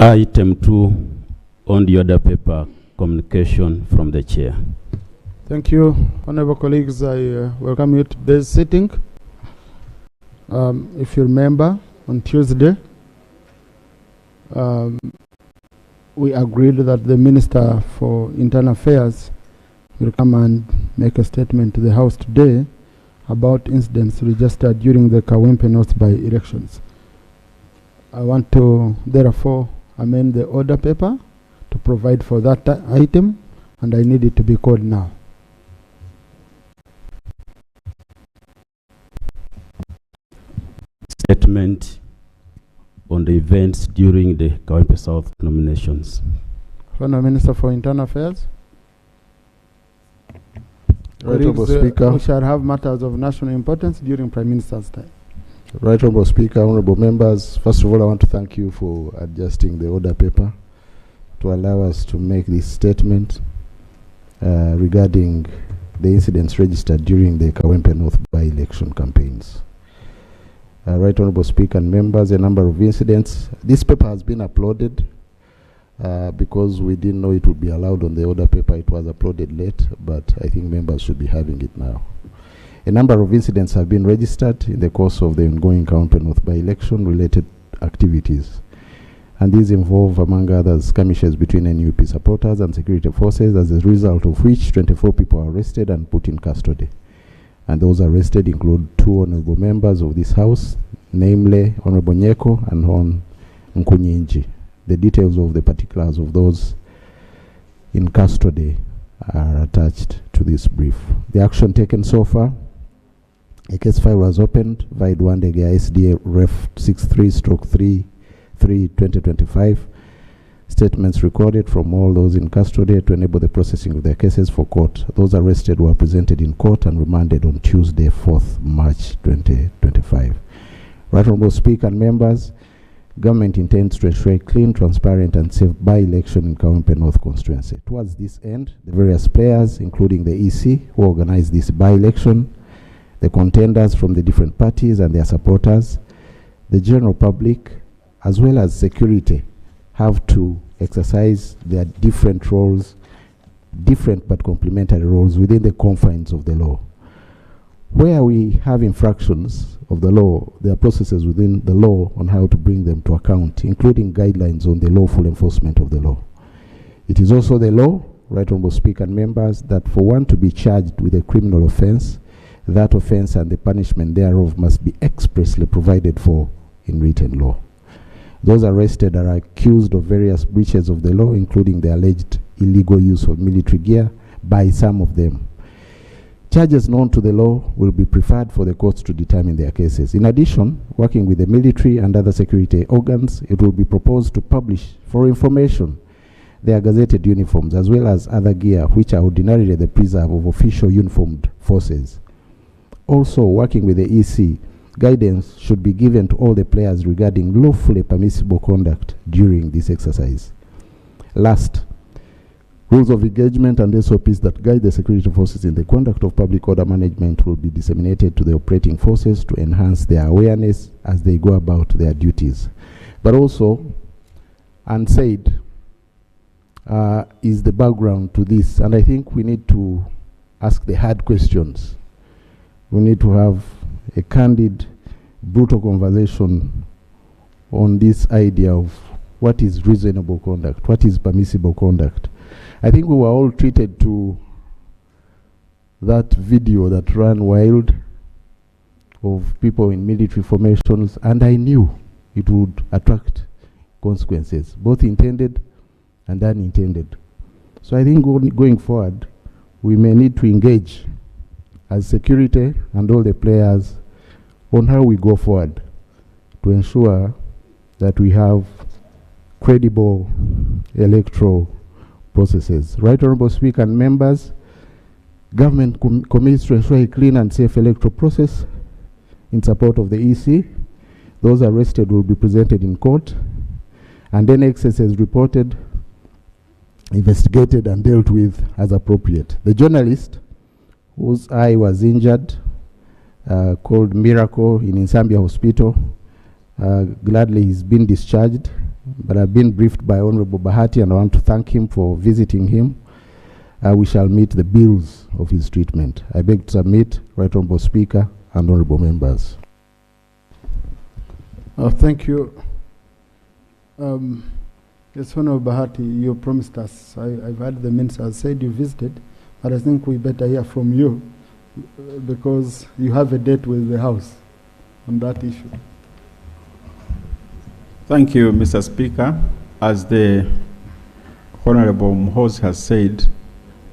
Item 2 on the order paper, communication from the chair. Thank you, honorable colleagues. I welcome you to today's sitting. If you remember, on Tuesday, we agreed that the Minister for Internal Affairs will come and make a statement to the House today about incidents registered during the Kawempe North by-elections. I want to, therefore, amend the order paper to provide for that item, and I need it to be called now. Statement on the events during the Kawempe South nominations. Honourable Minister for Internal Affairs. Right, Honourable Speaker. We shall have matters of national importance during Prime Minister's time. Right, Honourable Speaker, honourable members. First of all, I want to thank you for adjusting the order paper to allow us to make this statement regarding the incidents registered during the Kawempe North by-election campaigns. Right, Honourable Speaker and members, a number of incidents. This paper has been uploaded because we didn't know it would be allowed on the order paper. It was uploaded late, but I think members should be having it now. A number of incidents have been registered in the course of the ongoing Kawempe North by-election related activities. And these involve, among others, skirmishes between NUP supporters and security forces, as a result of which 24 people are arrested and put in custody. And those arrested include 2 honourable members of this House, namely Honourable Nyeko and Hon Nkunyinji. The details of the particulars of those in custody are attached to this brief. The action taken so far: a case file was opened via Duandega SDA Ref 63/33/2025. Statements recorded from all those in custody to enable the processing of their cases for court. Those arrested were presented in court and remanded on Tuesday, 4th March 2025. Right, Honourable Speaker and members, government intends to ensure a clean, transparent and safe by-election in Kawempe North constituency. Towards this end, the various players, including the EC who organized this by-election, the contenders from the different parties and their supporters, the general public, as well as security, have to exercise their different roles, different but complementary roles within the confines of the law. Where we have infractions of the law, there are processes within the law on how to bring them to account, including guidelines on the lawful enforcement of the law. It is also the law, Right Honourable Speaker and members, that for one to be charged with a criminal offence, that offence and the punishment thereof must be expressly provided for in written law. Those arrested are accused of various breaches of the law, including the alleged illegal use of military gear by some of them. Charges known to the law will be preferred for the courts to determine their cases. In addition, working with the military and other security organs, it will be proposed to publish for information their gazetted uniforms as well as other gear which are ordinarily the preserve of official uniformed forces. Also, working with the EC, guidance should be given to all the players regarding lawfully permissible conduct during this exercise. Last, rules of engagement and SOPs that guide the security forces in the conduct of public order management will be disseminated to the operating forces to enhance their awareness as they go about their duties. But also, unsaid is the background to this, and I think we need to ask the hard questions. We need to have a candid, brutal conversation on this idea of what is reasonable conduct, what is permissible conduct. I think we were all treated to that video that ran wild of people in military formations, and I knew it would attract consequences, both intended and unintended. So I think going forward, we may need to engage as security and all the players on how we go forward to ensure that we have credible electoral processes. Right, Honourable Speaker and members, government commits to ensure a clean and safe electoral process in support of the EC. Those arrested will be presented in court, and any excesses reported, investigated and dealt with as appropriate. The journalist whose eye was injured, called Miracle in Insambia Hospital, gladly he's been discharged but I've been briefed by Honorable Bahati, and I want to thank him for visiting him. We shall meet the bills of his treatment. I beg to submit, Right Honorable Speaker and Honorable Members. Thank you. Yes, Honorable Bahati, you promised us. I've heard the minister said you visited, but I think we better hear from you because you have a date with the House on that issue. Thank you, Mr. Speaker. As the Honorable Mhoz has said,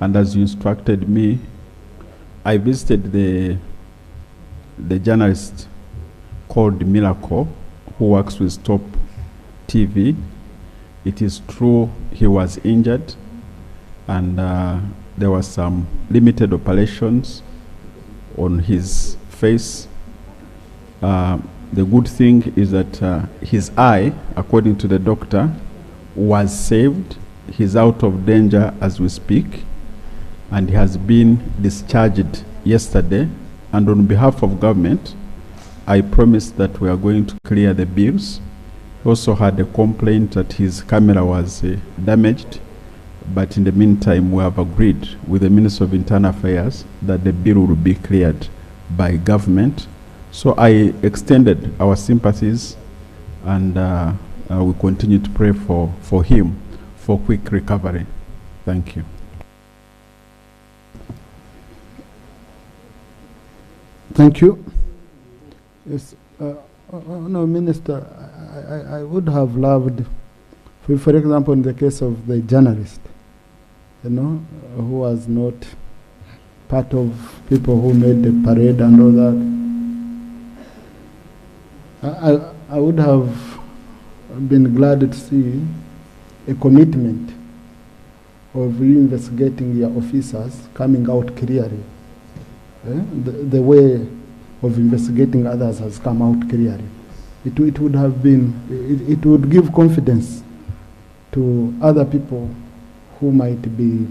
and as you instructed me, I visited the journalist called Miracle, who works with Stop TV. It is true he was injured, and there were some limited operations on his face. The good thing is that his eye, according to the doctor, was saved. He's out of danger as we speak, and he has been discharged yesterday. And on behalf of government, I promised that we are going to clear the bills. He also had a complaint that his camera was damaged, but in the meantime, we have agreed with the Minister of Internal Affairs that the bill will be cleared by government. So I extended our sympathies, and we continue to pray for him for quick recovery. Thank you. Thank you. Yes, no, Minister, I would have loved, for example, in the case of the journalist, you know, who was not part of people who made the parade and all that. I would have been glad to see a commitment of investigating your officers coming out clearly. The way of investigating others has come out clearly. It would have been, it would give confidence to other people who might be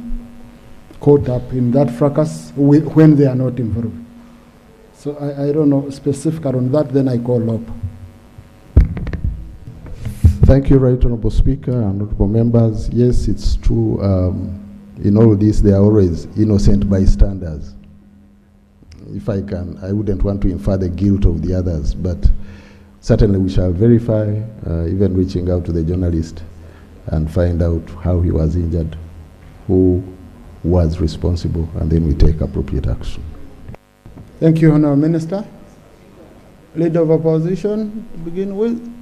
caught up in that fracas when they are not involved. So I don't know specific on that, then I call up. Thank you, Right Honorable Speaker and Honorable Members. Yes, it's true. In all this, there are always innocent bystanders. If I can, I wouldn't want to infer the guilt of the others, but certainly we shall verify, even reaching out to the journalist and find out how he was injured, who was responsible, and then we take appropriate action. Thank you, Honourable Minister. Leader of Opposition, to begin with.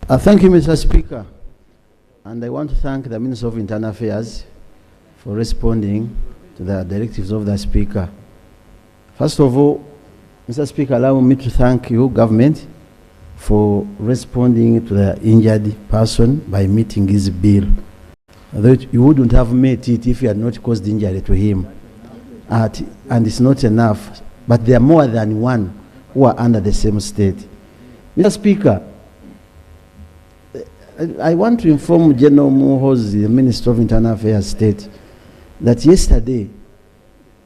Thank you, Mr. Speaker. And I want to thank the Minister of Internal Affairs for responding to the directives of the Speaker. First of all, Mr. Speaker, allow me to thank you, government, for responding to the injured person by meeting his bill. Although you wouldn't have met it if you had not caused injury to him. And it's not enough, but there are more than one who are under the same state. Mr. Speaker, I want to inform General Mhoz, the Minister of Internal Affairs State, that yesterday,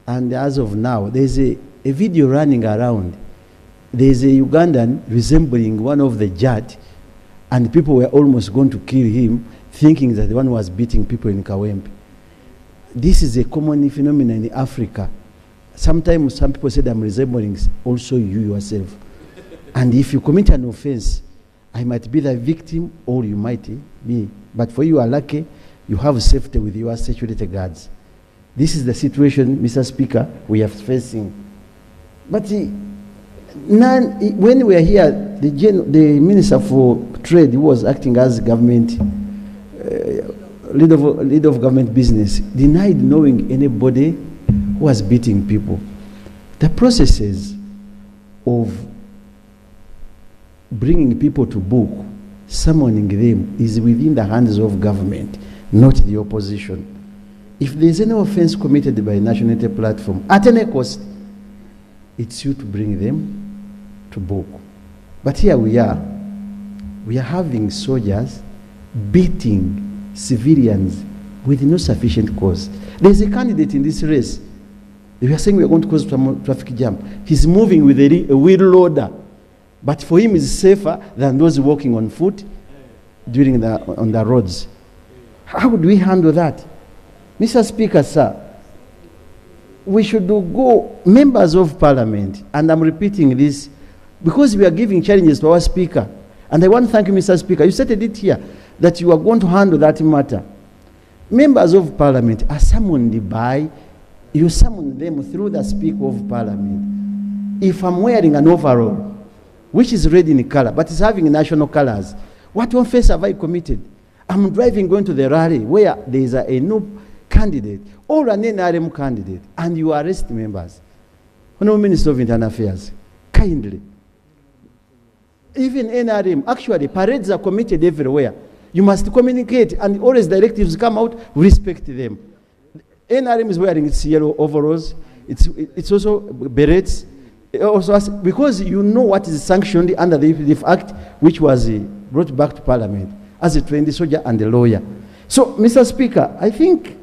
and as of now, there's a video running around. There's a Ugandan resembling one of the judge, and people were almost going to kill him, thinking that the one was beating people in Kawempe. This is a common phenomenon in Africa. Sometimes some people said I'm resembling also you yourself. And if you commit an offense, I might be the victim or you might be. But for you are lucky, you have safety with your security guards. This is the situation, Mr. Speaker, we are facing. But when we are here, the Minister for Trade, who was acting as government, leader of government business, denied knowing anybody who was beating people. The processes of bringing people to book, summoning them, is within the hands of government, not the opposition. If there is any offense committed by a national unity platform, at any cost, it's you to bring them to book. But here we are having soldiers beating civilians with no sufficient cause. There's a candidate in this race We are saying we are going to cause traffic jam. He's moving with a wheel loader. But for him, it's safer than those walking on foot on the roads. How do we handle that? Mr. Speaker, sir, we should go, members of parliament, and I'm repeating this, because we are giving challenges to our speaker. And I want to thank you, Mr. Speaker. You stated it here, that you are going to handle that matter. Members of parliament are summoned by, you summon them through the Speaker of Parliament. If I'm wearing an overall, which is red in color, but is having national colors, what offense have I committed? I'm driving, going to the rally where there is a new candidate or an NRM candidate, and you arrest members. Honorable Minister of Internal Affairs, kindly. Even NRM, actually, parades are committed everywhere. You must communicate, and always directives come out, respect them. NRM is wearing its yellow overalls, it's also berets, also because you know what is sanctioned under the EPDF Act, which was brought back to Parliament as a trained soldier and a lawyer. So, Mr. Speaker, I think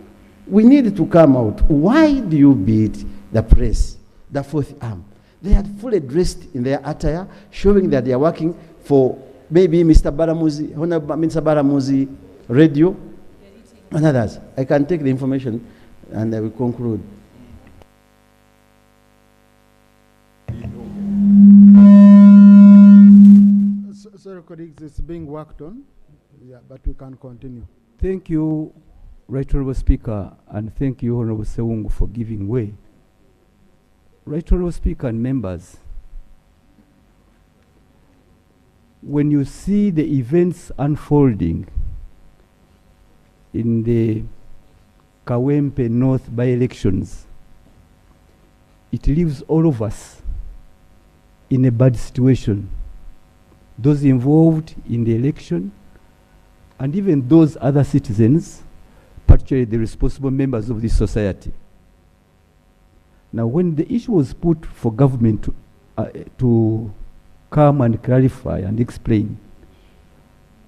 we need to come out. Why do you beat the press, the fourth arm? They are fully dressed in their attire, showing that they are working for maybe Mr. Baramuzi, Honorable Mr. Baramuzi Radio, and others. I can take the information and I will conclude. Sorry, colleagues, it's being worked on. Yeah, but we can continue. Thank you, Right Honorable Speaker, and thank you, Honorable Sewungu, for giving way. Right Honorable Speaker and members, when you see the events unfolding in the Kawempe North by-elections, it leaves all of us in a bad situation. Those involved in the election, and even those other citizens, particularly the responsible members of this society. Now, when the issue was put for government to come and clarify and explain,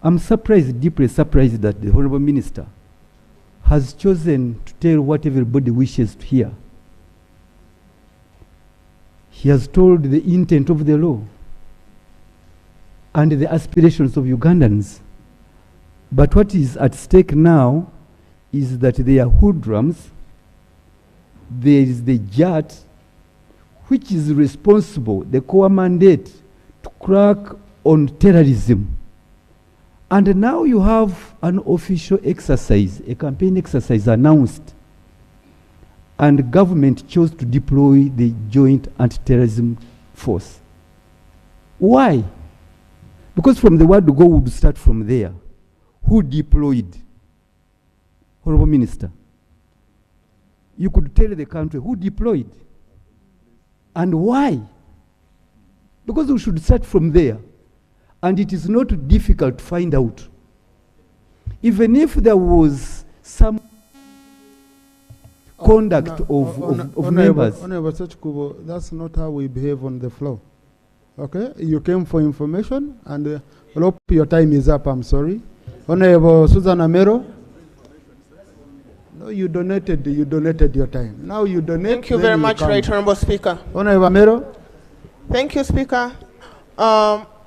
I'm surprised, deeply surprised, that the Honorable Minister has chosen to tell what everybody wishes to hear. He has told the intent of the law and the aspirations of Ugandans. But what is at stake now is that they are hoodlums. There is the JAT, which is responsible, the core mandate, to crack on terrorism. And now you have an official exercise, a campaign exercise announced, and the government chose to deploy the Joint Anti-Terrorism Force. Why? Because from the word go would start from there. Who deployed? Honorable Minister, you could tell the country who deployed and why. Because we should start from there. And it is not difficult to find out. Even if there was some conduct of members. Honorable Sechkubo, that's not how we behave on the floor. Okay? You came for information, and hope your time is up, I'm sorry. Honorable Susan Amero. No, you donated your time. Now you donate. Thank you very much, Right Honorable Speaker. Honorable Amero. Thank you, Speaker.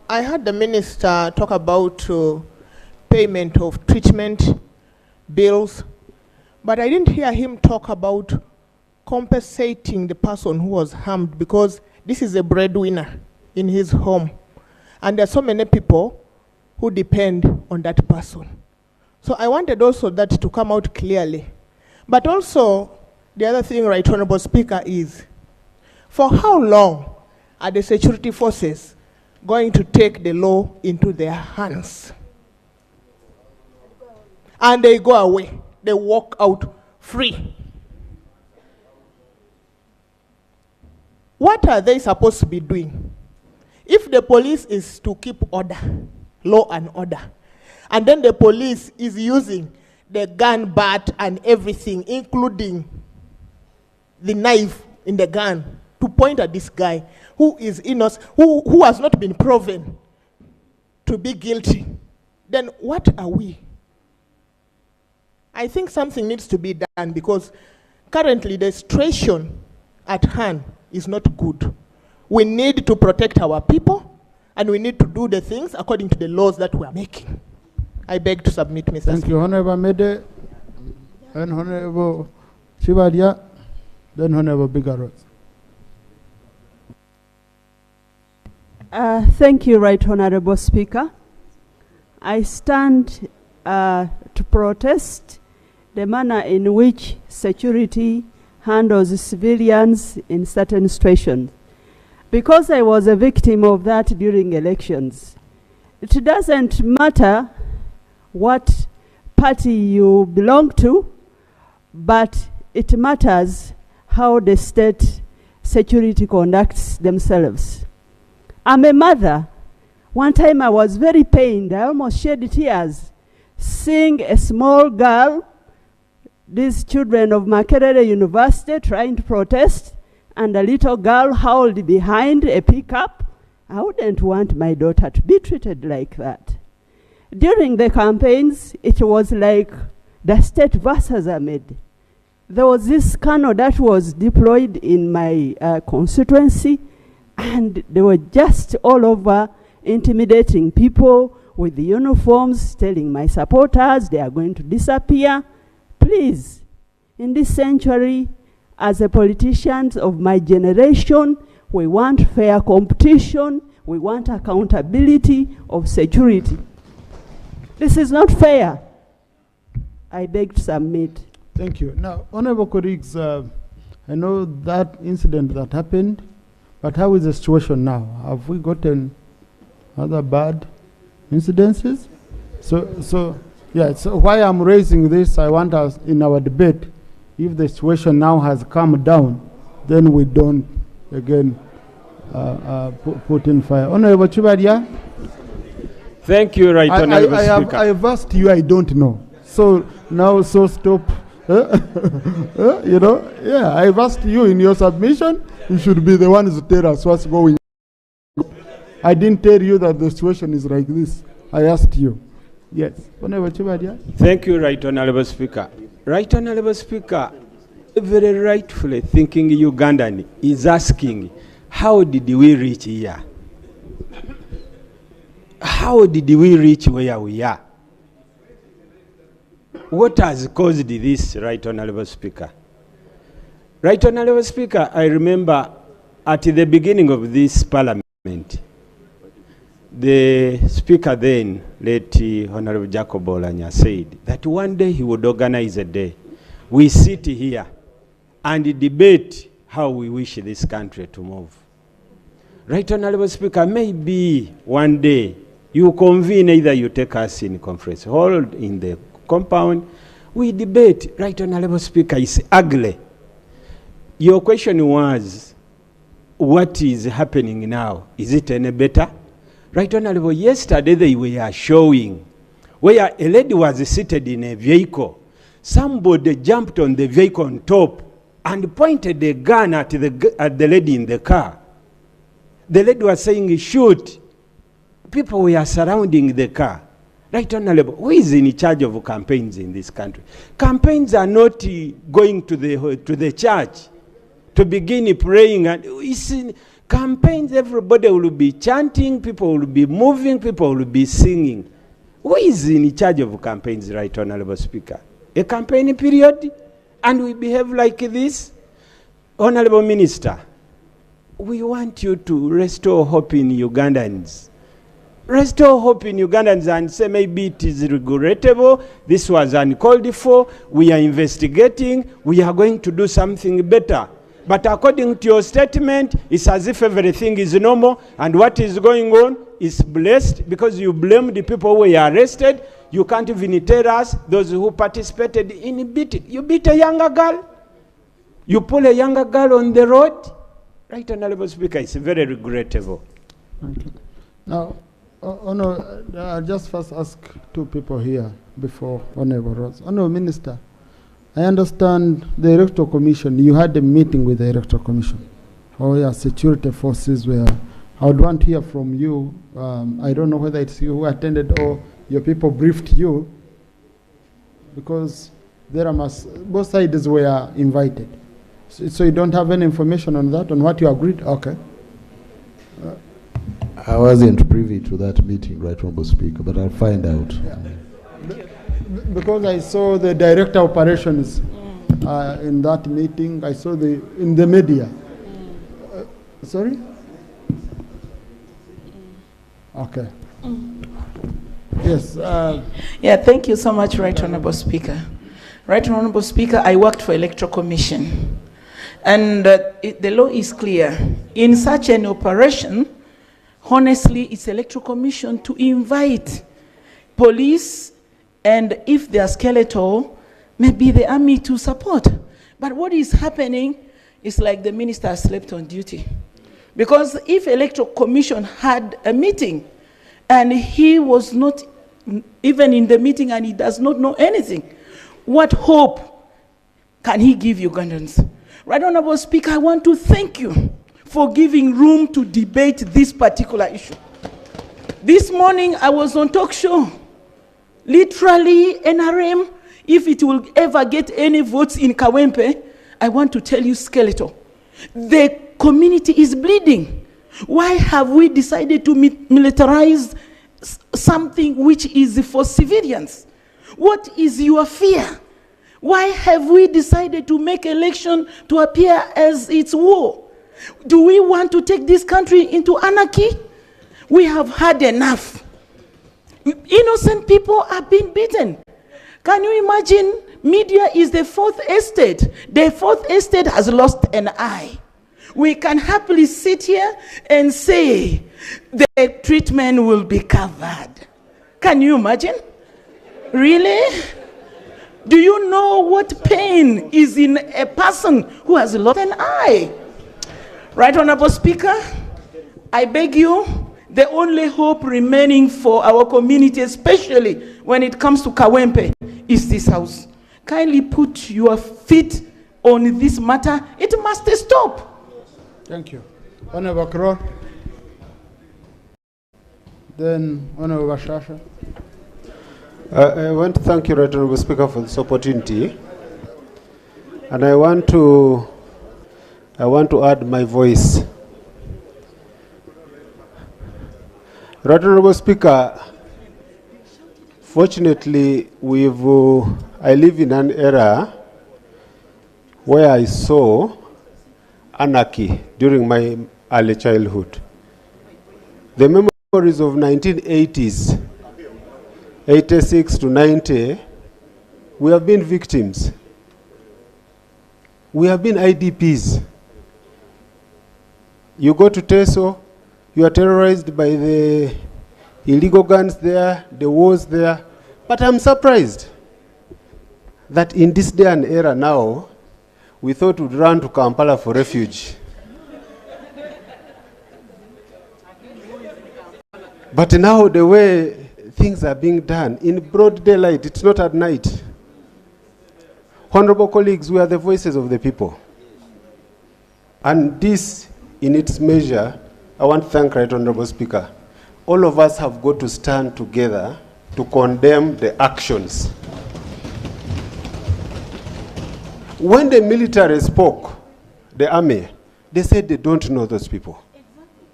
I heard the Minister talk about payment of treatment bills, but I didn't hear him talk about compensating the person who was harmed, because this is a breadwinner in his home. And there are so many people who depend on that person. So I wanted also that to come out clearly. But also, the other thing, Right Honorable Speaker, is for how long are the security forces going to take the law into their hands? And they go away. They walk out free. What are they supposed to be doing? If the police is to keep order, law and order, and then the police is using the gun bat and everything, including the knife in the gun, to point at this guy who is innocent, who has not been proven to be guilty, then what are we? I think something needs to be done, because currently the situation at hand is not good. We need to protect our people, and we need to do the things according to the laws that we are making. I beg to submit, Mr. Thank Speaker. you, Honorable Mede, and Honorable Chivadia, then Honorable Bigaros. Thank you, Right Honorable Speaker. I stand to protest the manner in which security handles civilians in certain situations. Because I was a victim of that during elections, it doesn't matter what party you belong to, but it matters how the state security conducts themselves. I'm a mother. One time I was very pained. I almost shed tears seeing a small girl, these children of Makerere University, trying to protest, and a little girl howled behind a pickup. I wouldn't want my daughter to be treated like that. During the campaigns, it was like the state versus Ahmed. There was this colonel that was deployed in my constituency, and they were just all over intimidating people with the uniforms, telling my supporters they are going to disappear. Please, in this century, as a politicians of my generation, we want fair competition, we want accountability of security. This is not fair. I beg to submit. Thank you. Now, Honorable colleagues, I know that incident that happened, but how is the situation now? Have we gotten other bad incidences? So why I'm raising this, I want us in our debate, if the situation now has calmed down, then we don't again put in fire. Honorable Chibadia? Thank you, Right Honorable Speaker. I have asked you, I don't know. So now, stop. You know, yeah, I've asked you in your submission, you should be the ones to tell us what's going on. I didn't tell you that the situation is like this. I asked you. Yes. Honorable Chibadia? Thank you, Right Honorable Speaker. Right Honorable Speaker, very rightfully thinking Ugandan is asking, how did we reach here? How did we reach where we are? What has caused this, Right Honorable Speaker? Right Honorable Speaker, I remember at the beginning of this parliament, the speaker then, late Honorable Jacob Olanya, said that one day he would organize a day. We sit here and debate how we wish this country to move. Right Honorable Speaker, maybe one day you convene, either you take us in conference hall in the compound, we debate. Right Honorable Speaker, it's ugly. Your question was, what is happening now? Is it any better? Right Honorable, yesterday they were showing where a lady was seated in a vehicle. Somebody jumped on the vehicle on top and pointed a gun at the lady in the car. The lady was saying, shoot. People were surrounding the car. Right Honorable, who is in charge of campaigns in this country? Campaigns are not going to the church to begin praying. And in campaigns, everybody will be chanting, people will be moving, people will be singing. Who is in charge of campaigns, Right Honorable Speaker? A campaign period? And we behave like this? Honorable Minister, we want you to restore hope in Ugandans. Restore hope in Ugandans and say maybe it is regrettable, this was uncalled for, we are investigating, we are going to do something better. But according to your statement, it's as if everything is normal and what is going on is blessed because you blame the people who were arrested. You can't even tell us those who participated in beating. You beat a younger girl. You pull a younger girl on the road. Right, Honorable Speaker, it's very regrettable. Okay. Now, I'll just first ask two people here before Honorable Ross. Honorable Minister, I understand the Electoral Commission, you had a meeting with the Electoral Commission. Or your security forces were, I would want to hear from you. I don't know whether it's you who attended or your people briefed you, because both sides were invited. So you don't have any information on that, on what you agreed? Okay. I wasn't privy to that meeting, Right Honourable Speaker, but I'll find out. Yeah. Because I saw the director of operations in that meeting, I saw in the media. Sorry? Okay. Yes. Yeah, thank you so much, Right Honourable Speaker. Right Honourable Speaker, I worked for Electoral Commission, and the law is clear. In such an operation, honestly, it's Electoral Commission to invite police, and if they are skeletal, maybe the army to support. But what is happening is like the minister slept on duty. Because if Electoral Commission had a meeting and he was not even in the meeting and he does not know anything, what hope can he give Ugandans? Right Honourable Speaker, I want to thank you for giving room to debate this particular issue. This morning I was on talk show. Literally, NRM, if it will ever get any votes in Kawempe, I want to tell you, skeletal, the community is bleeding. Why have we decided to militarize something which is for civilians? What is your fear? Why have we decided to make election to appear as it's war? Do we want to take this country into anarchy? We have had enough. Innocent people are being beaten. Can you imagine? Media is the fourth estate. The fourth estate has lost an eye. We can happily sit here and say the treatment will be covered. Can you imagine? Really? Do you know what pain is in a person who has lost an eye? Right Honourable Speaker, I beg you, the only hope remaining for our community, especially when it comes to Kawempe, is this house. Kindly put your feet on this matter. It must stop. Thank you. Honourable Kro. Then Honourable Shasha. I want to thank you, Right Honourable Speaker, for this opportunity. And I want to add my voice. Right Honourable Speaker, fortunately, I live in an era where I saw anarchy during my early childhood. The memories of 1980s, 86 to 90, we have been victims. We have been IDPs. You go to Teso, you are terrorized by the illegal guns there, the wars there. But I'm surprised that in this day and era now, we thought we'd run to Kampala for refuge. But now the way things are being done, in broad daylight, it's not at night. Honorable colleagues, we are the voices of the people. And this, in its measure, I want to thank Right Honorable Speaker. All of us have got to stand together to condemn the actions. When the military spoke, the army, they said they don't know those people.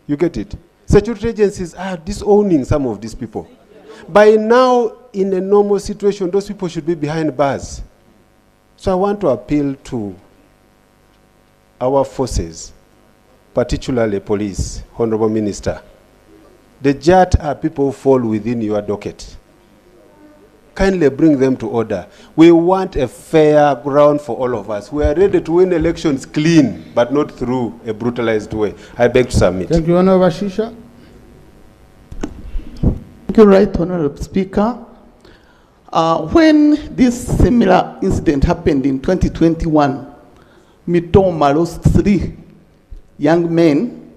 You get it? Security agencies are disowning some of these people. By now, in a normal situation, those people should be behind bars. So I want to appeal to our forces, particularly police, Honorable Minister. The JAT are people who fall within your docket. Kindly bring them to order. We want a fair ground for all of us. We are ready to win elections clean, but not through a brutalized way. I beg to submit. Thank you, Honorable Shisha. Thank you, Right Honorable Speaker. When this similar incident happened in 2021, Mitoma lost 3 young men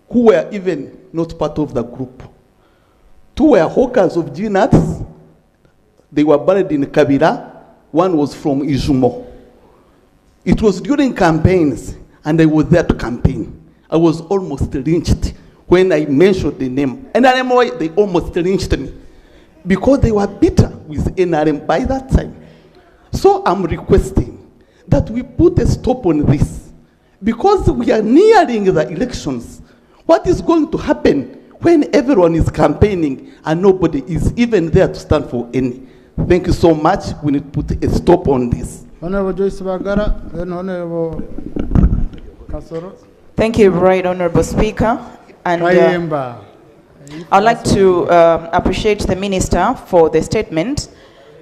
who were even not part of the group. 2 were hawkers of G-nuts. They were buried in Kabila. 1 was from Ijumo. It was during campaigns, and I was there to campaign. I was almost lynched when I mentioned the name. And I remember why they almost lynched me, because they were bitter with NRM by that time. So I'm requesting that we put a stop on this. Because we are nearing the elections. What is going to happen when everyone is campaigning and nobody is even there to stand for any? Thank you so much. We need to put a stop on this. Honorable Joyce Bagara, then Honorable Kasoro. Thank you, Right Honorable Speaker. And I'd like to appreciate the Minister for the statement,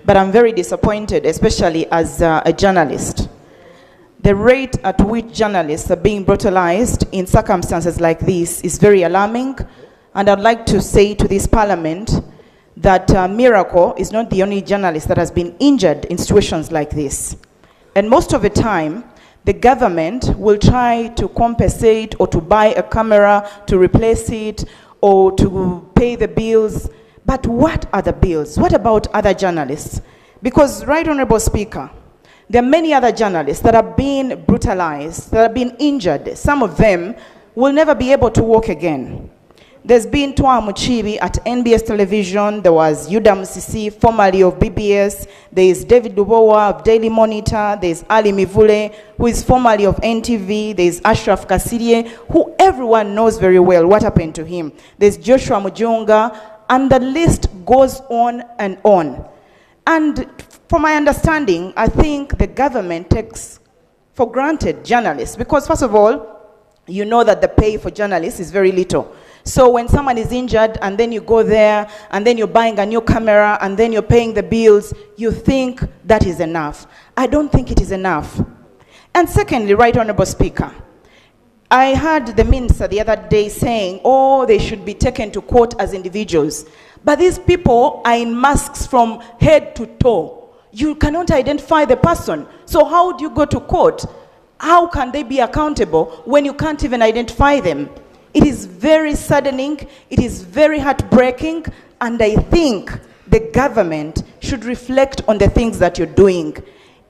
but I'm very disappointed, especially as a journalist. The rate at which journalists are being brutalized in circumstances like this is very alarming, and I'd like to say to this Parliament that Miracle is not the only journalist that has been injured in situations like this. And most of the time, the government will try to compensate or to buy a camera to replace it or to pay the bills. But what are the bills? What about other journalists? Because, Right Honorable Speaker, there are many other journalists that are being brutalized, that are being injured. Some of them will never be able to work again. There's been Twa Muchibi at NBS Television. There was Yuda Musisi, formerly of BBS. There is David Dubowa of Daily Monitor. There is Ali Mivule, who is formerly of NTV. There is Ashraf Kasirie, who everyone knows very well what happened to him. There's Joshua Mujunga, and the list goes on and on. And from my understanding, I think the government takes for granted journalists, because first of all, you know that the pay for journalists is very little. So when someone is injured and then you go there and then you're buying a new camera and then you're paying the bills, you think that is enough. I don't think it is enough. And secondly, Right Honorable Speaker, I heard the minister the other day saying, oh, they should be taken to court as individuals. But these people are in masks from head to toe. You cannot identify the person. So how do you go to court? How can they be accountable when you can't even identify them? It is very saddening, it is very heartbreaking, and I think the government should reflect on the things that you're doing.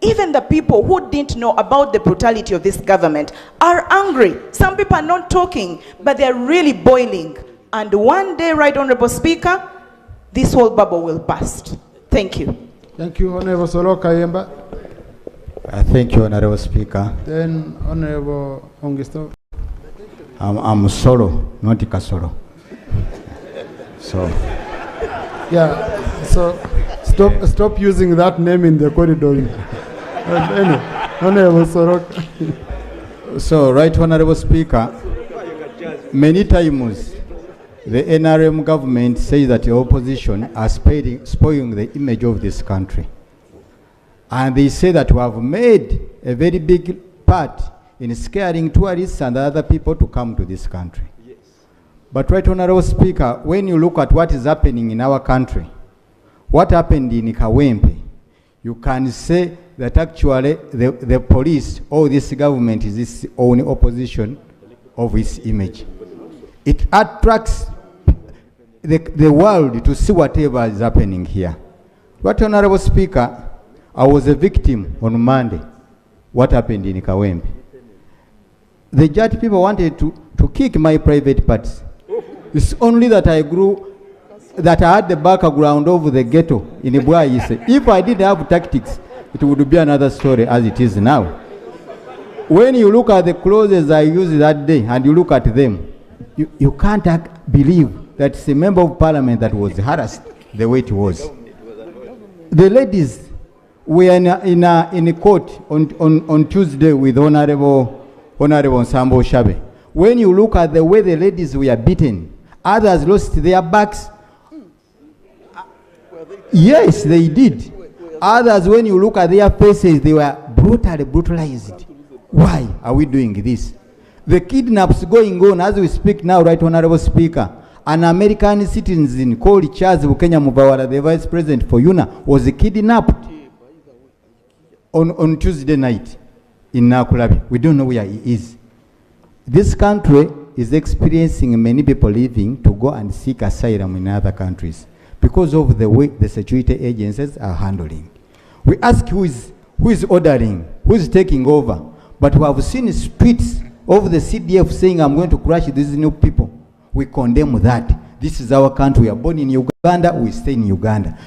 Even the people who didn't know about the brutality of this government are angry. Some people are not talking, but they're really boiling. And one day, Right Honorable Speaker, this whole bubble will burst. Thank you. Thank you, Honorable Solo Kayemba. Thank you, Honorable Speaker. Then Honorable Ongisto. I'm Solo, not Kasoro. So. Yeah, so stop using that name in the corridor. Anyway, Honorable Soro. So, Right Honorable Speaker, many times the NRM government says that the opposition are spoiling the image of this country. And they say that we have made a very big part in scaring tourists and other people to come to this country. Yes. But Right Honorable Speaker, when you look at what is happening in our country, what happened in Kawempe, you can say that actually the police or this government is its own opposition of its image. It attracts the world to see whatever is happening here. Right Honorable Speaker, I was a victim on Monday. What happened in Kawempe? The judge people wanted to kick my private parts. It's only that I had the background of the ghetto in Ibuayise. If I didn't have tactics, it would be another story as it is now. When you look at the clothes I used that day and you look at them, you can't believe that it's a member of parliament that was harassed the way it was. The ladies were in a court on Tuesday with Honorable Sambo Shabe. When you look at the way the ladies were beaten, others lost their backs. Yes, they did. Others, when you look at their faces, they were brutally brutalized. Why are we doing this? The kidnaps going on as we speak now, Right Honorable Speaker. An American citizen called Charles Bukenya Mubawala, the Vice President for UNA, was kidnapped on Tuesday night in Nakulabi. We don't know where he is. This country is experiencing many people leaving to go and seek asylum in other countries because of the way the security agencies are handling. We ask who is ordering, who is taking over, but we have seen tweets of the CDF saying, I'm going to crush these new people. We condemn that. This is our country. We are born in Uganda, we stay in Uganda.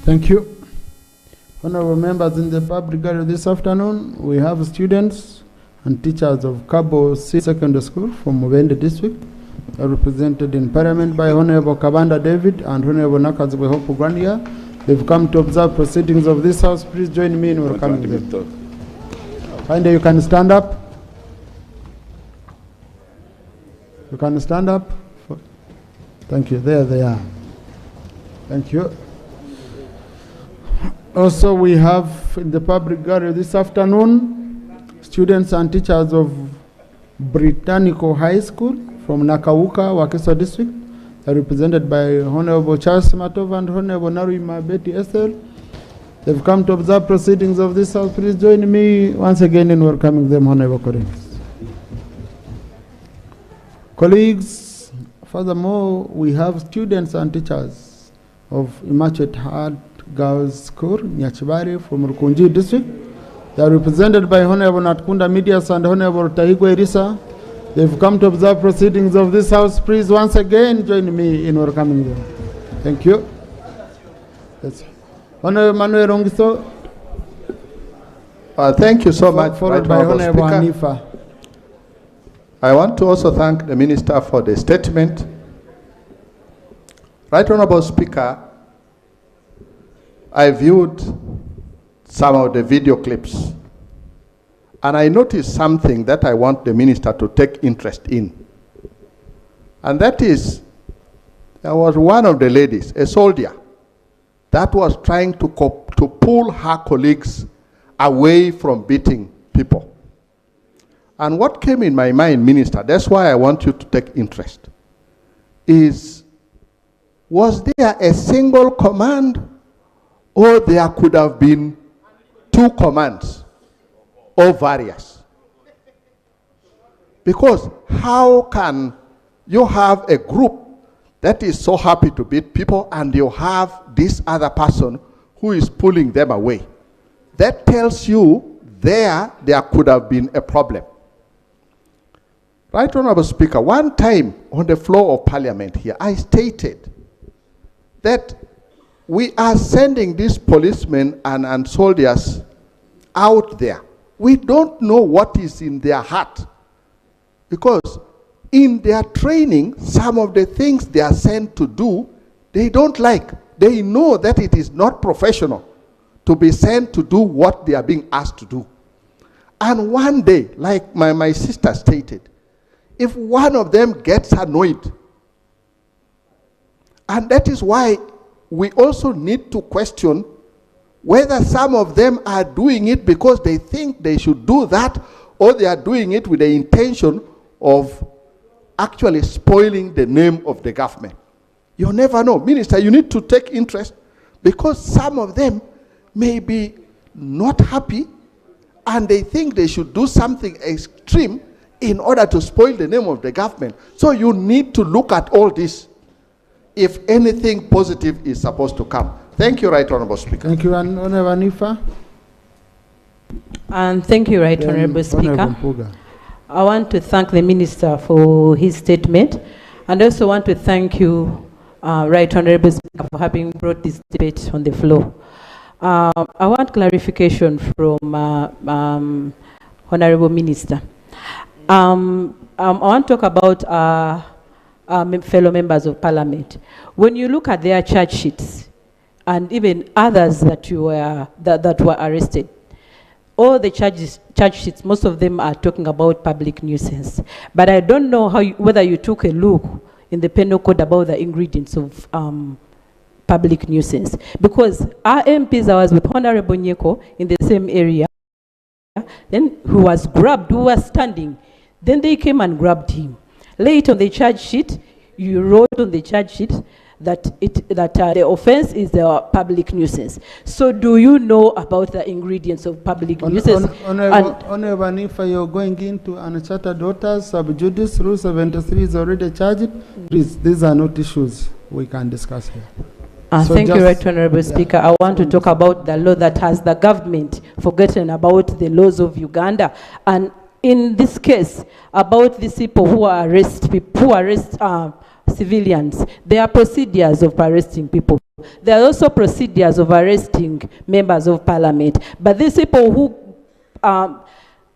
Thank you. Honorable members, in the public gallery this afternoon, we have students and teachers of Cabo Secondary School from Mubende District, represented in Parliament by Honorable Kabanda David and Honorable Nakazwe Hopu Grandia. They've come to observe proceedings of this House. Please join me in welcoming them. Finder, you can stand up. You can stand up. Thank you. There they are. Thank you. Also, we have in the public gallery this afternoon students and teachers of Britannico High School from Nakauka, Wakiso District. They're represented by Honorable Charles Matov and Honorable Narima Betty Esther. They've come to observe proceedings of this House. Please join me once again in welcoming them, Honorable colleagues. Colleagues, furthermore, we have students and teachers of Immaculate Heart Girls School, Nyachibari from Rukunji District. They are represented by Honorable Natkunda Medias and Honorable Tahigwe Irisa. They've come to observe proceedings of this House. Please once again join me in welcoming them. Thank you. Yes. Honorable Manuel Rongiso. Thank you so much. Followed by Honorable Hanifa. I want to also thank the Minister for the statement. Right Honorable Speaker, I viewed some of the video clips and I noticed something that I want the Minister to take interest in. And that is, there was one of the ladies, a soldier, that was trying to pull her colleagues away from beating people. And what came in my mind, Minister, that's why I want you to take interest, is, was there a single command or there could have been two commands or various? Because how can you have a group that is so happy to beat people and you have this other person who is pulling them away? That tells you there could have been a problem. Right Honorable Speaker, one time on the floor of Parliament here, I stated that we are sending these policemen and soldiers out there. We don't know what is in their heart, because in their training, some of the things they are sent to do, they don't like. They know that it is not professional to be sent to do what they are being asked to do. And one day, like my sister stated, if one of them gets annoyed, and that is why we also need to question whether some of them are doing it because they think they should do that, or they are doing it with the intention of actually spoiling the name of the government. You never know. Minister, you need to take interest, because some of them may be not happy and they think they should do something extreme in order to spoil the name of the government. So you need to look at all this if anything positive is supposed to come. Thank you, Right Honorable Speaker. Thank you, Honorable Hanifa. And thank you, Right Honorable Speaker. I want to thank the Minister for his statement, and I also want to thank you, Right Honorable Speaker, for having brought this debate on the floor. I want clarification from Honorable Minister. I want to talk about fellow members of Parliament. When you look at their charge sheets, and even others that were arrested, all the charge sheets, most of them are talking about public nuisance. But I don't know whether you took a look in the penal code about the ingredients of public nuisance. Because our MPs, I was with Honorable Nyeko in the same area, then who was grabbed, who was standing. Then they came and grabbed him. Later on the charge sheet, you wrote on the charge sheet that the offense is the public nuisance. So do you know about the ingredients of public nuisance? Honorable Hanifa, you're going into unchartered waters, sub-judice, Rule 73 is already charged. Please, these are not issues we can discuss here. So thank you, Right Honorable Speaker. I want to talk about the law that has the government forgotten about the laws of Uganda. And in this case, about these people who arrest civilians, there are procedures of arresting people. there are also procedures of arresting members of parliament. But these people who,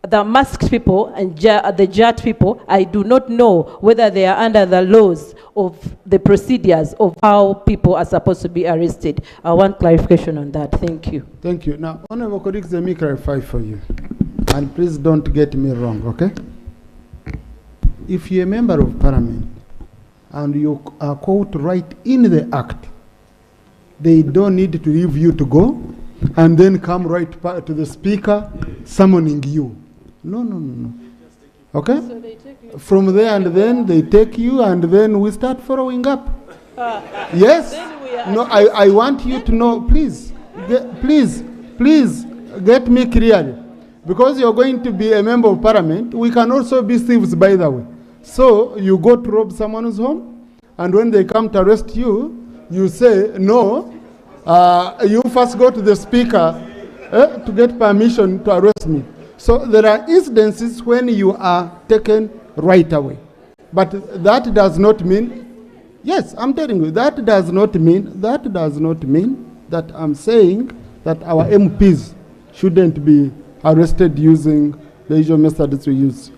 the masked people and the JAT people, I do not know whether they are under the laws of the procedures of how people are supposed to be arrested. I want clarification on that. Thank you. Thank you. Now, Honorable colleagues, let me clarify for you. And please don't get me wrong, okay? If you're a member of parliament and you are caught right in the act, they don't need to leave you to go and then come right to the speaker summoning you. No, no, no, no. Okay? So they take you from there, and then they take you, and then we start following up. Yes? No, I want you to know, please, please get me clearly. Because you're going to be a member of parliament, we can also be thieves, by the way. So you go to rob someone's home, and when they come to arrest you, you say, no, you first go to the speaker to get permission to arrest me. So there are incidences when you are taken right away. But that does not mean, yes, I'm telling you, that does not mean that I'm saying that our MPs shouldn't be arrested using the usual methods we use.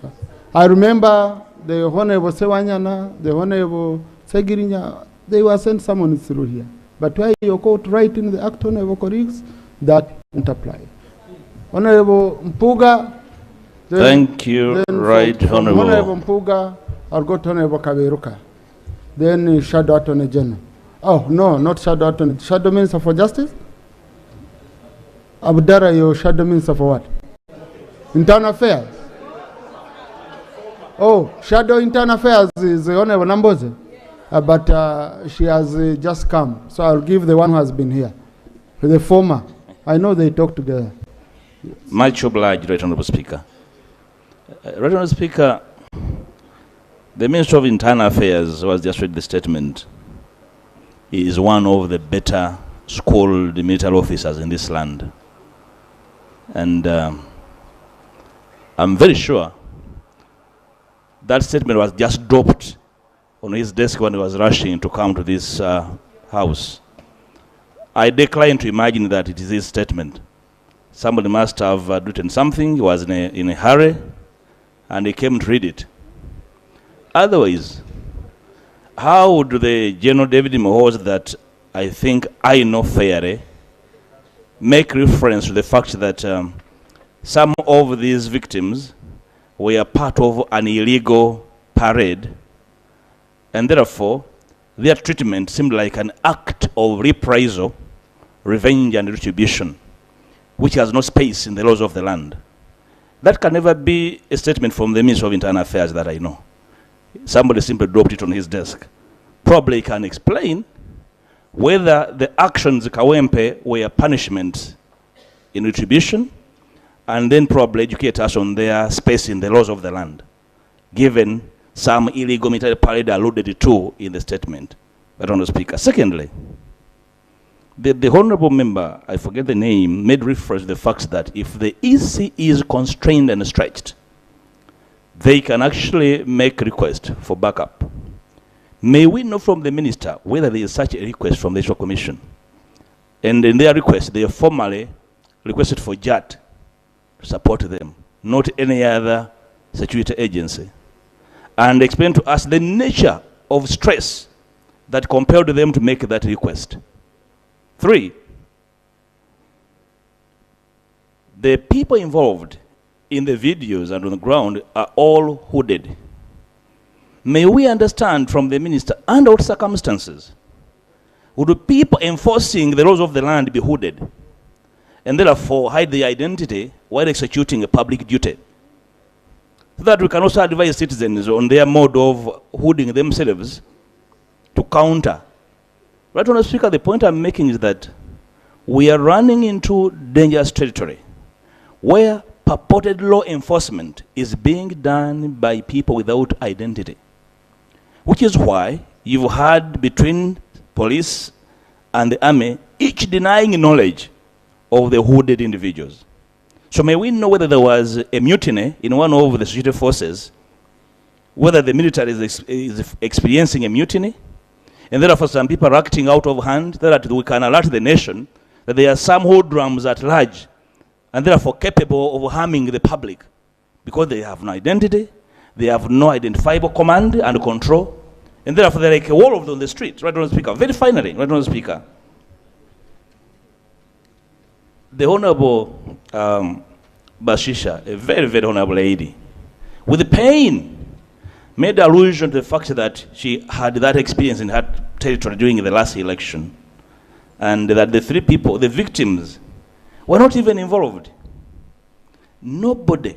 I remember the Honorable Sewanyana, the Honorable Segirinya, they were sent someone through here. But why you're caught right in the act, Honorable colleagues, that won't apply. Honorable Mpuga. Thank you, right, Honorable. Honorable Mpuga, I'll go to Honorable Kaberuka. Then Shadow Attorney General. Oh, no, not Shadow Attorney. Shadow Minister for Justice? Abdara, your Shadow Minister for what? Internal Affairs. Oh, Shadow Internal Affairs is Honorable Namboze. But she has just come. So I'll give the one who has been here. The former. I know they talk together. Much obliged, Right Honourable Speaker. Right Honourable Speaker, the Minister of Internal Affairs, who has just read the statement, is one of the better schooled military officers in this land. And I'm very sure that statement was just dropped on his desk when he was rushing to come to this house. I decline to imagine that it is his statement. Somebody must have written something, he was in a hurry, and he came to read it. Otherwise, how would the General David Mohoz, that I think I know fairly, make reference to the fact that some of these victims were part of an illegal parade, and therefore their treatment seemed like an act of reprisal, revenge and retribution, which has no space in the laws of the land. That can never be a statement from the Minister of Internal Affairs that I know. Somebody simply dropped it on his desk. Probably he can explain whether the actions Kawempe were punishment in retribution, and then probably educate us on their space in the laws of the land, given some illegal military parade alluded to in the statement. Honourable Speaker. Secondly, the honourable member, I forget the name, made reference to the fact that if the EC is constrained and stretched, they can actually make request for backup. May we know from the minister whether there is such a request from the National Commission? And in their request, they have formally requested for JAT to support them, not any other security agency. And explain to us the nature of stress that compelled them to make that request. 3, the people involved in the videos and on the ground are all hooded. May we understand from the minister, under what circumstances would people enforcing the laws of the land be hooded and therefore hide their identity while executing a public duty? So that we can also advise citizens on their mode of hooding themselves to counter. Right, Honourable Speaker, the point I'm making is that we are running into dangerous territory where purported law enforcement is being done by people without identity, which is why you've had between police and the army each denying knowledge of the hooded individuals. So may we know whether there was a mutiny in one of the security forces, whether the military is experiencing a mutiny, And therefore some people are acting out of hand, that we can alert the nation that there are some hoodlums at large and therefore capable of harming the public because they have no identity, they have no identifiable command and control, and therefore they're like a wall of them on the street. Right, Honourable Speaker. Very finally, right, Honourable Speaker, the Honourable Bashisha, a very, very honourable lady, with pain, made allusion to the fact that she had that experience in her territory during the last election, and that the three people, the victims, were not even involved. Nobody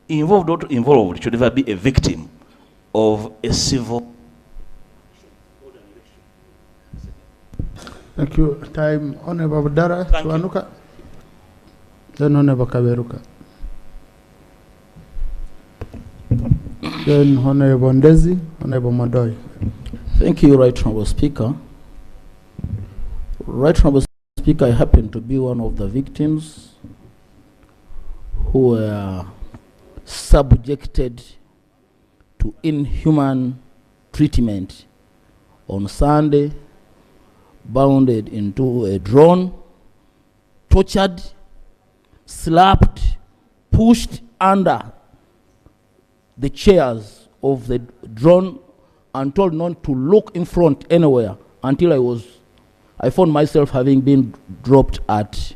involved or involved should ever be a victim of a civil. Thank you. Time, Honorable Abdara Chwanuka. Then Honorable Kaberuka. Then Honorable Ndezi, Honorable Madoi. Thank you, Right Honorable Speaker. Right Honorable Speaker, I happen to be one of the victims who were subjected to inhuman treatment on Sunday, bounded into a drone, tortured, slapped, pushed under the chairs of the drone and told not to look in front anywhere until I found myself having been dropped at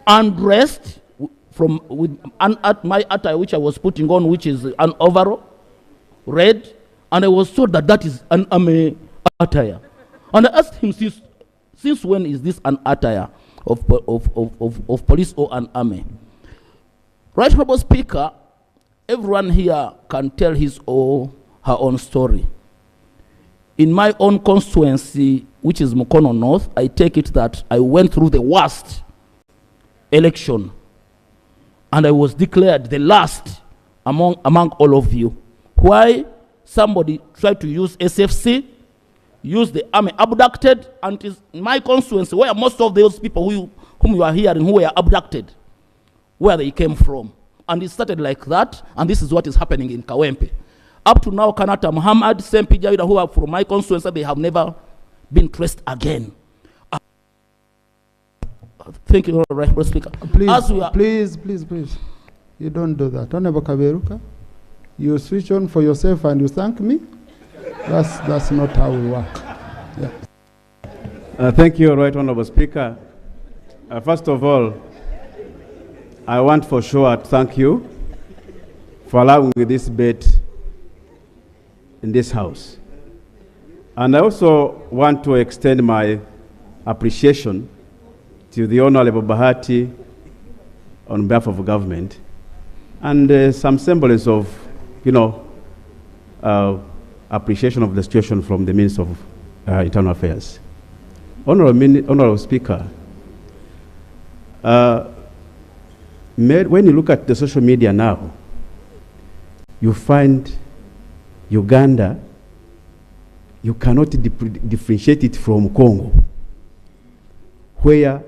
undressed at my attire which I was putting on, which is an overall, red, and I was told that is an army attire. And I asked him, since when is this an attire of police or an army? Right Honorable Speaker, everyone here can tell his or her own story. In my own constituency, which is Mukono North, I take it that I went through the worst election, and I was declared the last among all of you. Why? Somebody tried to use SFC, use the army, abducted, and it is my constituency where most of those people whom you are hearing who were abducted, where they came from. And it started like that, and this is what is happening in Kawempe. Up to now, Kanata Muhammad, Sempi Jawida, who are from my constituency, they have never been traced again. Thank you, Honorable Speaker. Please. You don't do that. Honorable Kaberuka, you switch on for yourself and you thank me. That's not how we work. Yeah. Thank you, Right Honorable Speaker. First of all, I want for sure to thank you for allowing this debate in this House. And I also want to extend my appreciation to the Honorable Bahati on behalf of the government, and some semblance of, appreciation of the situation from the Minister of Internal Affairs. Honorable Speaker, when you look at the social media now, you find Uganda, you cannot differentiate it from Congo, where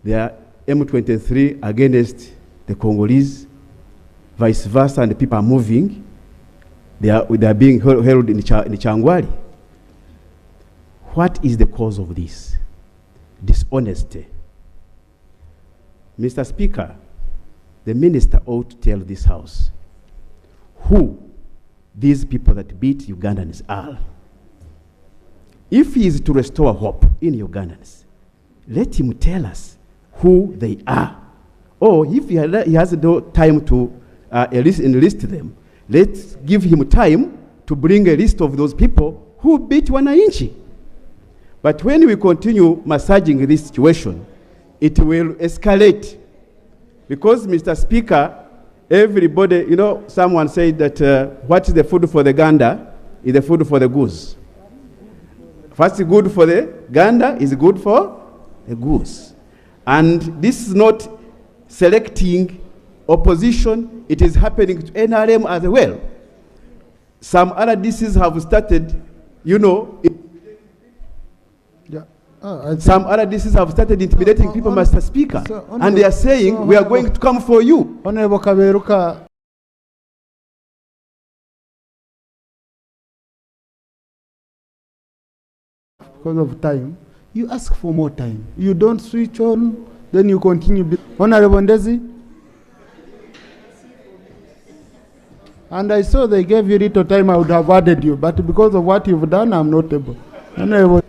there are M23 against the Congolese, vice versa, and the people are moving. They are being held in Changwali. What is the cause of this? Dishonesty. Mr. Speaker, the minister ought to tell this House who these people that beat Ugandans are. If he is to restore hope in Ugandans, let him tell us who they are. Or if he has no time to enlist them, let's give him time to bring a list of those people who beat Wananchi. But when we continue massaging this situation, it will escalate. Because, Mr. Speaker, everybody, someone said that what is the food for the gander is the food for the goose. What's good for the gander is good for the goose. And this is not selecting opposition, it is happening to NRM as well. Some other DCs have started, you know, some other DCs have started intimidating people, Mr. Speaker, and they are saying, we are going to come for you. Honorable Kaberuka, because of time, you ask for more time. You don't switch on, then you continue. Honorable Ndezi. And I saw they gave you little time, I would have added you, but because of what you've done, I'm not able. Honorable.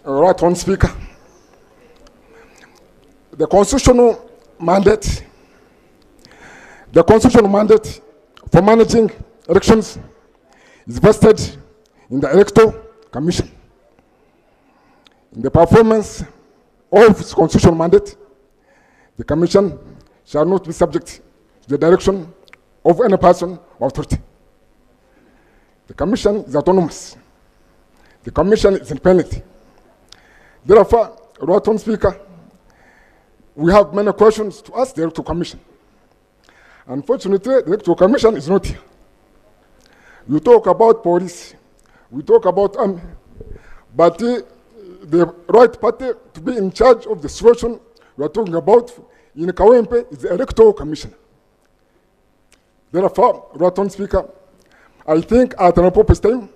Right on, Speaker. The constitutional mandate for managing elections is vested in the Electoral Commission. In the performance of its constitutional mandate, the Commission shall not be subject to the direction of any person or authority. The Commission is autonomous. The Commission is independent. Therefore, Right Honourable Speaker, we have many questions to ask the Electoral Commission. Unfortunately, the Electoral Commission is not here. We talk about police, we talk about army, but the right party to be in charge of the situation we are talking about in Kawempe is the Electoral Commission. Therefore, Right Honourable Speaker, I think at an appropriate time,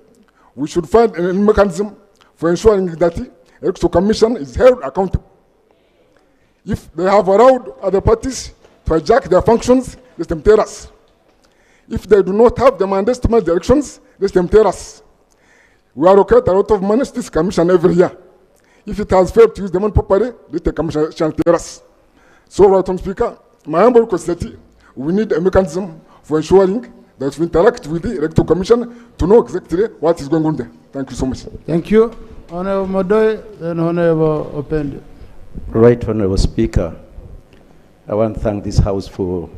we should find a mechanism for ensuring that the Electoral Commission is held accountable. If they have allowed other parties to hijack their functions, let them tell us. If they do not have the mandate to manage the elections, let them tell us. We allocate a lot of money to this commission every year. If it has failed to use the money properly, let the commission shall tell us. So, Right Honourable Speaker, my humble request is that we need a mechanism for ensuring that we interact with the Electoral Commission to know exactly what is going on there. Thank you so much. Thank you. Honorable Modoy, then Honorable Opende. Right Honourable Speaker, I want to thank this House for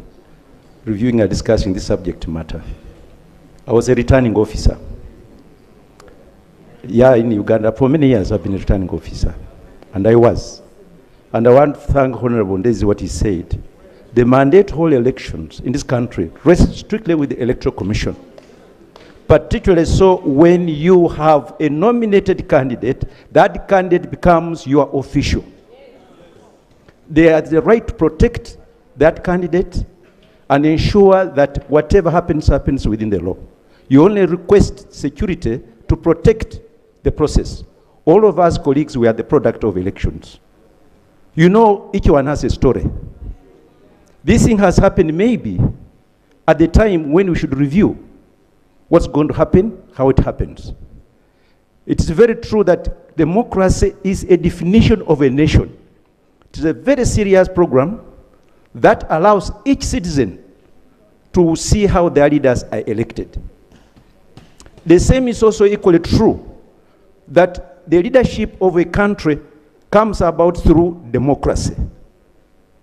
reviewing and discussing this subject matter. I was a returning officer. Yeah, in Uganda, for many years I've been a returning officer, and I was. And I want to thank Honourable Ndezi what he said. The mandate hold elections in this country rests strictly with the Electoral Commission. Particularly so when you have a nominated candidate, that candidate becomes your official. They have the right to protect that candidate and ensure that whatever happens, happens within the law. You only request security to protect the process. All of us colleagues, we are the product of elections. You know, each one has a story. This thing has happened maybe at the time when we should review what's going to happen, how it happens. It's very true that democracy is a definition of a nation. It is a very serious program that allows each citizen to see how their leaders are elected. The same is also equally true that the leadership of a country comes about through democracy.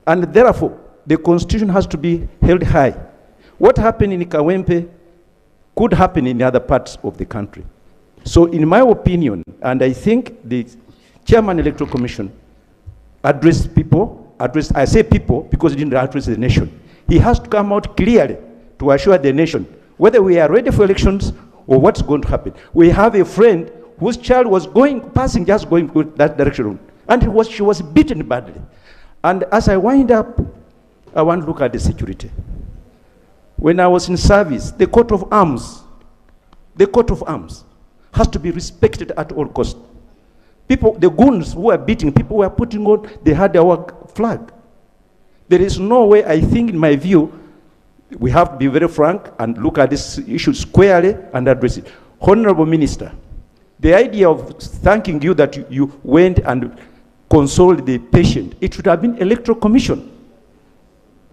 And therefore, the constitution has to be held high. What happened in Kawempe could happen in other parts of the country. So in my opinion, and I think the Chairman Electoral Commission addressed people, I say people because he didn't address the nation. He has to come out clearly to assure the nation whether we are ready for elections or what's going to happen. We have a friend whose child was passing that direction, and she was beaten badly. And as I wind up, I want to look at the security. When I was in service, the coat of arms has to be respected at all costs. People, the goons who are beating people were putting on, they had our flag. There is no way, I think in my view, we have to be very frank and look at this issue squarely and address it. Honorable Minister, the idea of thanking you that you went and consoled the patient, it should have been Electoral Commission.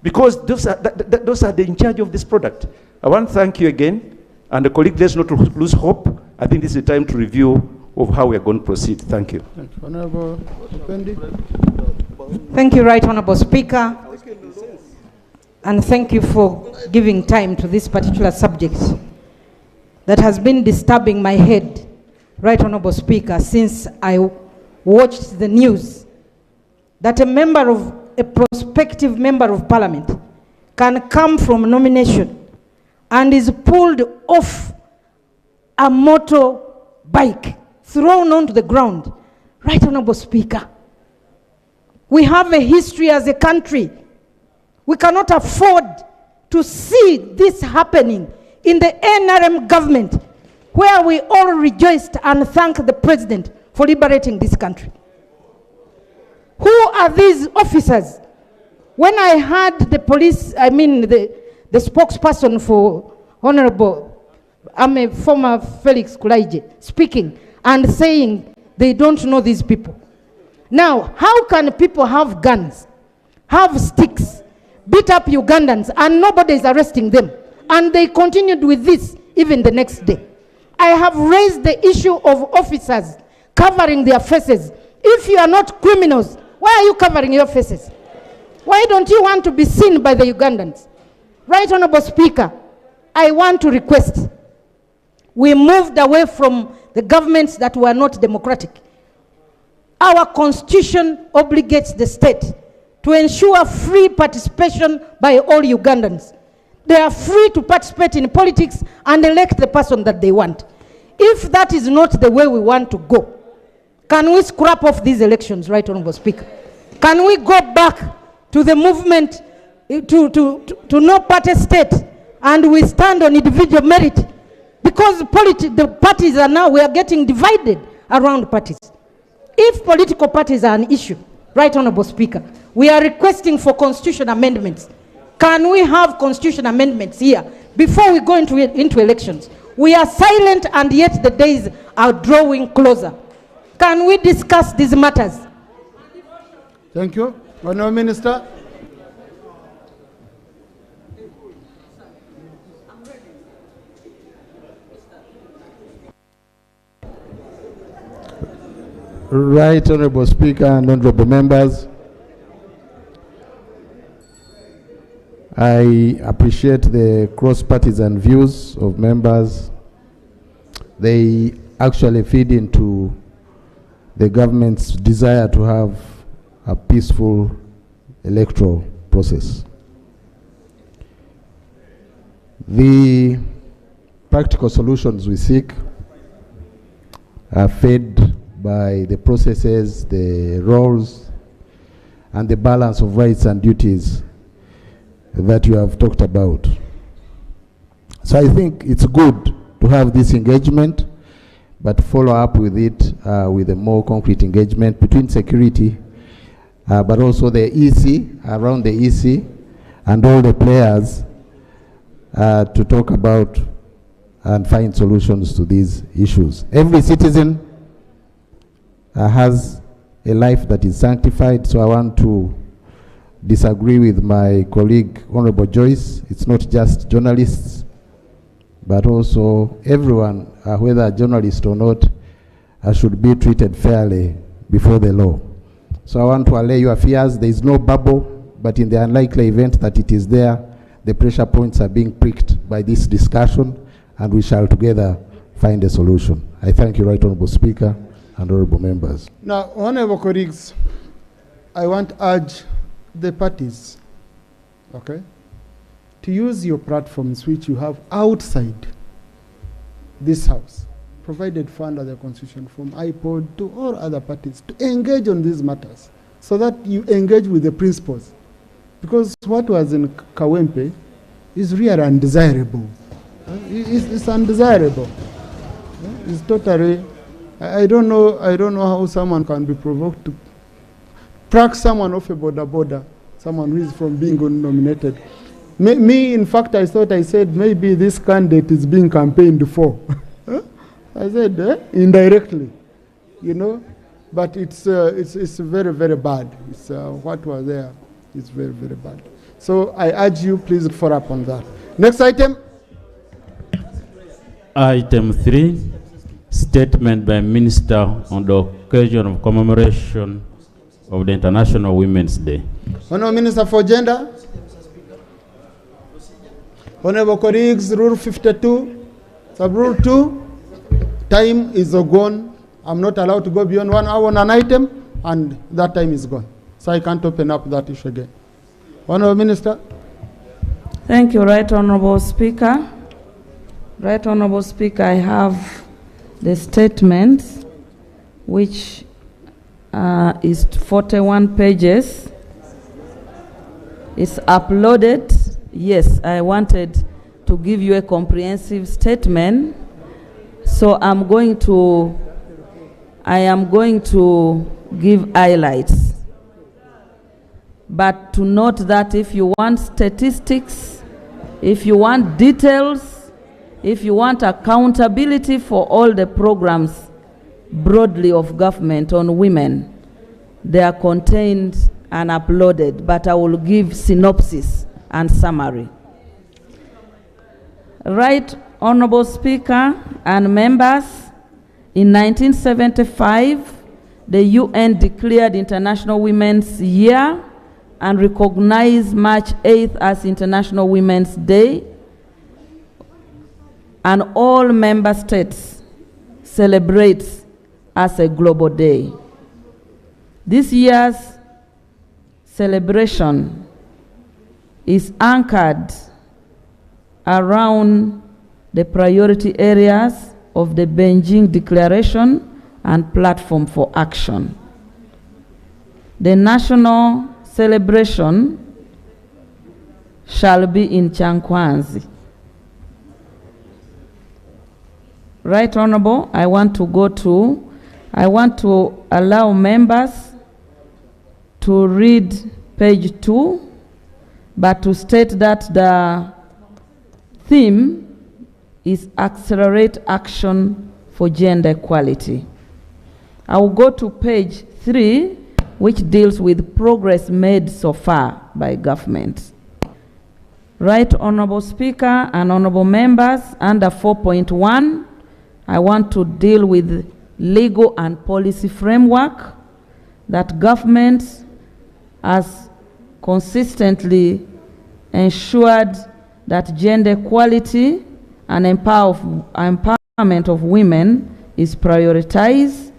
Because those are in charge of this product. I want to thank you again, and the colleague, let's not lose hope. I think this is the time to review of how we are going to proceed. Thank you. Honorable Opendi. Thank you, Right Honourable Speaker, and thank you for giving time to this particular subject that has been disturbing my head, Right Honourable Speaker, since I watched the news that a prospective member of parliament can come from nomination and is pulled off a motorbike, thrown onto the ground. Right Honorable Speaker, we have a history as a country. We cannot afford to see this happening in the NRM government, where we all rejoiced and thanked the president for liberating this country. Who are these officers? When I heard the police, the spokesperson for Honorable, former Felix Kulaije, speaking and saying they don't know these people. Now, how can people have guns, have sticks, beat up Ugandans, and nobody is arresting them? And they continued with this even the next day. I have raised the issue of officers covering their faces. If you are not criminals, why are you covering your faces? Why don't you want to be seen by the Ugandans? Right Honorable Speaker, I want to request, we moved away from the governments that were not democratic. Our constitution obligates the state to ensure free participation by all Ugandans. They are free to participate in politics and elect the person that they want. If that is not the way we want to go, can we scrap off these elections, Right Honorable Speaker? Can we go back to the movement, to no party state, and we stand on individual merit? Because the parties are now, we are getting divided around parties. If political parties are an issue, Right Honorable Speaker, we are requesting for constitution amendments. Can we have constitution amendments here before we go into elections? We are silent and yet the days are drawing closer. Can we discuss these matters? Thank you. Honourable Minister. Right Honourable Speaker and honourable members, I appreciate the cross-partisan views of members. They actually feed into the government's desire to have a peaceful electoral process. The practical solutions we seek are fed by the processes, the roles, and the balance of rights and duties that you have talked about. So I think it's good to have this engagement, but follow up with it with a more concrete engagement between security, but also the EC, around the EC, and all the players to talk about and find solutions to these issues. Every citizen has a life that is sanctified, so I want to disagree with my colleague, Honorable Joyce. It's not just journalists, but also everyone, whether a journalist or not, should be treated fairly before the law. So I want to allay your fears. There is no bubble, but in the unlikely event that it is there, the pressure points are being pricked by this discussion, and we shall together find a solution. I thank you, Right Honourable Speaker and honourable members. Now, honourable colleagues, I want to urge the parties, okay, to use your platforms which you have outside this house, provided for under the constitution, from IPOD to all other parties, to engage on these matters so that you engage with the principles. Because what was in Kawempe is really undesirable. It's undesirable. It's totally, I don't know how someone can be provoked to track someone off a border, someone who is from being nominated. Me, in fact, I said maybe this candidate is being campaigned for. I said indirectly, you know, but it's very, very bad. It's what was there is very, very bad. So I urge you, please follow up on that. Next item. Item 3, statement by Minister on the occasion of commemoration of the International Women's Day. Honourable Minister for Gender. Honourable colleagues, Rule 52, Sub-Rule 2, time is gone. I'm not allowed to go beyond 1 hour on an item, and that time is gone. So I can't open up that issue again. Honourable Minister. Thank you, Right Honourable Speaker. Right Honourable Speaker, I have the statement which is 41 pages. It's uploaded. Yes, I wanted to give you a comprehensive statement. So I am going to give highlights. But to note that if you want statistics, if you want details, if you want accountability for all the programs broadly of government on women, they are contained and uploaded, but I will give synopsis and summary. Right Honourable Speaker and members, in 1975, the UN declared International Women's Year and recognized March 8th as International Women's Day, and all member states celebrate as a global day. This year's celebration is anchored around the priority areas of the Beijing Declaration and Platform for Action. The national celebration shall be in Chankwanzi. Right Honourable, I want to allow members to read page 2, but to state that the theme is accelerate action for gender equality. I will go to page 3, which deals with progress made so far by government. Right Honourable Speaker and Honourable members, under 4.1, I want to deal with legal and policy framework that government has consistently ensured that gender equality and empowerment of women is prioritized,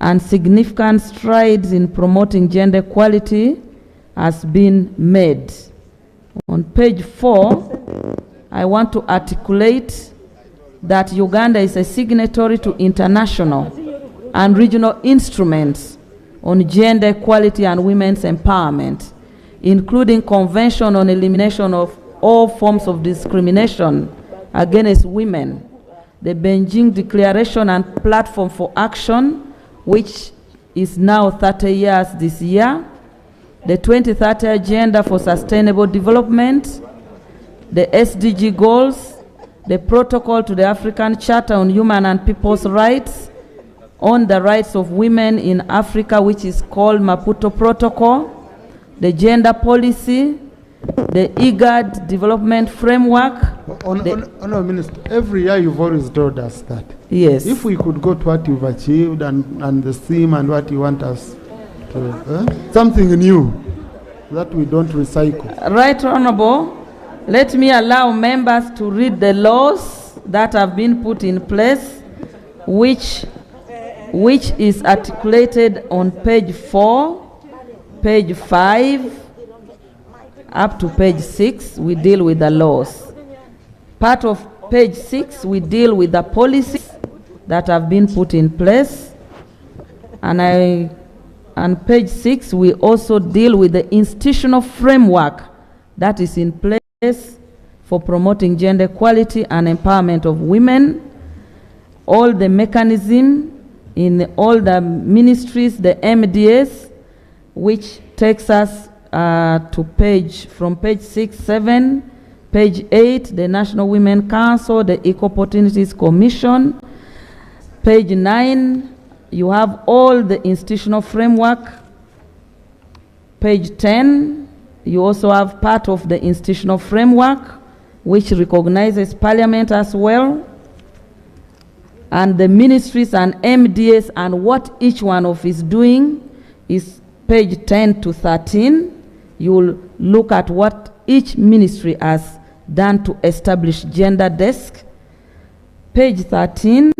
and significant strides in promoting gender equality has been made. On page 4, I want to articulate that Uganda is a signatory to international and regional instruments on gender equality and women's empowerment, including Convention on Elimination of all forms of discrimination against women, the Beijing Declaration and Platform for Action, which is now 30 years this year, the 2030 Agenda for Sustainable Development, the SDG goals, the Protocol to the African Charter on Human and People's Rights, on the rights of women in Africa, which is called Maputo Protocol, the gender policy, the IGAD development framework. Honourable Minister, every year you've always told us that. Yes. If we could go to what you've achieved and the theme and what you want us to, something new that we don't recycle. Right Honourable, let me allow members to read the laws that have been put in place, which is articulated on page 4, page 5, up to page 6, we deal with the laws. Part of page 6, we deal with the policies that have been put in place. And on page 6, we also deal with the institutional framework that is in place for promoting gender equality and empowerment of women. All the mechanism in all the ministries, the MDS, which takes us from page 6, 7, page 8, the National Women Council, the Equal Opportunities Commission. Page 9, you have all the institutional framework. Page 10, you also have part of the institutional framework, which recognizes Parliament as well, and the ministries and MDS, and what each one of is doing is page 10 to 13. You will look at what each ministry has done to establish gender desk. Page 13,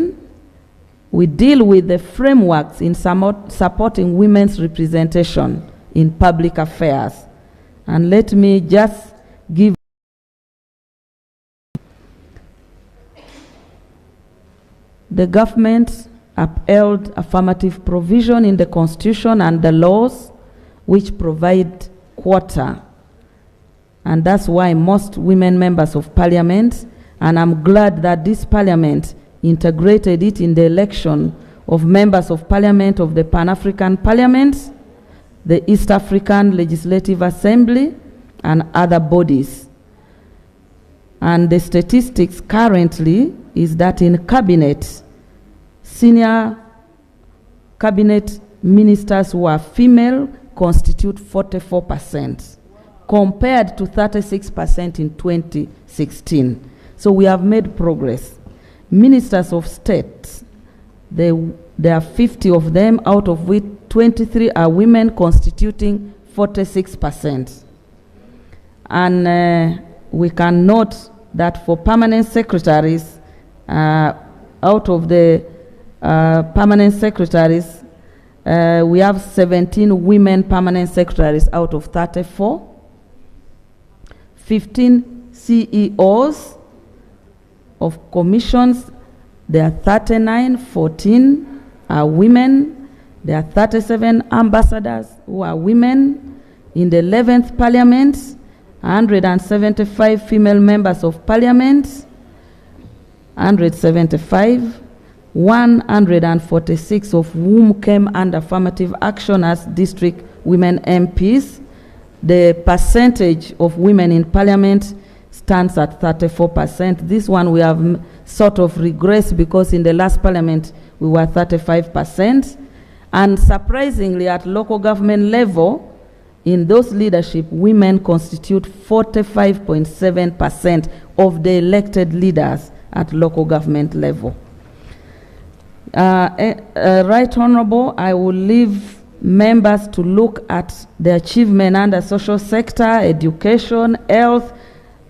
we deal with the frameworks in supporting women's representation in public affairs. And let me just give the government upheld affirmative provision in the Constitution and the laws which provide quota. And that's why most women members of parliament, and I'm glad that this parliament integrated it in the election of members of parliament of the Pan-African parliaments, the East African Legislative Assembly, and other bodies. And the statistics currently is that in cabinet, senior cabinet ministers who are female constitute 44%, compared to 36% in 2016. So we have made progress. Ministers of state, there are 50 of them, out of which 23 are women, constituting 46%. And we can note that for permanent secretaries, out of the permanent secretaries, we have 17 women permanent secretaries out of 34. 15 CEOs of commissions, there are 39, 14 are women. There are 37 ambassadors who are women. In the 11th Parliament, 175 female members of Parliament, 175, 146 of whom came under affirmative action as district women MPs. The percentage of women in Parliament stands at 34%. This one we have sort of regressed because in the last Parliament we were 35%. And surprisingly, at local government level, in those leadership, women constitute 45.7% of the elected leaders at local government level. Right Honorable, I will leave members to look at the achievement under social sector, education, health,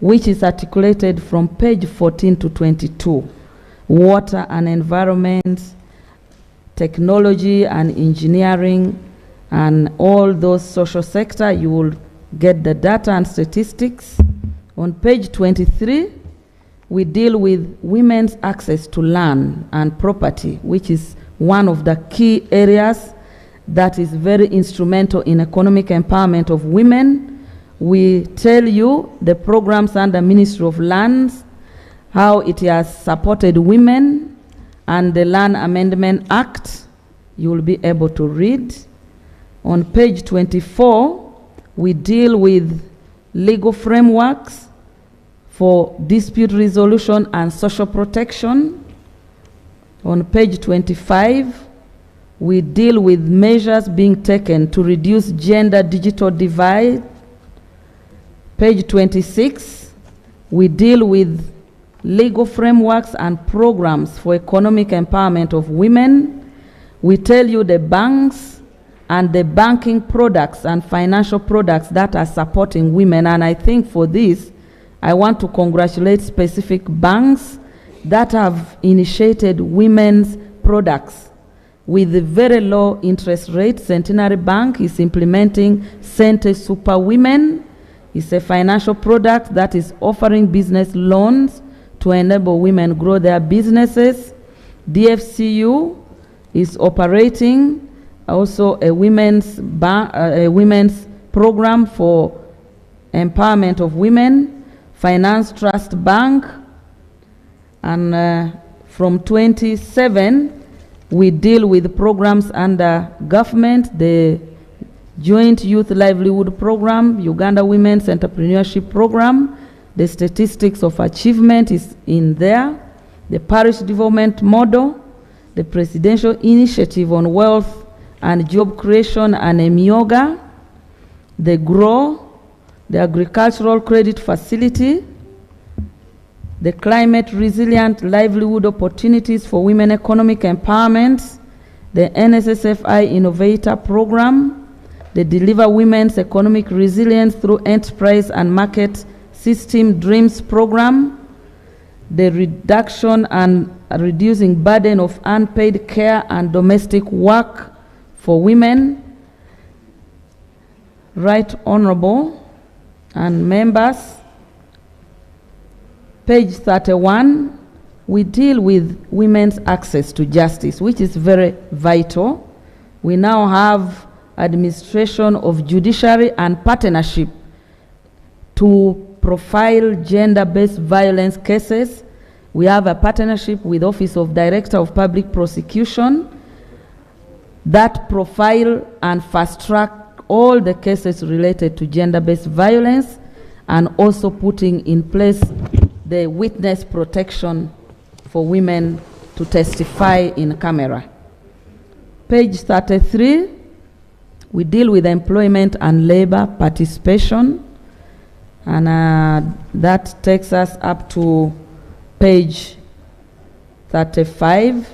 which is articulated from page 14 to 22. Water and environment, technology and engineering, and all those social sector, you will get the data and statistics. On page 23, we deal with women's access to land and property, which is one of the key areas that is very instrumental in economic empowerment of women. We tell you the programs under Ministry of Lands, how it has supported women, and the Land Amendment Act, you will be able to read. On page 24, we deal with legal frameworks for dispute resolution and social protection. On page 25, we deal with measures being taken to reduce gender digital divide. Page 26, we deal with legal frameworks and programs for economic empowerment of women. We tell you the banks and the banking products and financial products that are supporting women. And I think for this, I want to congratulate specific banks that have initiated women's products with very low interest rates. Centenary Bank is implementing Cente Super Women. It's a financial product that is offering business loans to enable women grow their businesses. DFCU is operating also a women's program for empowerment of women. Finance Trust Bank, and from 27 we deal with programs under government, the Joint Youth Livelihood Program, Uganda Women's Entrepreneurship Program. The statistics of achievement is in there. The Parish Development Model, the Presidential Initiative on Wealth and Job Creation and EMIOGA, the GROW, the Agricultural Credit Facility, the Climate Resilient Livelihood Opportunities for Women Economic Empowerment, the NSSFI Innovator Program, the Deliver Women's Economic Resilience Through Enterprise and Market System Dreams Program, the Reduction and Reducing Burden of Unpaid Care and Domestic Work for Women, Right Honorable and members, page 31, we deal with women's access to justice, which is very vital. We now have administration of judiciary and partnership to profile gender-based violence cases. We have a partnership with Office of Director of Public Prosecution that profile and fast-track all the cases related to gender-based violence, and also putting in place the witness protection for women to testify in camera. Page 33, we deal with employment and labor participation, and that takes us up to page 35.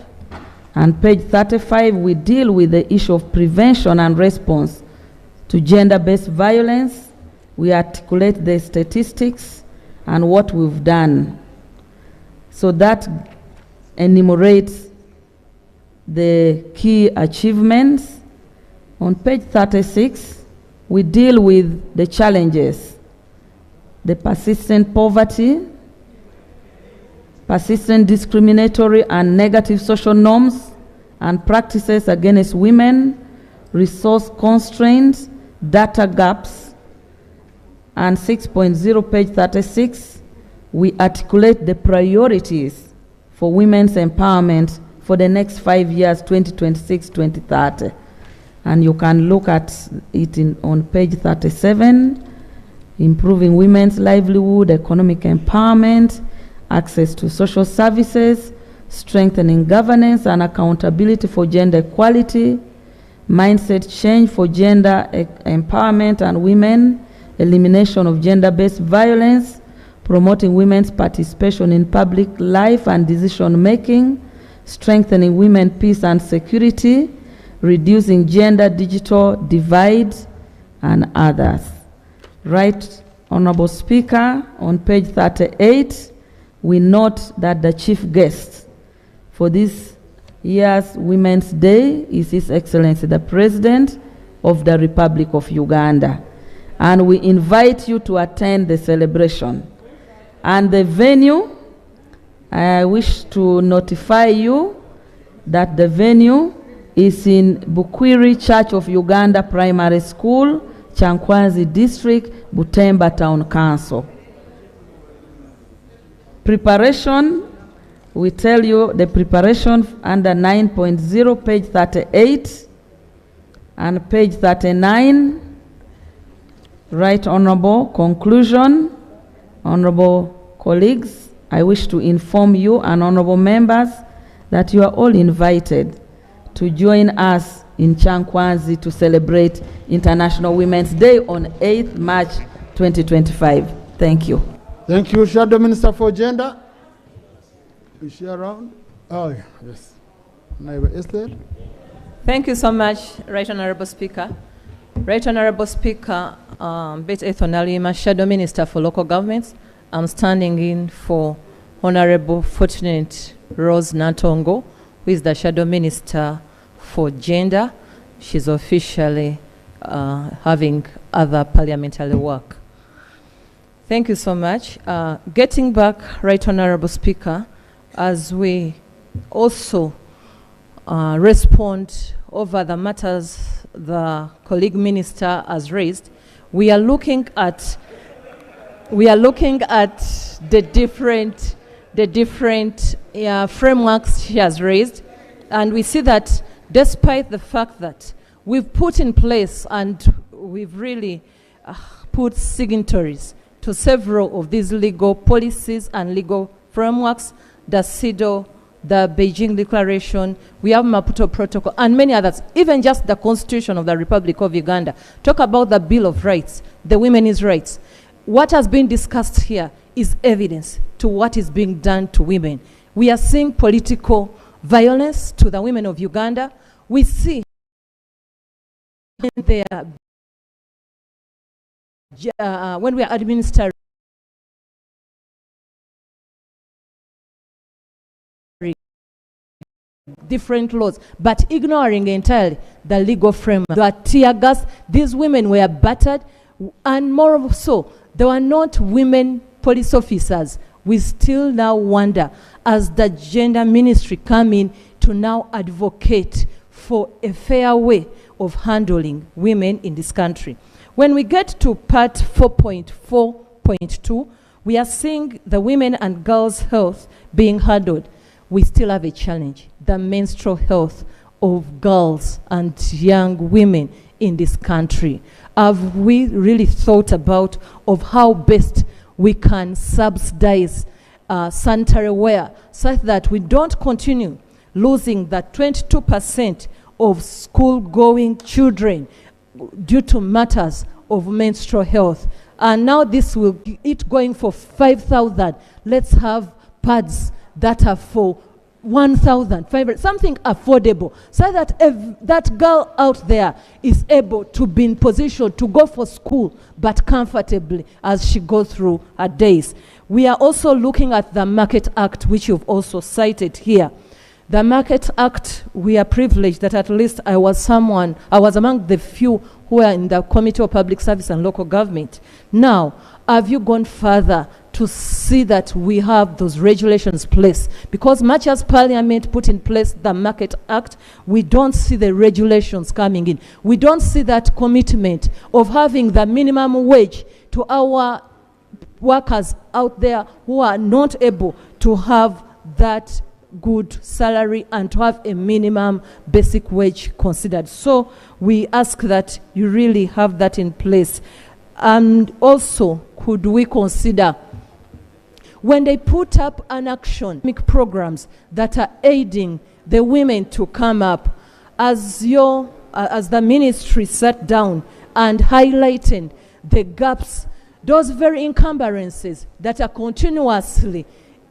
And page 35, we deal with the issue of prevention and response to gender-based violence. We articulate the statistics and what we've done. So that enumerates the key achievements. On page 36, we deal with the challenges, the persistent poverty, persistent discriminatory and negative social norms and practices against women, resource constraints, data gaps. And 6.0, page 36, we articulate the priorities for women's empowerment for the next 5 years, 2026-2030. And you can look at it on page 37, improving women's livelihood, economic empowerment, access to social services, strengthening governance and accountability for gender equality, mindset change for gender empowerment and women, elimination of gender-based violence, promoting women's participation in public life and decision-making, strengthening women peace and security, reducing gender digital divide, and others. Right Honorable Speaker, on page 38, we note that the chief guest for this year's Women's Day is His Excellency the President of the Republic of Uganda. And we invite you to attend the celebration. And the venue, I wish to notify you that the venue is in Bukwiri Church of Uganda Primary School, Chankwanzi District, Butemba Town Council. Preparation, we tell you the preparation under 9.0, page 38, and page 39. Right Honorable, conclusion. Honorable colleagues, I wish to inform you and honorable members that you are all invited to join us in Chankwanzi to celebrate International Women's Day on 8th March 2025. Thank you. Thank you, Shadow Minister for Gender. Is she around? Oh, yes. Neighbor Esther. Thank you so much, Right Honorable Speaker. Right Honorable Speaker, Bet Ethonalima, Shadow Minister for Local Governments. I'm standing in for Honorable Fortunate Rose Natongo, who is the Shadow Minister for Gender. She's officially having other parliamentary work. Thank you so much. Getting back, Right Honorable Speaker, as we also respond over the matters the colleague minister has raised, we are looking at the different frameworks she has raised, and we see that despite the fact that we've put in place and we've really put signatories to several of these legal policies and legal frameworks, the CEDAW, the Beijing Declaration, we have Maputo Protocol, and many others, even just the Constitution of the Republic of Uganda, talk about the Bill of Rights, the women's rights. What has been discussed here is evidence to what is being done to women. We are seeing political violence to the women of Uganda. We see their when we are administering different laws, but ignoring entirely the legal framework. They were tear gas. These women were battered, and more so, they were not women police officers. We still now wonder, as the gender ministry come in to now advocate for a fair way of handling women in this country. When we get to part 4.4.2, we are seeing the women and girls' health being handled. We still have a challenge, the menstrual health of girls and young women in this country. Have we really thought about of how best we can subsidize sanitary wear such that we don't continue losing that 22% of school-going children due to matters of menstrual health? And now this will it going for 5,000. Let's have pads that are for 1,500, something affordable, so that if that girl out there is able to be in position to go for school, but comfortably as she goes through her days. We are also looking at the Market Act, which you've also cited here. The Market Act, we are privileged that at least I was among the few who are in the Committee of Public Service and Local Government. Now, have you gone further to see that we have those regulations placed? Because much as Parliament put in place the Market Act, we don't see the regulations coming in. We don't see that commitment of having the minimum wage to our workers out there who are not able to have that good salary and to have a minimum basic wage considered. So we ask that you really have that in place. And also, could we consider when they put up an action programs that are aiding the women to come up, as the ministry sat down and highlighting the gaps, those very encumbrances that are continuously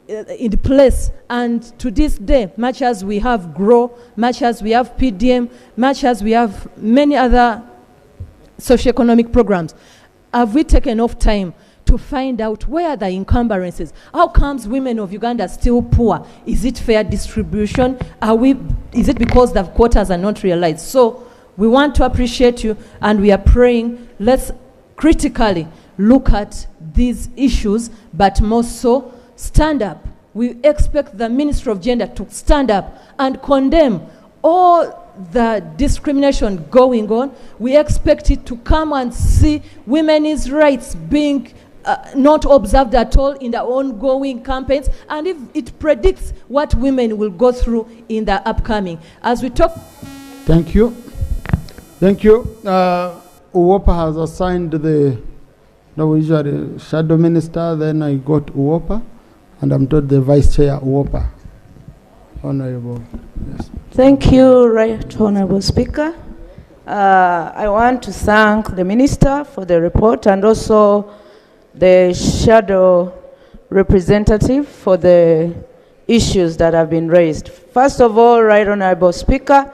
in place, and to this day, much as we have GROW, much as we have PDM, much as we have many other socioeconomic programs, have we taken enough time to find out where are the encumbrances? How comes women of Uganda are still poor? Is it fair distribution? Is it because the quotas are not realized? So we want to appreciate you, and we are praying, let's critically look at these issues, but more so stand up. We expect the Ministry of Gender to stand up and condemn all the discrimination going on. We expect it to come and see women's rights being not observed at all in the ongoing campaigns, and if it predicts what women will go through in the upcoming. As we talk... Thank you. Thank you. Uwopa has assigned the usually shadow minister, then I got Uwopa, and I'm told the vice chair Uwopa. Honorable. Yes. Thank you, Right Honorable Speaker. I want to thank the Minister for the report and also the shadow representative for the issues that have been raised. First of all, Right Honorable Speaker,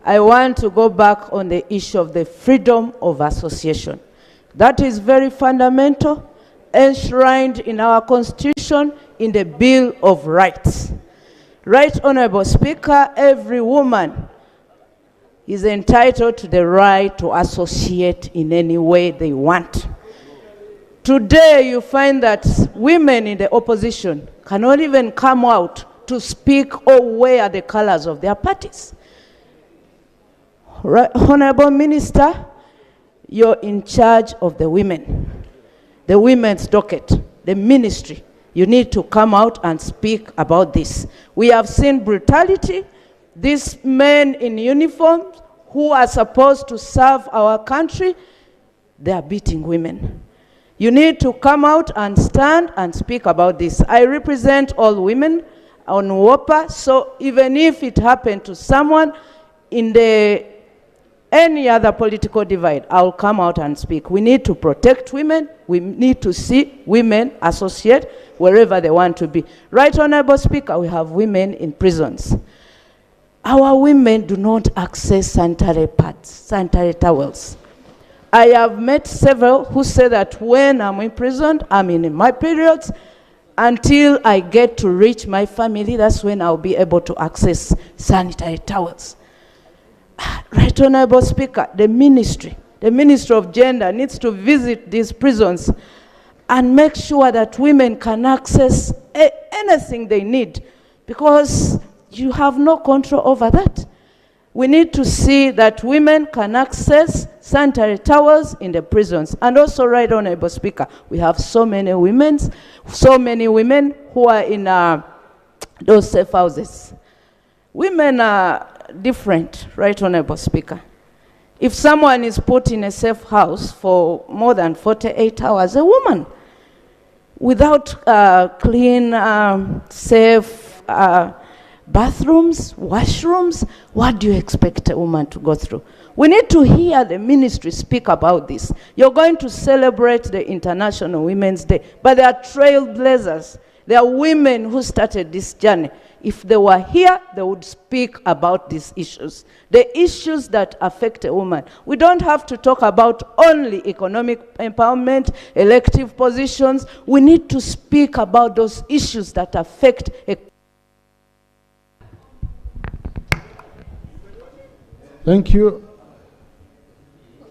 I want to go back on the issue of the freedom of association. That is very fundamental, enshrined in our Constitution, in the Bill of Rights. Right Honorable Speaker, every woman is entitled to the right to associate in any way they want. Today you find that women in the opposition cannot even come out to speak or wear the colors of their parties. Right, Honorable Minister, you're in charge of the women, the women's docket, the ministry. You need to come out and speak about this. We have seen brutality. These men in uniforms who are supposed to serve our country, they are beating women. You need to come out and stand and speak about this. I represent all women on WOPA, so even if it happened to someone in any other political divide, I'll come out and speak. We need to protect women. We need to see women associate wherever they want to be. Right Honorable Speaker, we have women in prisons. Our women do not access sanitary pads, sanitary towels. I have met several who say that when I'm imprisoned, I'm in my periods, until I get to reach my family. That's when I'll be able to access sanitary towels. Right Honorable Speaker, the Ministry of Gender needs to visit these prisons and make sure that women can access anything they need, because you have no control over that. We need to see that women can access sanitary towels in the prisons. And also, Right Honorable Speaker, we have so many women who are in those safe houses. Women are different, Right Honorable Speaker. If someone is put in a safe house for more than 48 hours, a woman, without clean, safe bathrooms, washrooms, what do you expect a woman to go through? We need to hear the ministry speak about this. You're going to celebrate the International Women's Day, but they are trailblazers. They are women who started this journey. If they were here, they would speak about these issues, the issues that affect a woman. We don't have to talk about only economic empowerment, elective positions. We need to speak about those issues that affect a Thank you.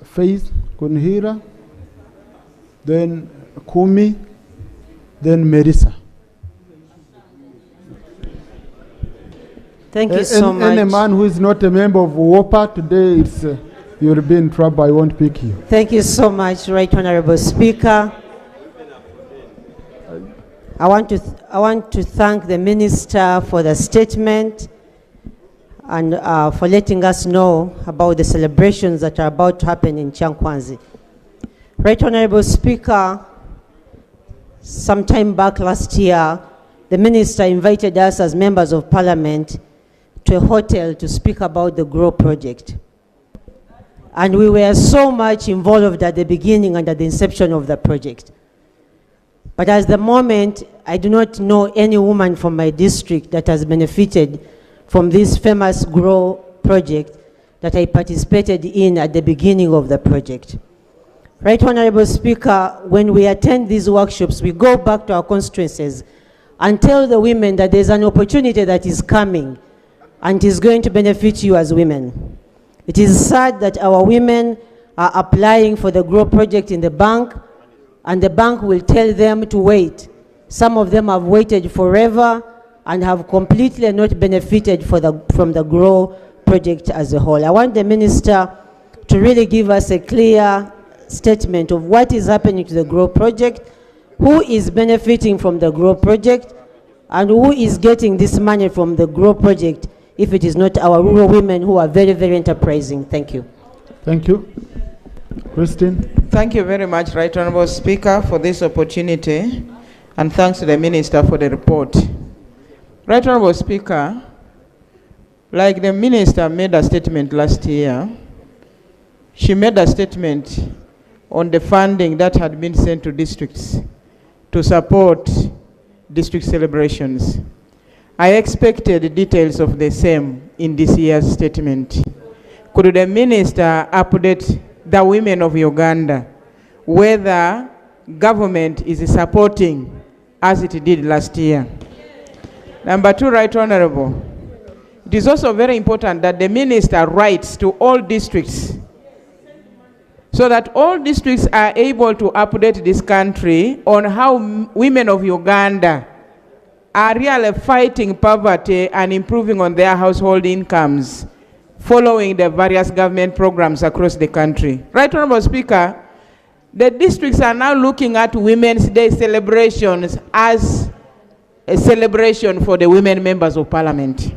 Faith Kunhira, then Kumi, then Marisa. Thank you so much. Any man who is not a member of WOPA today, it's, you'll be in trouble. I won't pick you. Thank you so much, Right Honorable Speaker. I want to thank the Minister for the statement and for letting us know about the celebrations that are about to happen in Chankwanzi. Right Honorable Speaker, sometime back last year, the Minister invited us as members of Parliament to a hotel to speak about the GROW project. And we were so much involved at the beginning and at the inception of the project. But at the moment, I do not know any woman from my district that has benefited from this famous GROW project that I participated in at the beginning of the project. Right Honorable Speaker, when we attend these workshops, we go back to our constituencies and tell the women that there's an opportunity that is coming and is going to benefit you as women. It is sad that our women are applying for the GROW project in the bank, and the bank will tell them to wait. Some of them have waited forever and have completely not benefited from the GROW project as a whole. I want the Minister to really give us a clear statement of what is happening to the GROW project, who is benefiting from the GROW project, and who is getting this money from the GROW project if it is not our rural women who are very, very enterprising. Thank you. Thank you. Christine. Thank you very much, Right Honorable Speaker, for this opportunity, and thanks to the Minister for the report. Right Honorable Speaker, like the Minister made a statement last year, she made a statement on the funding that had been sent to districts to support district celebrations. I expected details of the same in this year's statement. Could the Minister update the women of Uganda whether government is supporting as it did last year? Number two, Right Honorable, it is also very important that the Minister writes to all districts so that all districts are able to update this country on how women of Uganda are really fighting poverty and improving on their household incomes following the various government programs across the country. Right Honorable Speaker, the districts are now looking at Women's Day celebrations as a celebration for the women members of Parliament.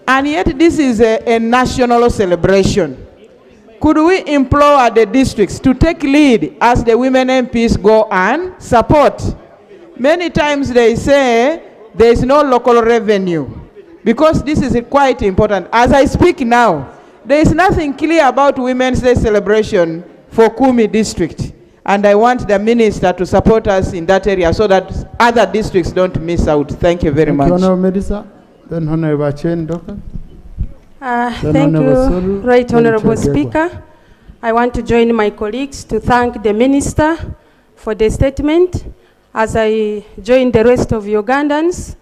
And yet this is a national celebration. Could we implore the districts to take lead as the women MPs go and support? Many times they say there is no local revenue, because this is quite important. As I speak now, there is nothing clear about Women's Day celebration for Kumi district. And I want the Minister to support us in that area so that other districts don't miss out. Thank you very much. Thank you, Honorable Medisa. Then Honorable Chen, Doctor. Thank you, Right Honorable Speaker. I want to join my colleagues to thank the Minister for the statement as I join the rest of Ugandans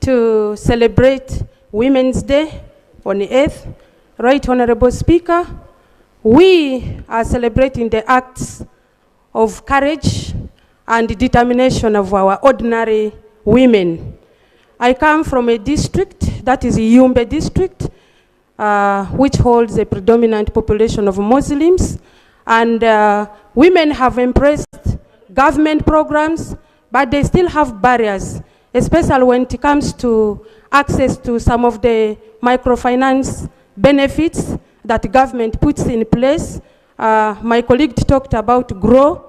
to celebrate Women's Day on the 8th. Right Honorable Speaker, we are celebrating the acts of courage and determination of our ordinary women. I come from a district, that is Yumbe district, which holds a predominant population of Muslims, and women have embraced government programs, but they still have barriers, especially when it comes to access to some of the microfinance benefits that the government puts in place. My colleague talked about GROW.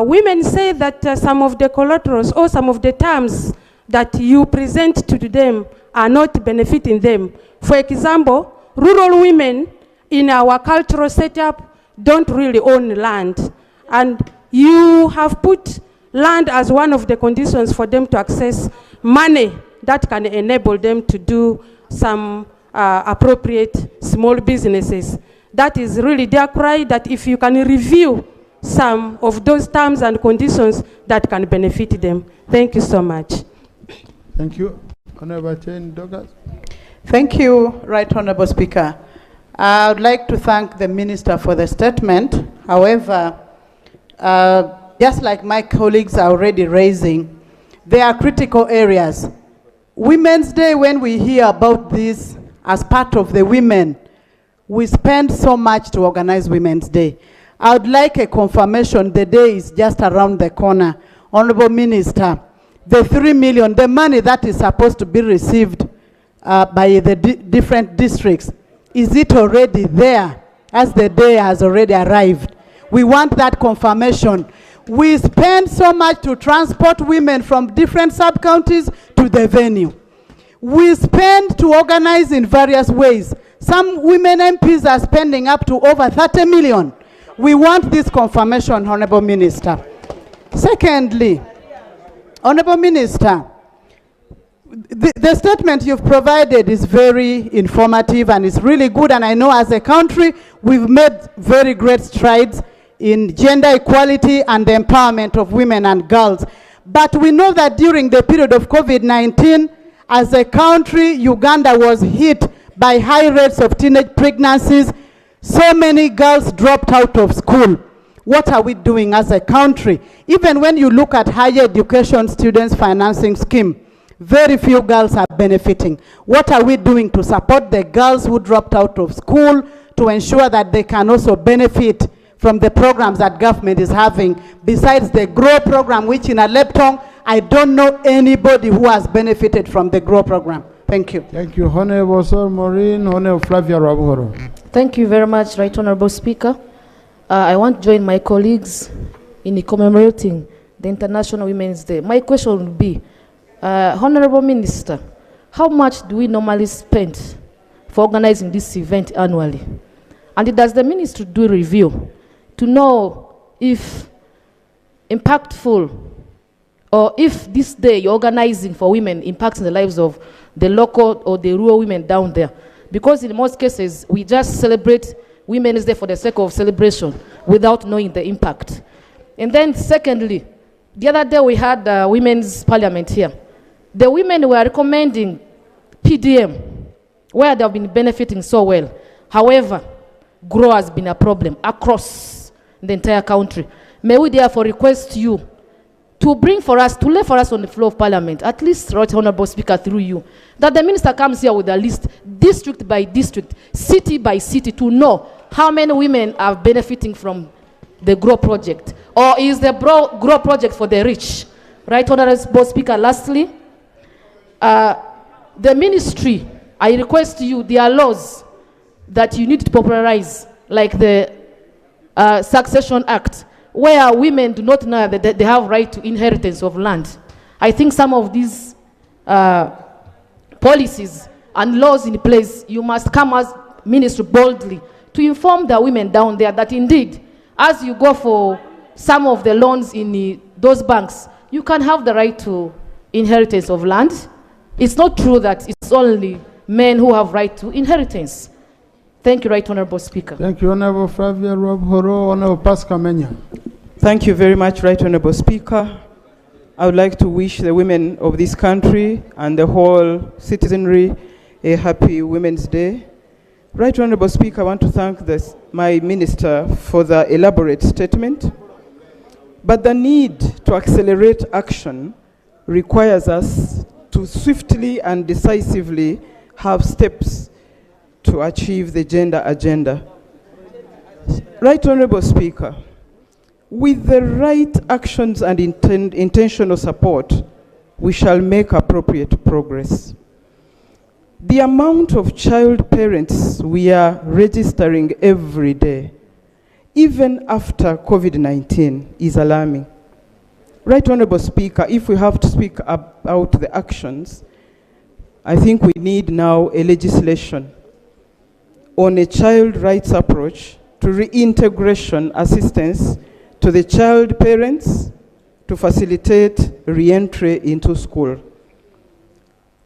Women say that some of the collaterals or some of the terms that you present to them are not benefiting them. For example, rural women in our cultural setup don't really own land. And you have put land as one of the conditions for them to access money that can enable them to do some appropriate small businesses. That is really their cry, that if you can review some of those terms and conditions that can benefit them. Thank you so much. Thank you. Honorable Chen Douglas. Thank you, Right Honorable Speaker. I would like to thank the Minister for the statement. However, just like my colleagues are already raising, there are critical areas. Women's Day, when we hear about this as part of the women, we spend so much to organize Women's Day. I would like a confirmation the day is just around the corner. Honorable Minister, the 3 million, the money that is supposed to be received by the different districts, is it already there as the day has already arrived? We want that confirmation. We spend so much to transport women from different sub-counties to the venue. We spend to organize in various ways. Some women MPs are spending up to over 30 million. We want this confirmation, Honorable Minister. Secondly, Honorable Minister, the statement you've provided is very informative and is really good, and I know as a country we've made very great strides in gender equality and the empowerment of women and girls. But we know that during the period of COVID-19, as a country, Uganda was hit by high rates of teenage pregnancies. So many girls dropped out of school. What are we doing as a country? Even when you look at higher education students financing scheme, very few girls are benefiting. What are we doing to support the girls who dropped out of school to ensure that they can also benefit from the programs that government is having, besides the GROW program, which in Aleptong, I don't know anybody who has benefited from the GROW program. Thank you. Thank you. Honorable Sir Maureen, Honorable Flavia Rabuhoro. Thank you very much, Right Honorable Speaker. I want to join my colleagues in commemorating the International Women's Day. My question would be, Honorable Minister, how much do we normally spend for organizing this event annually? And does the ministry do a review to know if impactful or if this day you're organizing for women impacts the lives of the local or the rural women down there? Because in most cases, we just celebrate Women's Day for the sake of celebration without knowing the impact. And then secondly, the other day we had Women's Parliament here. The women were recommending PDM, where they've been benefiting so well. However, GROW has been a problem across the entire country. May we therefore request you to bring for us, to lay for us on the floor of Parliament, at least, Right Honorable Speaker, through you, that the minister comes here with a list, district by district, city by city, to know how many women are benefiting from the GROW project. Or is the GROW project for the rich? Right Honorable Speaker, lastly, the ministry, I request you, there are laws that you need to popularize, like the Succession Act, where women do not know that they have right to inheritance of land. I think some of these policies and laws in place, you must come as ministry boldly to inform the women down there that indeed, as you go for some of the loans in those banks, you can have the right to inheritance of land. It's not true that it's only men who have right to inheritance. Thank you, Right Honorable Speaker. Thank you, Honorable Flavia Rob Horo, Honorable Pascal Menya. Thank you very much, Right Honorable Speaker. I would like to wish the women of this country and the whole citizenry a happy Women's Day. Right Honorable Speaker, I want to thank my minister for the elaborate statement. But the need to accelerate action requires us to swiftly and decisively have steps to achieve the gender agenda. Right Honorable Speaker, with the right actions and intentional support, we shall make appropriate progress. The amount of child parents we are registering every day, even after COVID-19, is alarming. Right Honorable Speaker, if we have to speak about the actions, I think we need now a legislation on a child rights approach to reintegration assistance to the child parents to facilitate re-entry into school.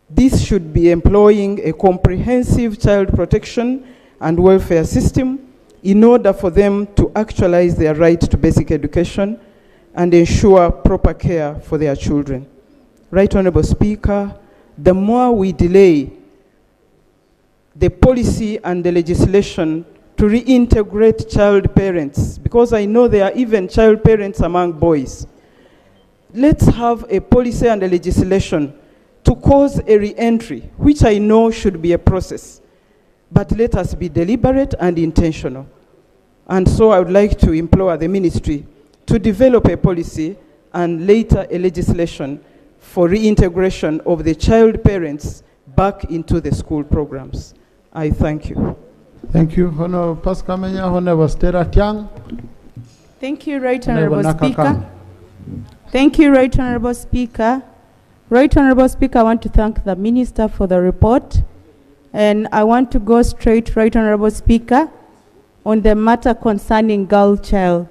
This should be employing a comprehensive child protection and welfare system in order for them to actualize their right to basic education and ensure proper care for their children. Right Honorable Speaker, the more we delay the policy and the legislation to reintegrate child parents, because I know there are even child parents among boys, let's have a policy and a legislation to cause a re-entry, which I know should be a process. But let us be deliberate and intentional. And so I would like to implore the ministry to develop a policy and later a legislation for reintegration of the child parents back into the school programs. I thank you. Thank you. Honorable Pascal Menya, Honorable Stella Tiang. Thank you, Right Honorable Speaker. Thank you, Right Honorable Speaker. Right Honorable Speaker, I want to thank the Minister for the report. And I want to go straight, Right Honorable Speaker, on the matter concerning girl child.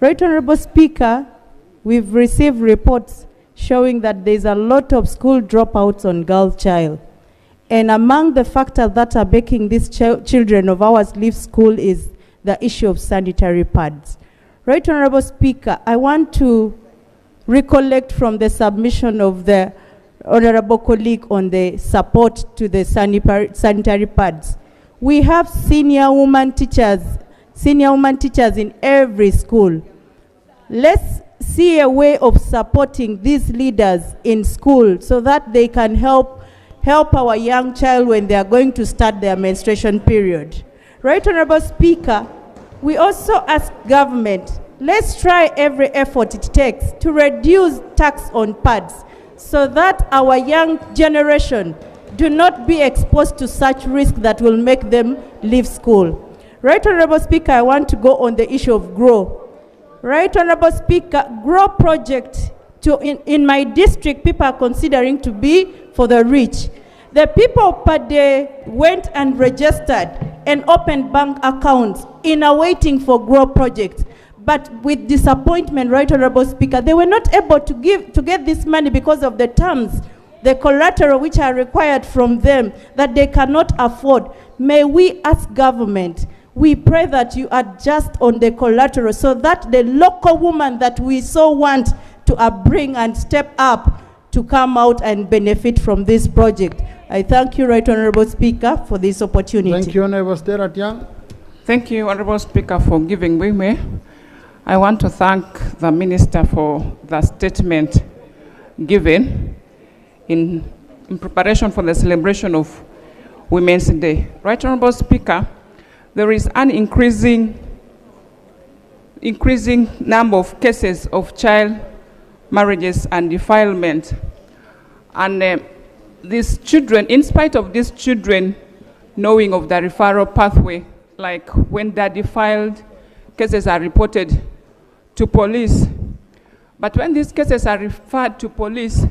Right Honorable Speaker, we've received reports showing that there's a lot of school dropouts on girl child. And among the factors that are making these children of ours leave school is the issue of sanitary pads. Right Honorable Speaker, I want to recollect from the submission of the honorable colleague on the support to the sanitary pads. We have senior women teachers in every school. Let's see a way of supporting these leaders in school so that they can help our young child when they are going to start their menstruation period. Right Honorable Speaker, we also ask government, let's try every effort it takes to reduce tax on pads so that our young generation do not be exposed to such risk that will make them leave school. Right Honorable Speaker, I want to go on the issue of GROW. Right Honorable Speaker, GROW project in my district, people are considering to be for the rich. The people per day went and registered and opened bank accounts in a waiting for GROW project. But with disappointment, Right Honorable Speaker, they were not able to get this money because of the terms, the collateral which are required from them that they cannot afford. May we ask government, we pray that you adjust on the collateral so that the local woman that we so want to bring and step up to come out and benefit from this project. I thank you, Right Honorable Speaker, for this opportunity. Thank you, Honorable Stella Tiang. Thank you, Honorable Speaker, for giving me. I want to thank the Minister for the statement given in preparation for the celebration of Women's Day. Right Honorable Speaker, there is an increasing number of cases of child marriages and defilement. And these children, in spite of these children knowing of the referral pathway, like when they're defiled, cases are reported to police. But when these cases are referred to police,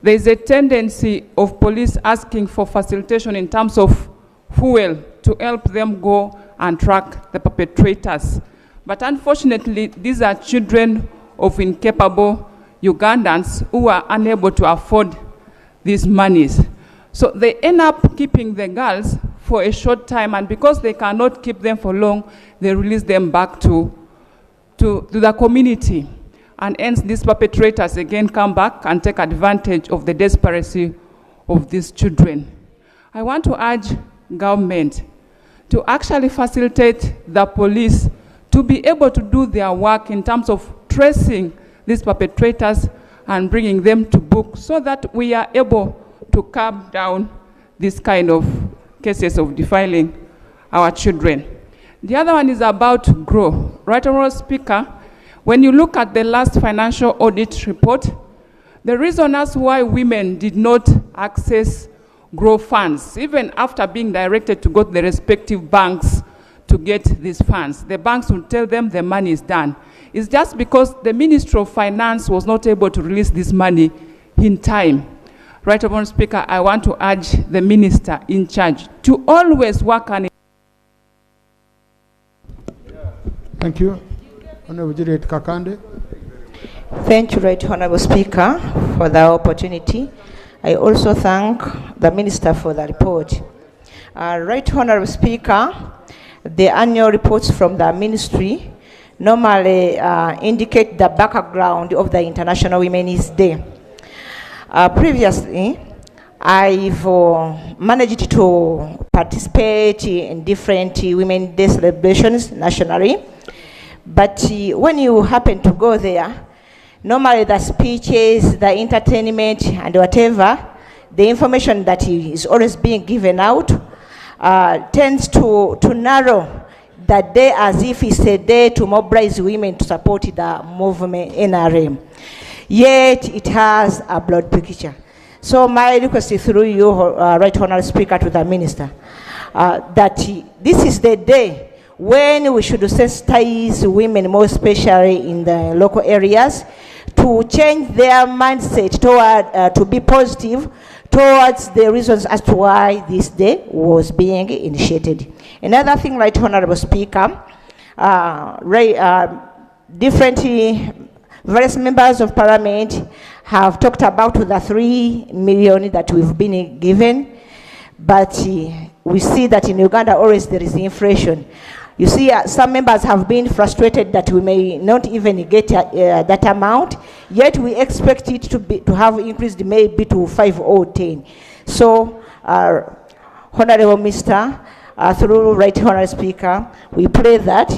there is a tendency of police asking for facilitation in terms of fuel to help them go and track the perpetrators. But unfortunately, these are children of incapable Ugandans who are unable to afford these monies. So they end up keeping the girls for a short time, and because they cannot keep them for long, they release them back to the community. and hence these perpetrators again come back and take advantage of the desperacy of these children. I want to urge government to actually facilitate the police to be able to do their work in terms of tracing these perpetrators and bringing them to book so that we are able to curb down this kind of cases of defiling our children. The other one is about GROW. Right Honourable Speaker, when you look at the last financial audit report, the reason as why women did not access GROW funds, even after being directed to go to the respective banks to get these funds, the banks will tell them the money is done. It's just because the Ministry of Finance was not able to release this money in time. Right Honourable Speaker, I want to urge the Minister in charge to always work on it. Thank you. Honourable Juliet Kakande. Thank you, Right Honourable Speaker, for the opportunity. I also thank the Minister for the report. Right Honourable Speaker, the annual reports from the Ministry normally indicate the background of the International Women's Day. Previously, I've managed to participate in different Women's Day celebrations nationally, but when you happen to go there, normally the speeches, the entertainment, and whatever, the information that is always being given out tends to narrow the day as if it's a day to mobilize women to support the movement NRM. Yet it has a broad picture. So my request is through you, Right Honourable Speaker, to the Minister, that this is the day when we should sensitize women, more especially in the local areas, to change their mindset toward, to be positive towards the reasons as to why this day was being initiated. Another thing, Right Honourable Speaker, various members of Parliament have talked about the 3 million that we've been given, but we see that in Uganda always there is inflation. You see, some members have been frustrated that we may not even get that amount, yet we expect it to have increased maybe to 5 or 10. So, Honourable Minister, through Right Honourable Speaker, we pray that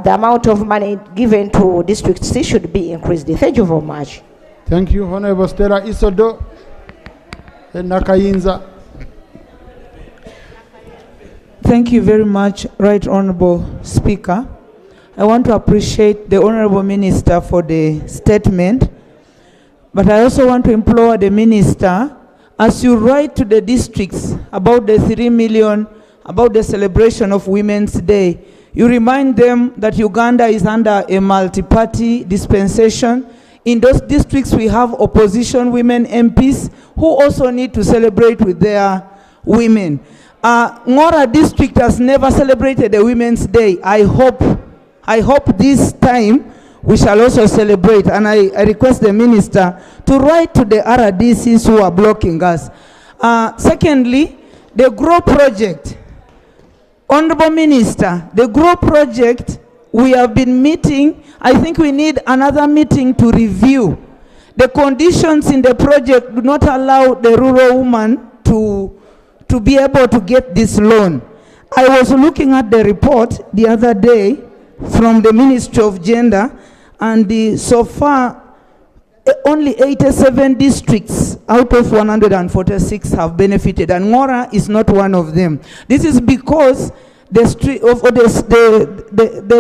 the amount of money given to District C should be increased. Thank you very much. Thank you, Honourable Stella Isodo Nakayinza. Thank you very much, Right Honourable Speaker. I want to appreciate the Honourable Minister for the statement, but I also want to implore the Minister, as you write to the districts about the 3 million, about the celebration of Women's Day, you remind them that Uganda is under a multi-party dispensation. In those districts, we have opposition women MPs who also need to celebrate with their women. Ngora district has never celebrated a Women's Day. I hope this time we shall also celebrate, and I request the Minister to write to the RDCs who are blocking us. Secondly, the GROW project. Honourable Minister, the GROW project, we have been meeting. I think we need another meeting to review. The conditions in the project do not allow the rural woman to be able to get this loan. I was looking at the report the other day from the Ministry of Gender, and so far only 87 districts out of 146 have benefited, and Ngora is not one of them. This is because the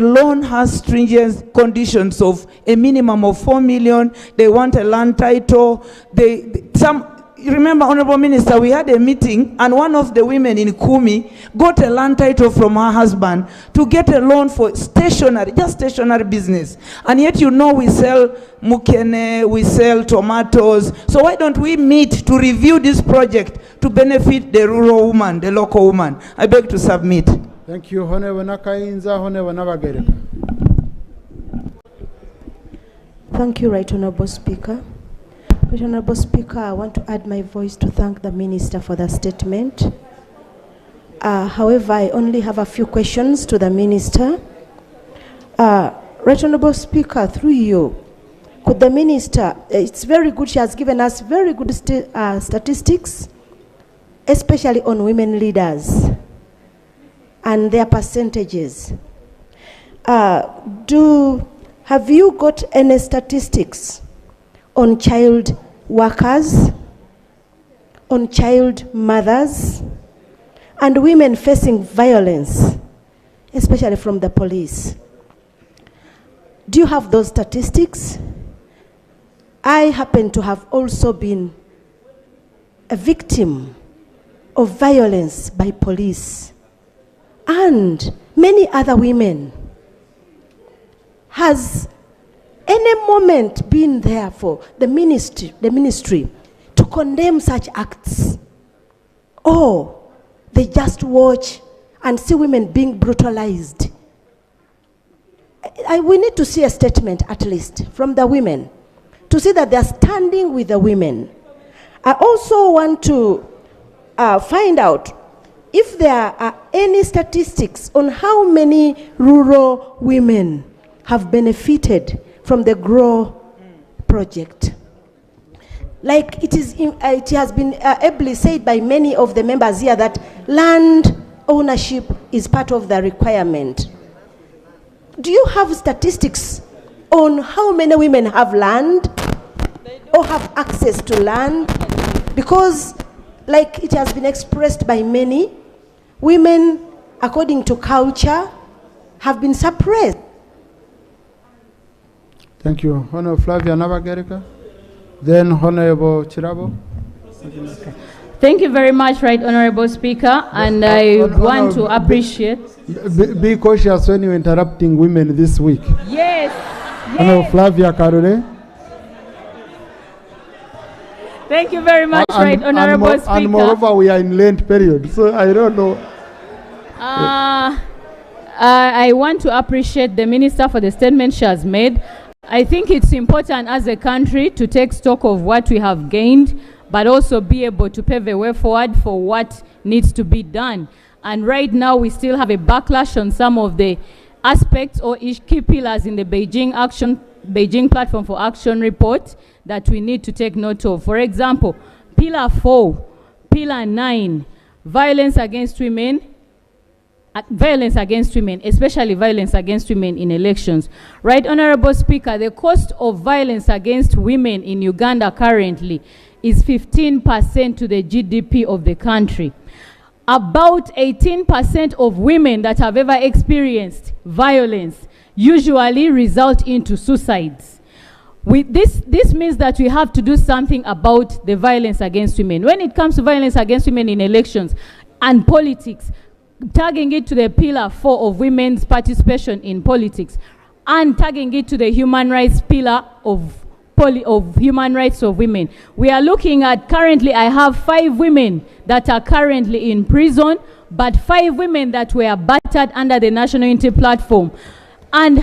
loan has stringent conditions of a minimum of 4 million. They want a land title. You remember, Honourable Minister, we had a meeting, and one of the women in Kumi got a land title from her husband to get a loan for stationery, just stationery business. And yet, you know, we sell mukene, we sell tomatoes. So why don't we meet to review this project to benefit the rural woman, the local woman? I beg to submit. Thank you, Honourable Nakayinza, Honourable Nabagereka. Thank you, Right Honourable Speaker. Right Honourable Speaker, I want to add my voice to thank the Minister for the statement. However, I only have a few questions to the Minister. Right Honourable Speaker, through you, Could the minister, it's very good, she has given us very good statistics, especially on women leaders and their percentages. Have you got any statistics on child workers, on child mothers, and women facing violence, especially from the police? Do you have those statistics? I happen to have also been a victim of violence by police, and many other women. Has any moment been there for the ministry to condemn such acts? Or they just watch and see women being brutalized? We need to see a statement, at least, from the women, to see that they are standing with the women. I also want to find out if there are any statistics on how many rural women have benefited from the GROW project. Like it has been ably said by many of the members here that land ownership is part of the requirement. Do you have statistics on how many women have land or have access to land? Because like it has been expressed by many, women, according to culture, have been suppressed. Thank you. Honorable Flavia Navagerika. Then Honorable Chirabo. Thank you very much, Right Honorable Speaker, and I want to appreciate... Be cautious when you're interrupting women this week. Yes. Honorable Flavia Karure. Thank you very much, Right Honorable Speaker. And moreover, we are in Lent period, so I don't know. I want to appreciate the Minister for the statement she has made. I think it's important as a country to take stock of what we have gained, but also be able to pave a way forward for what needs to be done. And right now, we still have a backlash on some of the aspects or key pillars in the Beijing Platform for Action report that we need to take note of. For example, Pillar 4, Pillar 9, violence against women, especially violence against women in elections. Right, Honorable Speaker, the cost of violence against women in Uganda currently is 15% to the GDP of the country. About 18% of women that have ever experienced violence usually result into suicides. This means that we have to do something about the violence against women. When it comes to violence against women in elections and politics, tagging it to the Pillar 4 of women's participation in politics, and tagging it to the human rights pillar of human rights of women. We are looking at, currently I have 5 women that are currently in prison, but 5 women that were battered under the National Unity Platform and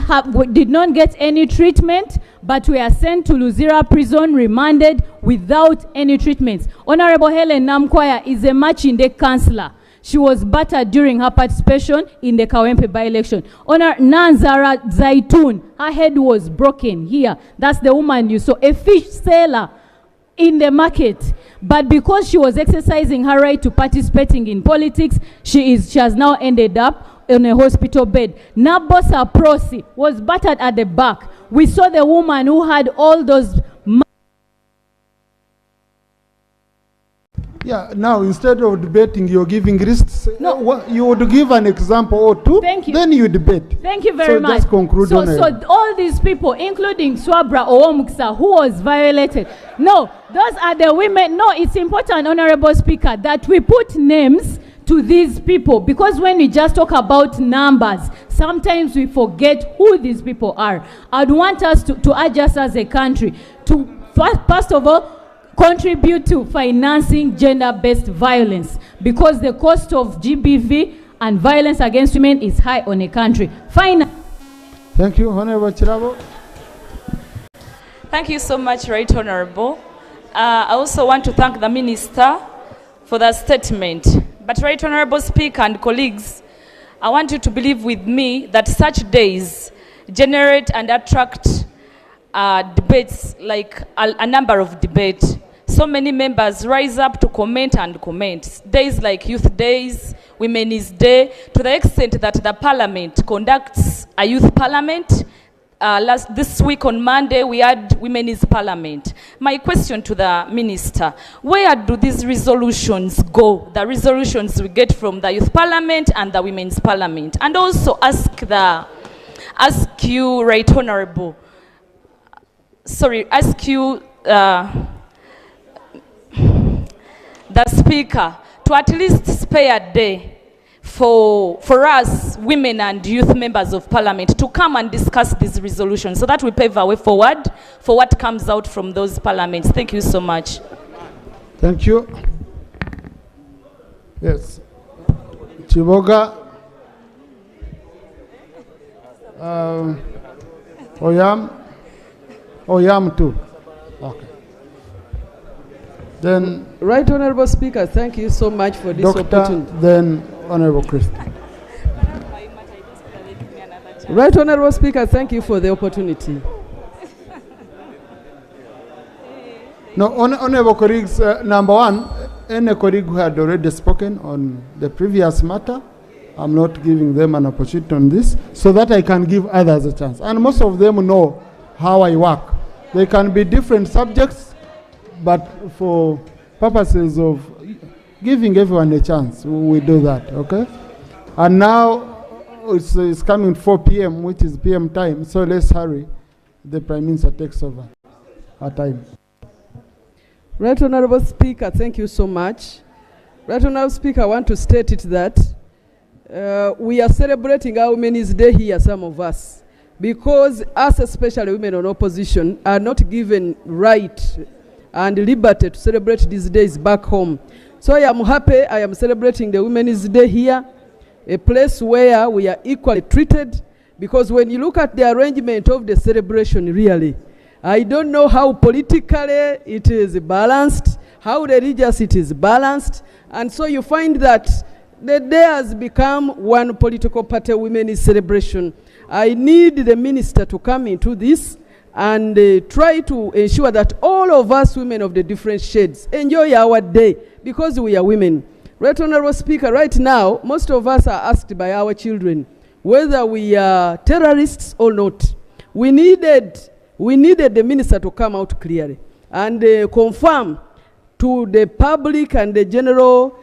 did not get any treatment, but were sent to Luzira prison, remanded without any treatments. Honorable Helen Namkwaya is a Machinde councillor. She was battered during her participation in the Kawempe by-election. Honor Nanzara Zaitun, her head was broken here. That's the woman you saw, a fish seller in the market. But because she was exercising her right to participating in politics, she has now ended up on a hospital bed. Nabosa Prosi was battered at the back. We saw the woman who had all those... Yeah, now instead of debating, you're giving risks. No. You would give an example or two, then you debate. Thank you very much. Just conclude so all these people, including Swabra Owomuksa, who was violated. No, those are the women. No, it's important, Honorable Speaker, that we put names to these people, because when we just talk about numbers, sometimes we forget who these people are. I'd want us to urge us as a country to, first of all, contribute to financing gender-based violence, because the cost of GBV and violence against women is high on a country. Thank you, Honorable Chirabo. Thank you so much, Right Honorable. I also want to thank the Minister for that statement. But Right Honorable Speaker and colleagues, I want you to believe with me that such days generate and attract debates, like a number of debates. So many members rise up to comment and comment. Days like Youth Days, Women's Day, to the extent that the Parliament conducts a youth parliament. This week on Monday, we had Women's Parliament. My question to the Minister, where do these resolutions go? The resolutions we get from the Youth Parliament and the Women's Parliament. And also ask you, Right Honorable, the Speaker, to at least spare a day for us, women and youth members of Parliament, to come and discuss these resolutions so that we pave a way forward for what comes out from those parliaments. Thank you so much. Thank you. Yes. Chiboga. Oyam too. Okay. Then, Right Honorable Speaker, thank you so much for this opportunity. Then Honorable Christie. Right Honorable Speaker, thank you for the opportunity. No, Honorable colleagues, number one, any colleague who had already spoken on the previous matter, I'm not giving them an opportunity on this, so that I can give others a chance. And most of them know how I work. They can be different subjects, but for purposes of giving everyone a chance, we do that, okay? And now it's coming 4 p.m., which is PM time, so let's hurry. The Prime Minister takes over our time. Right Honorable Speaker, thank you so much. Right Honorable Speaker, I want to state it that we are celebrating our Women's Day here, some of us, because us, especially women on opposition, are not given right and liberty to celebrate these days back home. So I am happy I am celebrating the Women's Day here, a place where we are equally treated, because when you look at the arrangement of the celebration, really, I don't know how politically it is balanced, how religious it is balanced, and so you find that the day has become one political party women's celebration. I need the minister to come into this and try to ensure that all of us women of the different shades enjoy our day because we are women. Right Honorable Speaker, right now, most of us are asked by our children whether we are terrorists or not. We needed the minister to come out clearly and confirm to the public and the general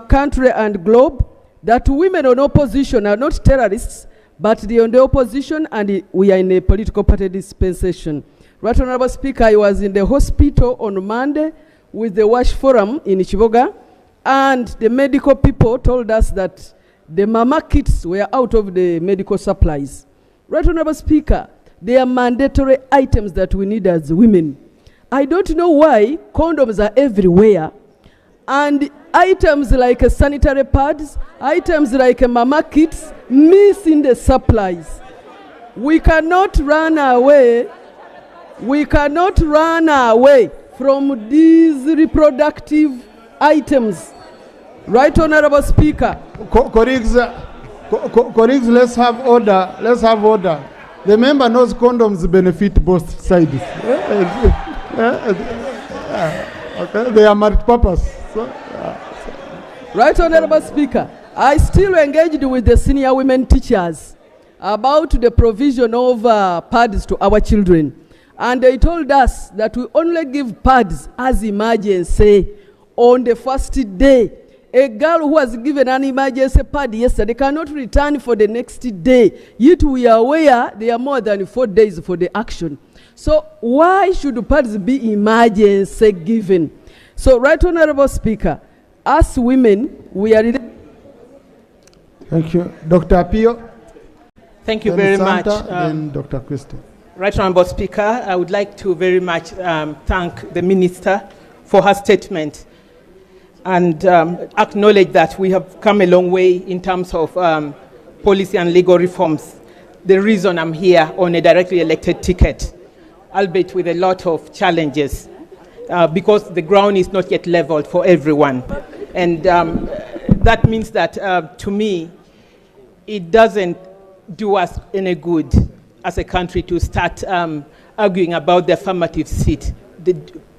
country and globe that women on opposition are not terrorists, but they are on the opposition and we are in a political party dispensation. Right Honorable Speaker, I was in the hospital on Monday with the WASH Forum in Chiboga, and the medical people told us that the mama kits were out of the medical supplies. Right Honorable Speaker, they are mandatory items that we need as women. I don't know why condoms are everywhere, and items like sanitary pads, items like mama kits, miss in the supplies. We cannot run away. We cannot run away from these reproductive items. Right Honorable Speaker. Colleagues, let's have order. Let's have order. The member knows condoms benefit both sides. Okay, they are multi-purpose. Right Honorable Speaker, I still engaged with the senior women teachers about the provision of pads to our children. And they told us that we only give pads as emergency on the first day. A girl who was given an emergency pad yesterday cannot return for the next day. Yet we are aware there are more than 4 days for the action. So why should pads be emergency given? So Right Honorable Speaker, as women, we are... Thank you. Dr. Apio. Thank you then very Santa, much. Then Dr. Christie. Right Honorable Speaker, I would like to very much thank the Minister for her statement and acknowledge that we have come a long way in terms of policy and legal reforms. The reason I'm here on a directly elected ticket, albeit with a lot of challenges, because the ground is not yet leveled for everyone. And that means that, to me, it doesn't do us any good as a country to start arguing about the affirmative seat,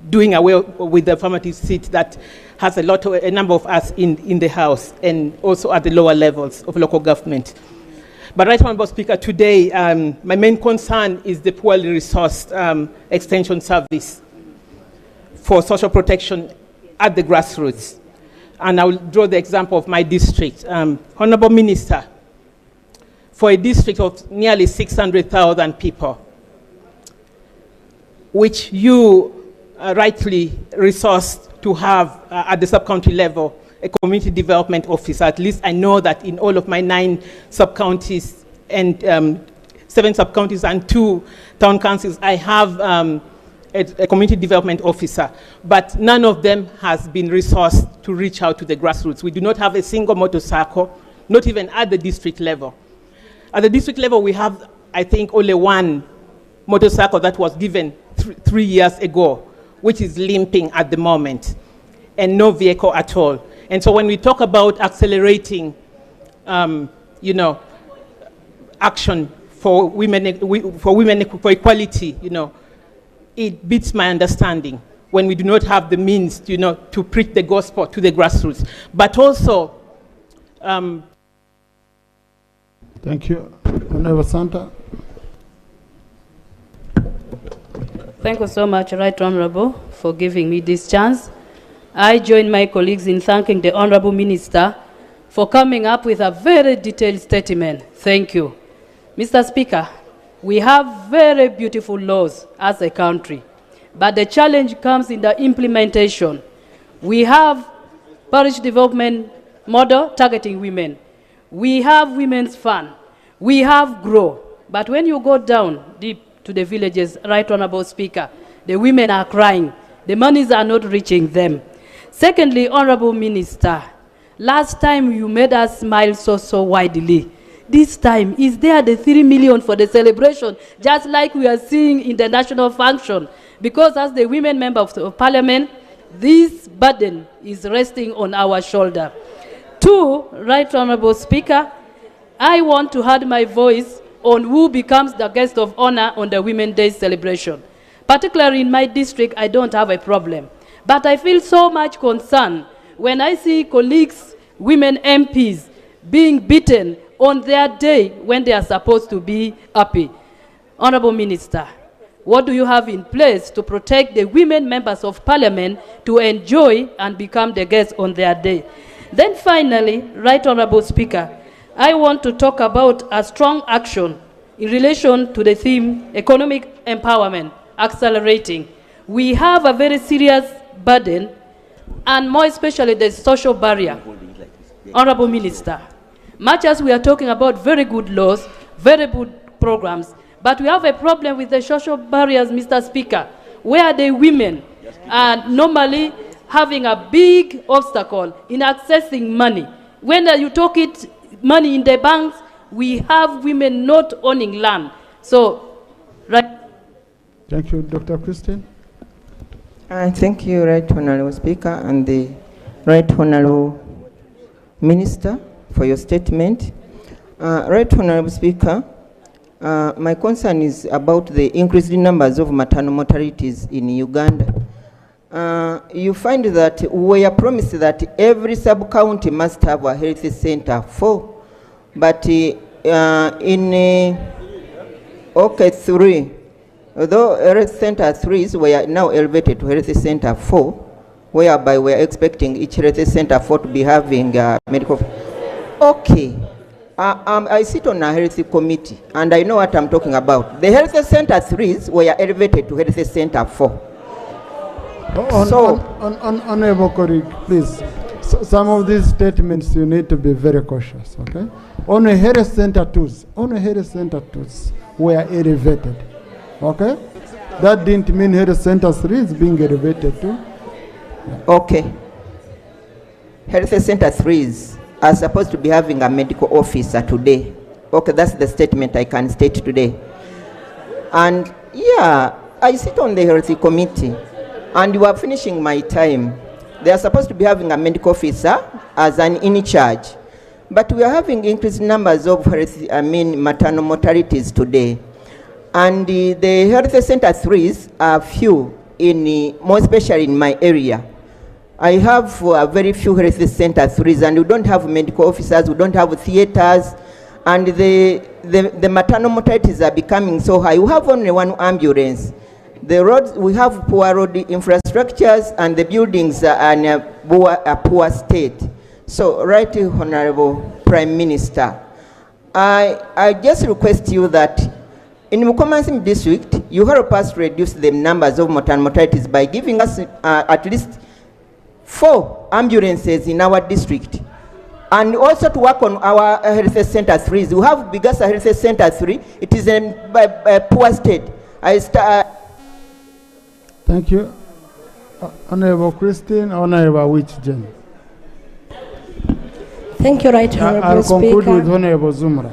doing away with the affirmative seat that has a number of us in the House and also at the lower levels of local government. But Right Honourable Speaker, today my main concern is the poorly resourced extension service for social protection at the grassroots. And I will draw the example of my district. Honourable Minister, for a district of nearly 600,000 people, which you rightly resourced to have at the sub-county level a community development officer. At least I know that in all of my 9 sub-counties and 7 sub-counties and 2 town councils, I have a community development officer, but none of them has been resourced to reach out to the grassroots. We do not have a single motorcycle, not even at the district level. At the district level, we have, I think, only 1 motorcycle that was given 3 years ago, which is limping at the moment, and no vehicle at all. And so when we talk about accelerating, action for women, for equality, it beats my understanding when we do not have the means, to preach the gospel to the grassroots. But also, thank you. Honourable Santa. Thank you so much, Right Honourable, for giving me this chance. I join my colleagues in thanking the Honourable Minister for coming up with a very detailed statement. Thank you. Mr. Speaker, we have very beautiful laws as a country, but the challenge comes in the implementation. We have parish development model targeting women. We have women's fund. We have GROW. But when you go down deep to the villages, Right Honourable Speaker, the women are crying. The monies are not reaching them. Secondly, Honourable Minister, last time you made us smile so widely. This time, is there the 3 million for the celebration, just like we are seeing in the national function? Because as the women members of Parliament, this burden is resting on our shoulder. 2, Right Honourable Speaker, I want to add my voice on who becomes the guest of honor on the Women's Day celebration. Particularly in my district, I don't have a problem. But I feel so much concern when I see colleagues, women MPs, being beaten on their day when they are supposed to be happy. Honourable Minister, what do you have in place to protect the women members of Parliament to enjoy and become the guests on their day? Then finally, Right Honourable Speaker, I want to talk about a strong action in relation to the theme economic empowerment, accelerating. We have a very serious burden, and more especially the social barrier. Honourable Minister, much as we are talking about very good laws, very good programs, but we have a problem with the social barriers, Mr. Speaker, where the women are normally having a big obstacle in accessing money. When you talk it money in the banks, we have women not owning land. So, right. Thank you, Dr. Christine. Thank you, Right Honourable Speaker, and the Right Honourable Minister for your statement. Right Honourable Speaker, my concern is about the increased numbers of maternal mortalities in Uganda. You find that we are promised that every sub-county must have a health center but in OK 3, although health center 3s were now elevated to health center 4, whereby we are expecting each health center 4 to be having medical. Okay, I sit on a health committee and I know what I'm talking about. The health center 3s were elevated to health center 4. Honourable colleague, please. Some of these statements you need to be very cautious, okay? Only health center 2s were elevated, okay? That didn't mean health center 3 is being elevated too. Okay. Health center 3s are supposed to be having a medical officer today. Okay, that's the statement I can state today. And yeah, I sit on the health committee. And you are finishing my time. They are supposed to be having a medical officer as an in charge. But we are having increased numbers of maternal mortalities today. And the health center 3s are few, more especially in my area. I have very few health center 3s, and we don't have medical officers, we don't have theaters, and the maternal mortalities are becoming so high. We have only one ambulance. The roads, we have poor road infrastructures, and the buildings are in a poor state. So, Right Honorable Prime Minister, I just request you that in Mukomansim district, you help us reduce the numbers of maternal mortalities by giving us at least 4 ambulances in our district. And also to work on our health center 3s. We have Bigasa Health Center 3. It is in a poor state. Thank you. Honorable Christine, Honorable Wichjen. Thank you, Right Honorable I'll Speaker. conclude with Honorable Zumra.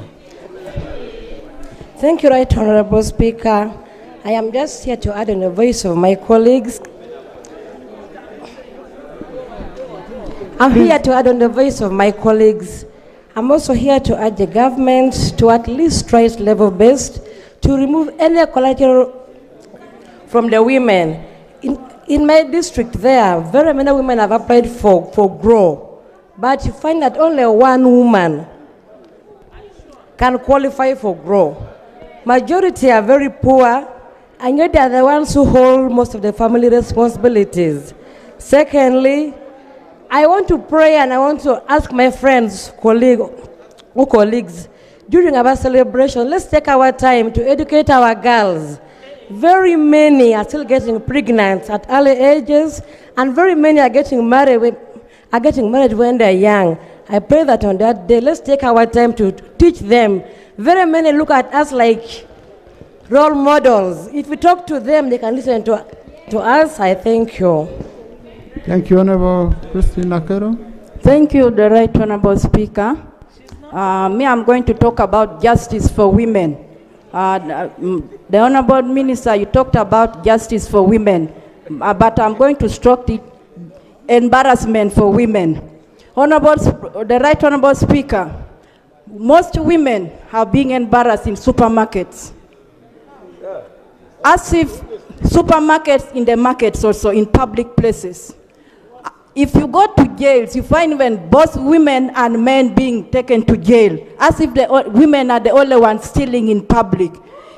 Thank you, Right Honorable Speaker. I am just here to add in the voice of my colleagues. I'm here to add on the voice of my colleagues. I'm also here to urge the government to at least try its level-based to remove any collateral from the women. In my district there, very many women have applied for GROW. But you find that only one woman can qualify for GROW. Majority are very poor, and yet they are the ones who hold most of the family responsibilities. Secondly, I want to pray and I want to ask my friends, colleagues, during our celebration, let's take our time to educate our girls. Very many are still getting pregnant at early ages, and very many are getting married when they're young. I pray that on that day, let's take our time to teach them. Very many look at us like role models. If we talk to them, they can listen to us. I thank you. Thank you, Honorable Christine Nakero. Thank you, the Right Honorable Speaker. I'm going to talk about justice for women. The Honorable Minister, you talked about justice for women, but I'm going to stroke the embarrassment for women. The Right Honorable Speaker, most women are being embarrassed in supermarkets. As if supermarkets in the markets also in public places. If you go to jails, you find when both women and men being taken to jail, as if the women are the only ones stealing in public.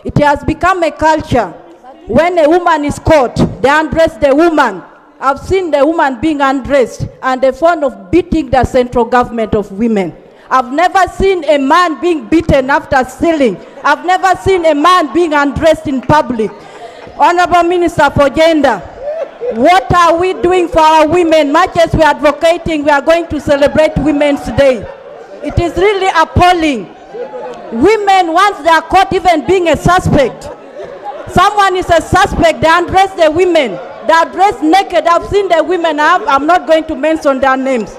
It has become a culture. When a woman is caught, they undress the woman. I've seen the woman being undressed, and they're fond of beating the central government of women. I've never seen a man being beaten after stealing. I've never seen a man being undressed in public. Honorable Minister for Gender, what are we doing for our women? Much as we are advocating, we are going to celebrate Women's Day. It is really appalling. Women, once they are caught even being a suspect, someone is a suspect, they undress the women. They are dressed naked. I've seen the women. I'm not going to mention their names.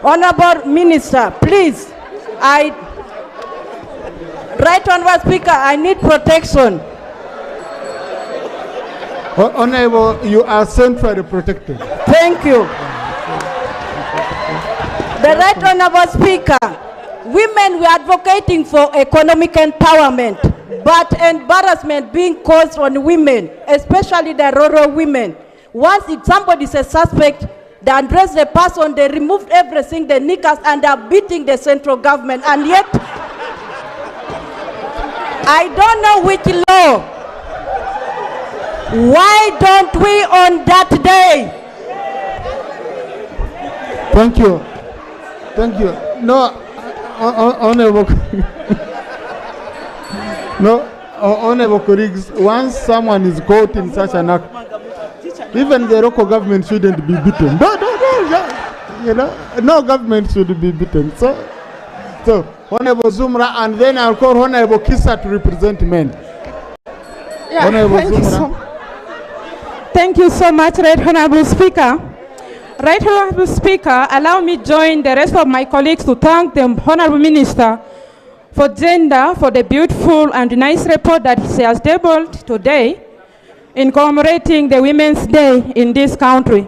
Honorable Minister, please, Right Honorable Speaker, I need protection. Honorable, you are centrally protected. Thank you. The Right Honorable Speaker, women were advocating for economic empowerment, but embarrassment being caused on women, especially the rural women. Once somebody is a suspect, they undress the person, they removed everything, the knickers, and they are beating the central government. And yet, I don't know which law. Why don't we on that day? Thank you. Thank you. No, Honorable, no, Honorable colleagues, once someone is caught in such an act, even the local government shouldn't be beaten. No, you know, no government should be beaten. So Honorable Zumra, and then I'll call Honorable Kisa to represent men. Yeah, Honorable Zumra. Thank you so much, Right Honorable Speaker. Right Honorable Speaker, allow me join the rest of my colleagues to thank the Honorable Minister for Gender for the beautiful and nice report that she has tabled today in commemorating the Women's Day in this country.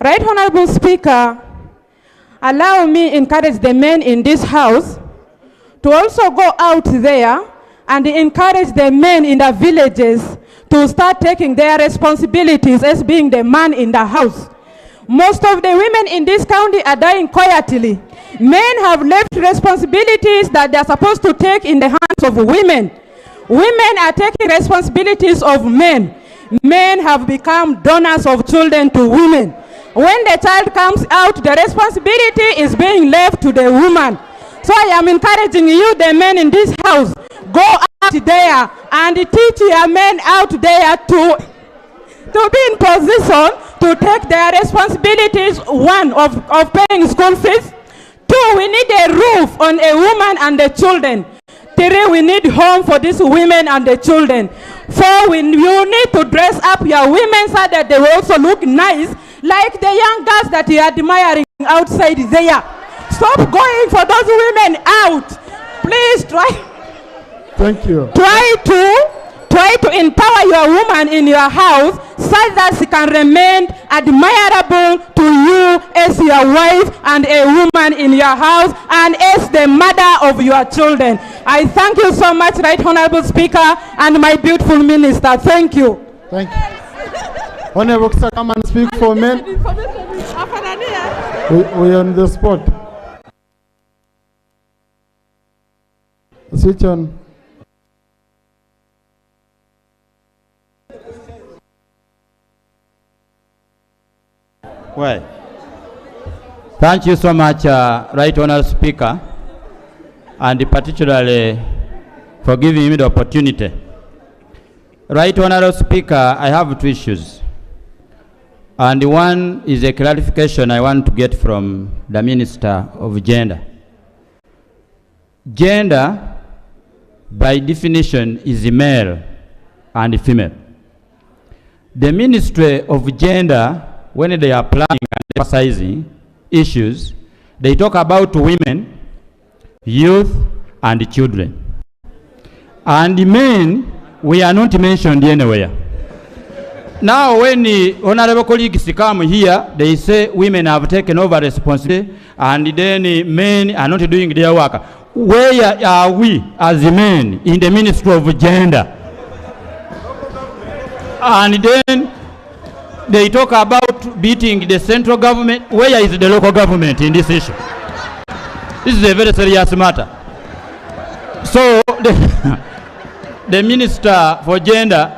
Right Honorable Speaker, allow me encourage the men in this house to also go out there and encourage the men in the villages to start taking their responsibilities as being the man in the house. Most of the women in this county are dying quietly. Men have left responsibilities that they're supposed to take in the hands of women. Women are taking responsibilities of men. Men have become donors of children to women. When the child comes out, the responsibility is being left to the woman. So I am encouraging you, the men in this house, go out there and teach your men out there to be in position to take their responsibilities. One, of paying school fees. Two, we need a roof on a woman and the children. Three, we need home for these women and the children. Four, you need to dress up your women so that they will also look nice, like the young girls that you are admiring outside there. Stop going for those women out. Please try. Thank you. Try to empower your woman in your house so that she can remain admirable to you as your wife and a woman in your house and as the mother of your children. I thank you so much, Right Honorable Speaker, and my beautiful minister. Thank you. Thank you. Honorable Sir, come and speak for men. We are on the spot. Switch on. Well, thank you so much, Right Honourable Speaker, and particularly for giving me the opportunity. Right Honourable Speaker, I have two issues. And one is a clarification I want to get from the Minister of Gender. Gender, by definition, is male and female. The Ministry of Gender, when they are planning and emphasizing issues, they talk about women, youth, and children. And men, we are not mentioned anywhere. Now, when the honorable colleagues come here, they say women have taken over responsibility, and then men are not doing their work. Where are we as men in the Ministry of Gender? And then they talk about beating the central government. Where is the local government in this issue? This is a very serious matter. So, the Minister for Gender,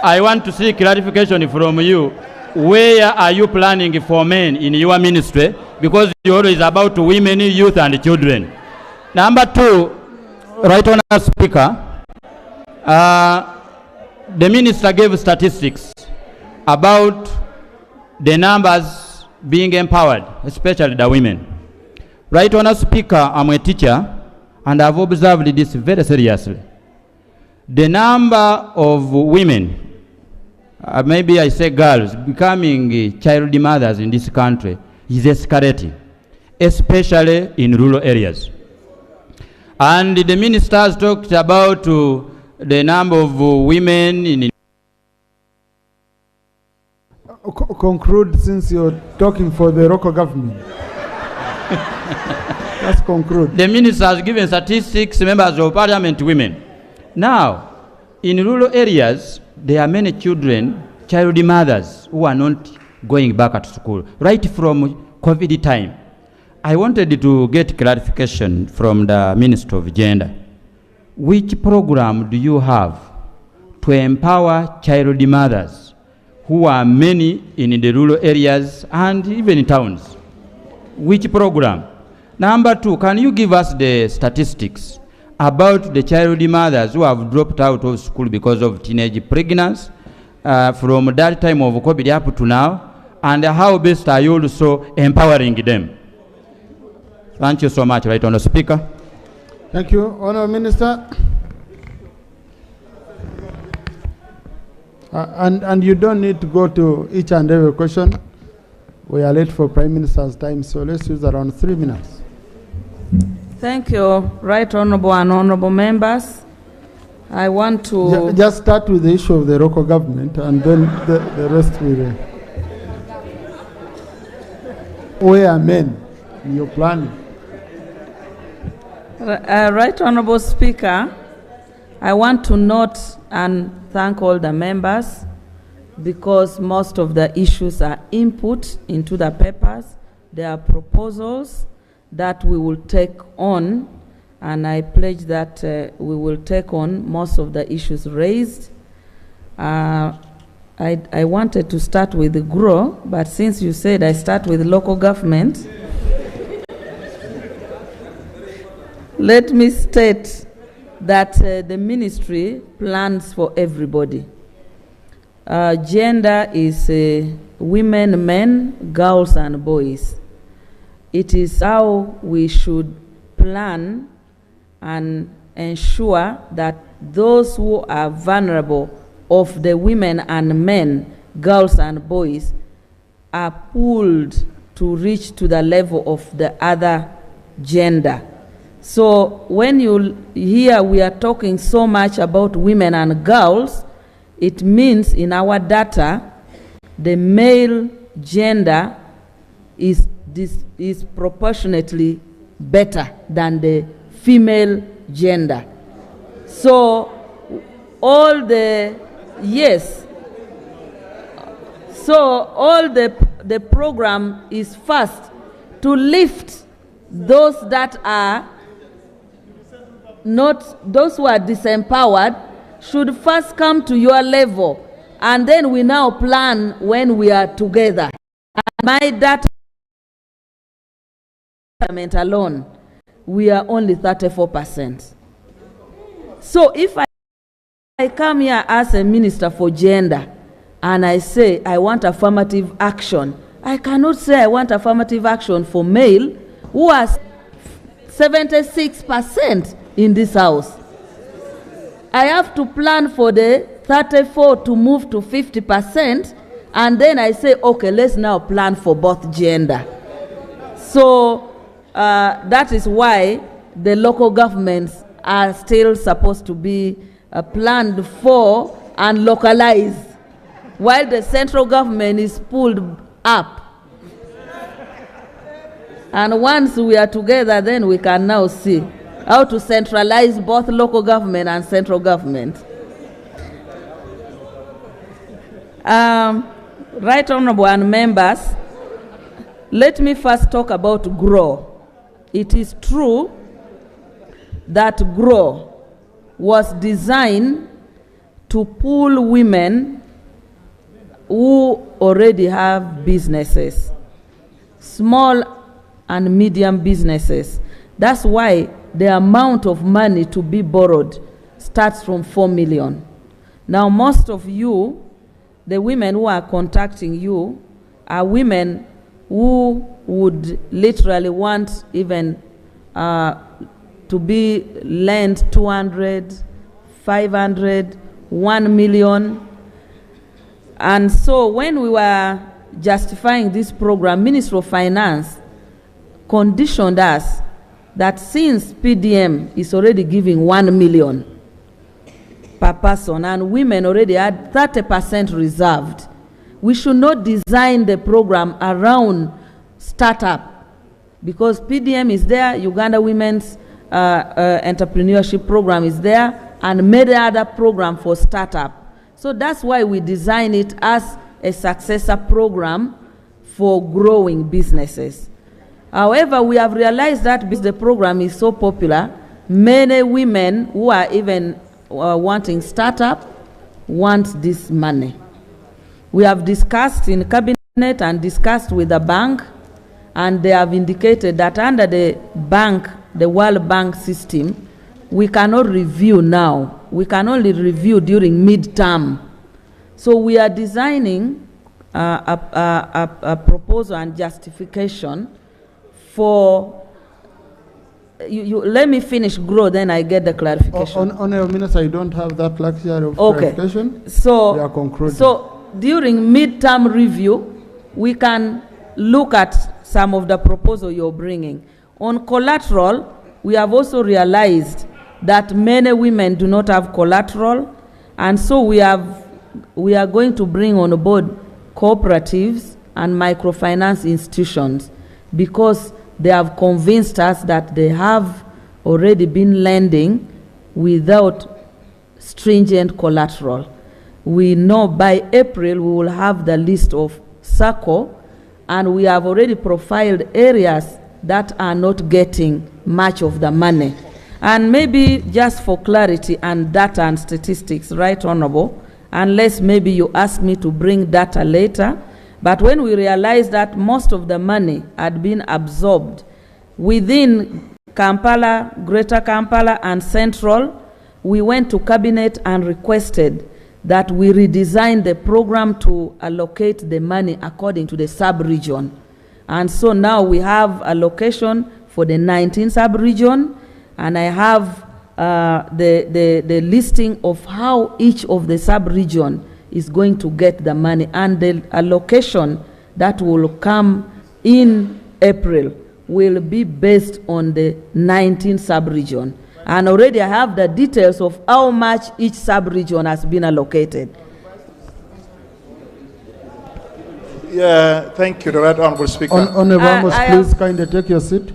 I want to see clarification from you. Where are you planning for men in your ministry? Because you're always about women, youth, and children. Number two, Right Honourable Speaker, the Minister gave statistics about the numbers being empowered, especially the women. Right Honourable Speaker, I'm a teacher, and I've observed this very seriously. The number of women, maybe I say girls, becoming child mothers in this country is escalating, especially in rural areas. And the minister has talked about the number of women in... Conclude, since you're talking for the local government. Let's conclude. The minister has given statistics, members of parliament, women. Now, in rural areas, there are many children, child mothers, who are not going back to school, right from COVID time. I wanted to get clarification from the Minister of Gender. Which program do you have to empower child mothers, who are many in the rural areas and even in towns? Which program? Number two, can you give us the statistics about the child mothers who have dropped out of school because of teenage pregnancy from that time of COVID up to now, and how best are you also empowering them? Thank you so much, Right Honourable Speaker. Thank you, Honourable Minister. And you don't need to go to each and every question. We are late for Prime Minister's time, so let's use around 3 minutes. Thank you, Right Honourable and Honourable Members. I want to... Just start with the issue of the local government, and then the rest will... Where are men in your planning? Right Honourable Speaker, I want to note and thank all the members because most of the issues are input into the papers. There are proposals that we will take on, and I pledge that we will take on most of the issues raised. I wanted to start with the GROW, but since you said I start with local government, let me state that the ministry plans for everybody. Gender is women, men, girls, and boys. It is how we should plan and ensure that those who are vulnerable of the women and men, girls and boys, are pulled to reach to the level of the other gender. So when you hear we are talking so much about women and girls, it means in our data, the male gender is proportionately better than the female gender. So all the, yes, so all the program is first to lift those that are not, those who are disempowered should first come to your level, and then we now plan when we are together. And my data alone, we are only 34%. So if I come here as a minister for gender and I say I want affirmative action, I cannot say I want affirmative action for male who are 76% in this house. I have to plan for the 34 to move to 50%, and then I say, okay, let's now plan for both gender. So that is why the local governments are still supposed to be planned for and localized, while the central government is pulled up. And once we are together, then we can now see how to centralize both local government and central government. Right Honorable and members, let me first talk about GROW. It is true that GROW was designed to pull women who already have businesses, small and medium businesses. That's why the amount of money to be borrowed starts from 4 million. Now, most of you, the women who are contacting you, are women who would literally want even to be lent 200, 500, 1 million. And so when we were justifying this program, Ministry of Finance conditioned us that since PDM is already giving 1 million per person and women already had 30% reserved, we should not design the program around startup, because PDM is there, Uganda Women's Entrepreneurship Program is there, and many other program for startup. So that's why we design it as a successor program for growing businesses. However, we have realized that because the program is so popular, many women who are even wanting startup want this money. We have discussed in cabinet and discussed with the bank, and they have indicated that under the bank, the World Bank system, we cannot review now. We can only review during mid-term. So we are designing a proposal and justification for, let me finish GROW, then I get the clarification. Honourable Minister, you don't have that luxury of clarification? So, we are concluding. So during mid-term review, we can look at some of the proposal you're bringing. On collateral, we have also realized that many women do not have collateral, and so we are going to bring on board cooperatives and microfinance institutions, because they have convinced us that they have already been lending without stringent collateral. We know by April we will have the list of SACCO, and we have already profiled areas that are not getting much of the money. And maybe just for clarity and data and statistics, Right Honorable, unless maybe you ask me to bring data later, but when we realized that most of the money had been absorbed within Kampala, Greater Kampala and Central, we went to Cabinet and requested that we redesign the program to allocate the money according to the sub-region. And so now we have allocation for the 19 sub-region, and I have the listing of how each of the sub-region is going to get the money, and the allocation that will come in April will be based on the 19 sub-region. And already I have the details of how much each sub-region has been allocated. Yeah, thank you, the Right Honourable Speaker. Honourable Amos, please kindly take your seat.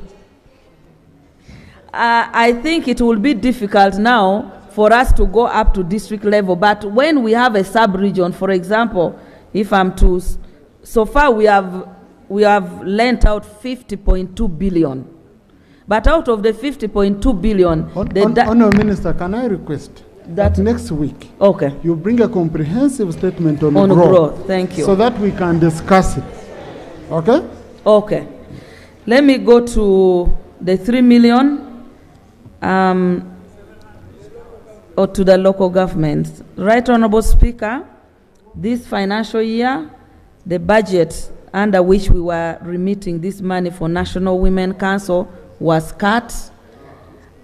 I think it will be difficult now for us to go up to district level, but when we have a sub-region, for example, if I'm to, so far we have lent out 50.2 billion. But out of the 50.2 billion... Honourable Minister, can I request that next week you bring a comprehensive statement on growth? Thank you. So that we can discuss it. Okay? Okay. Let me go to the 3 million or to the local governments. Right Honourable Speaker, this financial year, the budget under which we were remitting this money for National Women Council was cut,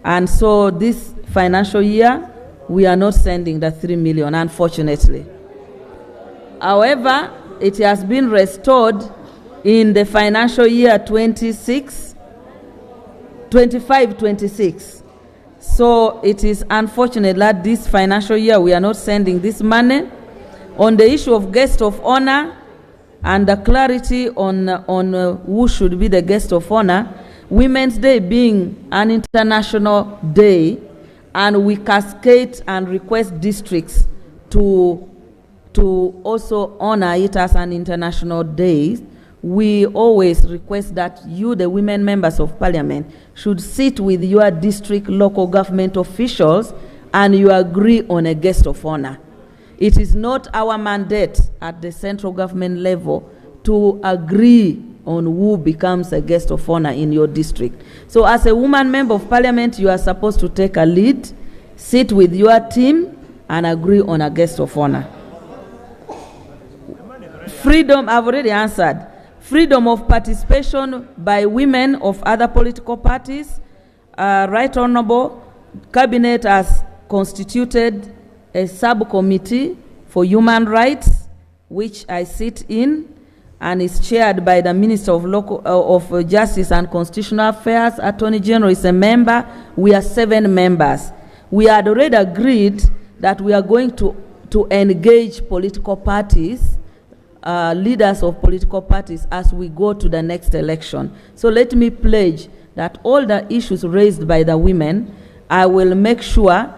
and so this financial year we are not sending the 3 million, unfortunately. However, it has been restored in the financial year 25-26. So it is unfortunate that this financial year we are not sending this money. On the issue of guest of honor and the clarity on who should be the guest of honor, Women's Day being an international day, and we cascade and request districts to also honor it as an international day, we always request that you, the women members of parliament, should sit with your district local government officials and you agree on a guest of honor. It is not our mandate at the central government level to agree on who becomes a guest of honor in your district. So as a woman member of parliament, you are supposed to take a lead, sit with your team and agree on a guest of honor. Freedom, I've already answered. Freedom of participation by women of other political parties. Right Honourable, Cabinet has constituted a subcommittee for human rights, which I sit in, and is chaired by the Minister of Justice and Constitutional Affairs. Attorney General is a member. We are 7 members. We had already agreed that we are going to engage political parties, leaders of political parties, as we go to the next election. So let me pledge that all the issues raised by the women, I will make sure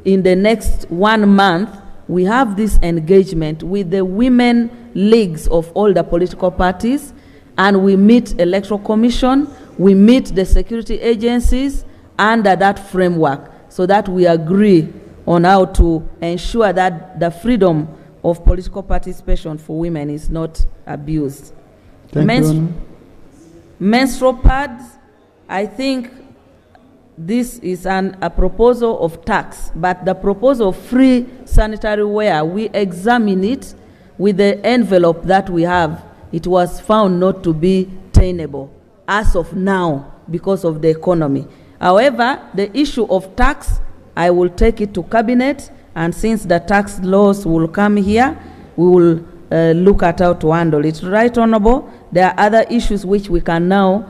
in the next 1 month we have this engagement with the women leagues of all the political parties, and we meet Electoral Commission, we meet the security agencies under that framework, so that we agree on how to ensure that the freedom of political participation for women is not abused. Menstrual pads, I think this is a proposal of tax, but the proposal of free sanitary wear, we examine it with the envelope that we have. It was found not to be tenable as of now because of the economy. However, the issue of tax, I will take it to Cabinet, and since the tax laws will come here, we will look at how to handle it. Right Honourable, there are other issues which we can now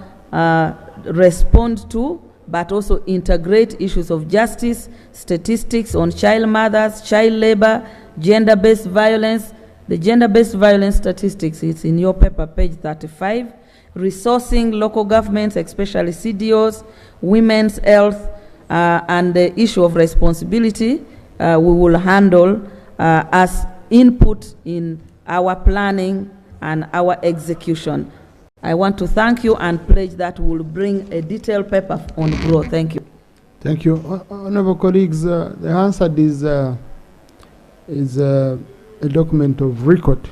respond to, but also integrate issues of justice, statistics on child mothers, child labor, gender-based violence. The gender-based violence statistics is in your paper, page 35. Resourcing local governments, especially CDOs, women's health, and the issue of responsibility we will handle as input in our planning and our execution. I want to thank you and pledge that we will bring a detailed paper on growth. Thank you. Thank you. Honorable colleagues, the answer is a document of record.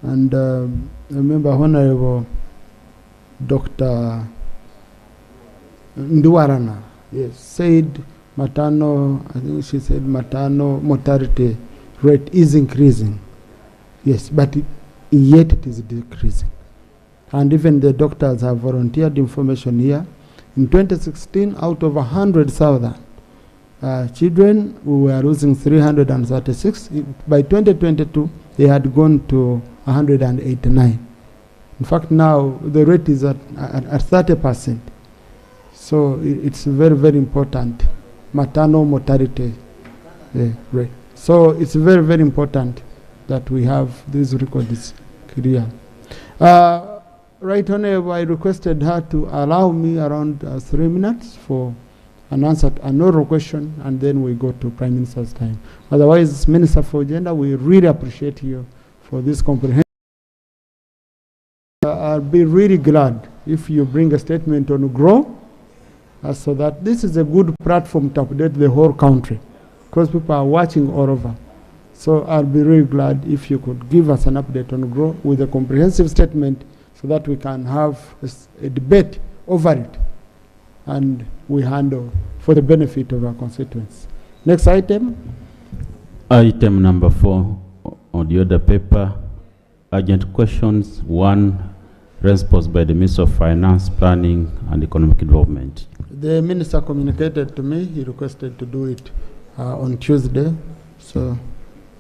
And remember Honorable Dr. Nduwarana, yes, said maternal, I think she said maternal mortality rate is increasing. Yes, but yet it is decreasing. And even the doctors have volunteered information here. In 2016, out of 100,000 children, we were losing 336. By 2022, they had gone to 189. In fact, now the rate is at 30%. So it's very, very important, maternal mortality rate. So it's very, very important that we have these records clear. Right Honorable, I requested her to allow me around 3 minutes for an answer, an oral question, and then we go to Prime Minister's time. Otherwise, Minister for Gender, we really appreciate you for this comprehensive. I'll be really glad if you bring a statement on GROW, so that this is a good platform to update the whole country, because people are watching all over. So I'll be really glad if you could give us an update on GROW with a comprehensive statement, so that we can have a debate over it and we handle for the benefit of our constituents. Next item. Item number 4 on the other paper, urgent questions. 1, response by the Minister of Finance, Planning and Economic Development. The Minister communicated to me, he requested to do it on Tuesday. So,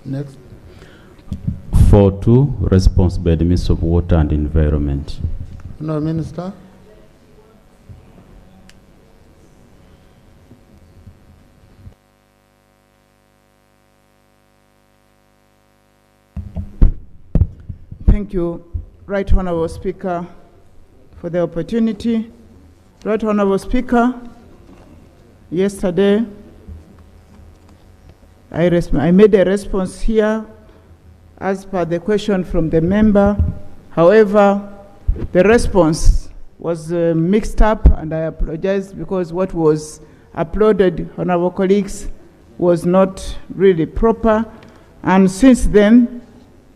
next. 4.2, response by the Minister of Water and Environment. No, Minister. Thank you, Right Honourable Speaker, for the opportunity. Right Honourable Speaker, yesterday I made a response here as per the question from the member. However, the response was mixed up, and I apologize because what was uploaded, honorable colleagues, was not really proper. And since then,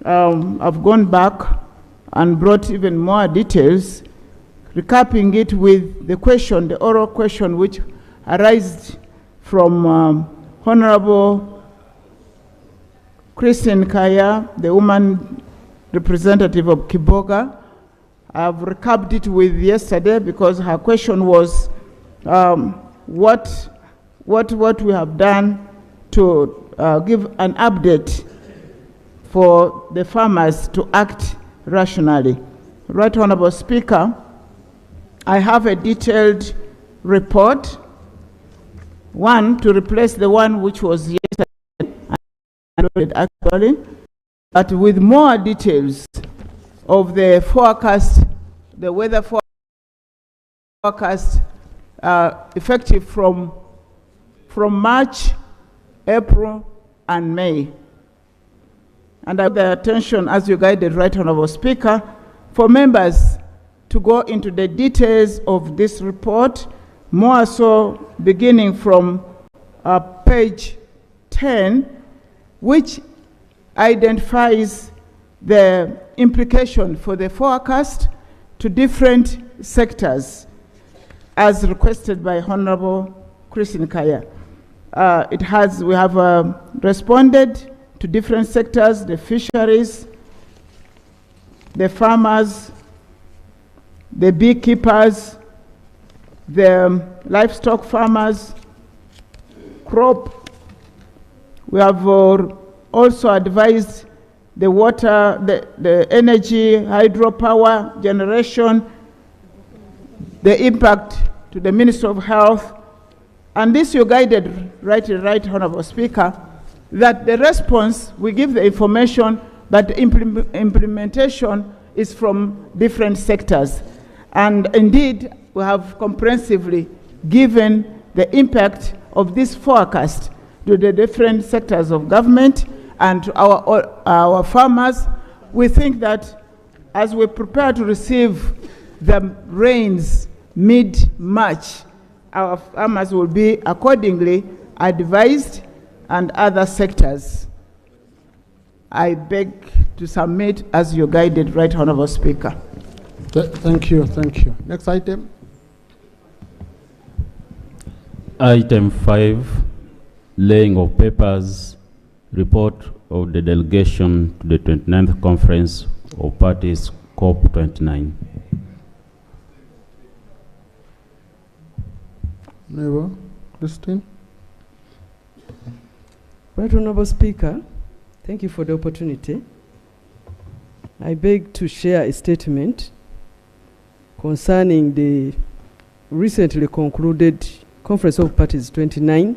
I've gone back and brought even more details, recapping it with the question, the oral question, which arose from Honorable Christine Kaya, the woman representative of Kiboga. I've recapped it with yesterday because her question was what we have done to give an update for the farmers to act rationally. Right Honorable Speaker, I have a detailed report, one to replace the one which was yesterday actually, but with more details of the forecast, the weather forecast effective from March, April, and May. And I have the attention, as you guided, Right Honourable Speaker, for members to go into the details of this report, more so beginning from page 10, which identifies the implication for the forecast to different sectors, as requested by Honorable Christine Kaya. We have responded to different sectors: the fisheries, the farmers, the beekeepers, the livestock farmers, crop. We have also advised the water, the energy, hydropower generation, the impact to the Ministry of Health. And this you guided, right Honourable Speaker, that the response, we give the information, but the implementation is from different sectors. And indeed, we have comprehensively given the impact of this forecast to the different sectors of government and to our farmers. We think that as we prepare to receive the rains mid-March, our farmers will be accordingly advised, and other sectors. I beg to submit as you guided, Right Honourable Speaker. Thank you, thank you. Next item. Item 5, laying of papers, report of the delegation to the 29th Conference of Parties, COP29. Neighbor, Christine. Right Honourable Speaker, thank you for the opportunity. I beg to share a statement concerning the recently concluded Conference of Parties 29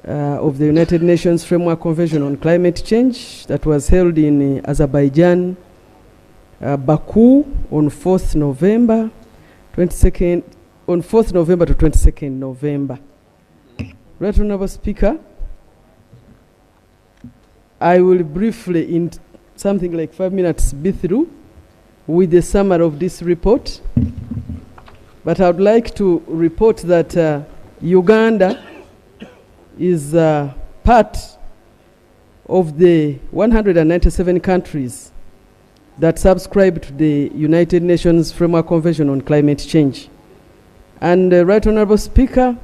of the United Nations Framework Convention on Climate Change that was held in Azerbaijan, Baku on 4th November, 22nd, on 4th November to 22nd November. Right Honourable Speaker, I will briefly, in something like 5 minutes, be through with the summary of this report. But I would like to report that Uganda is part of the 197 countries that subscribe to the United Nations Framework Convention on Climate Change. And Right Honourable Speaker,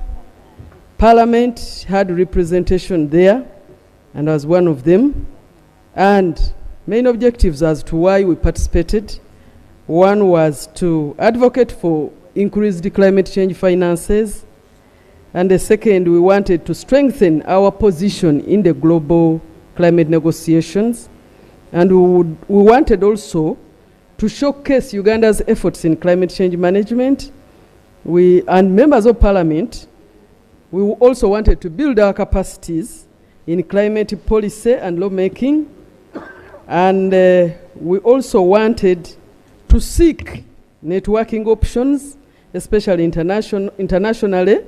Parliament had representation there, and I was one of them. And main objectives as to why we participated. One was to advocate for increased climate change finances. And the second, we wanted to strengthen our position in the global climate negotiations. And we wanted also to showcase Uganda's efforts in climate change management. And members of Parliament, we also wanted to build our capacities in climate policy and lawmaking. And we also wanted to seek networking options, especially internationally,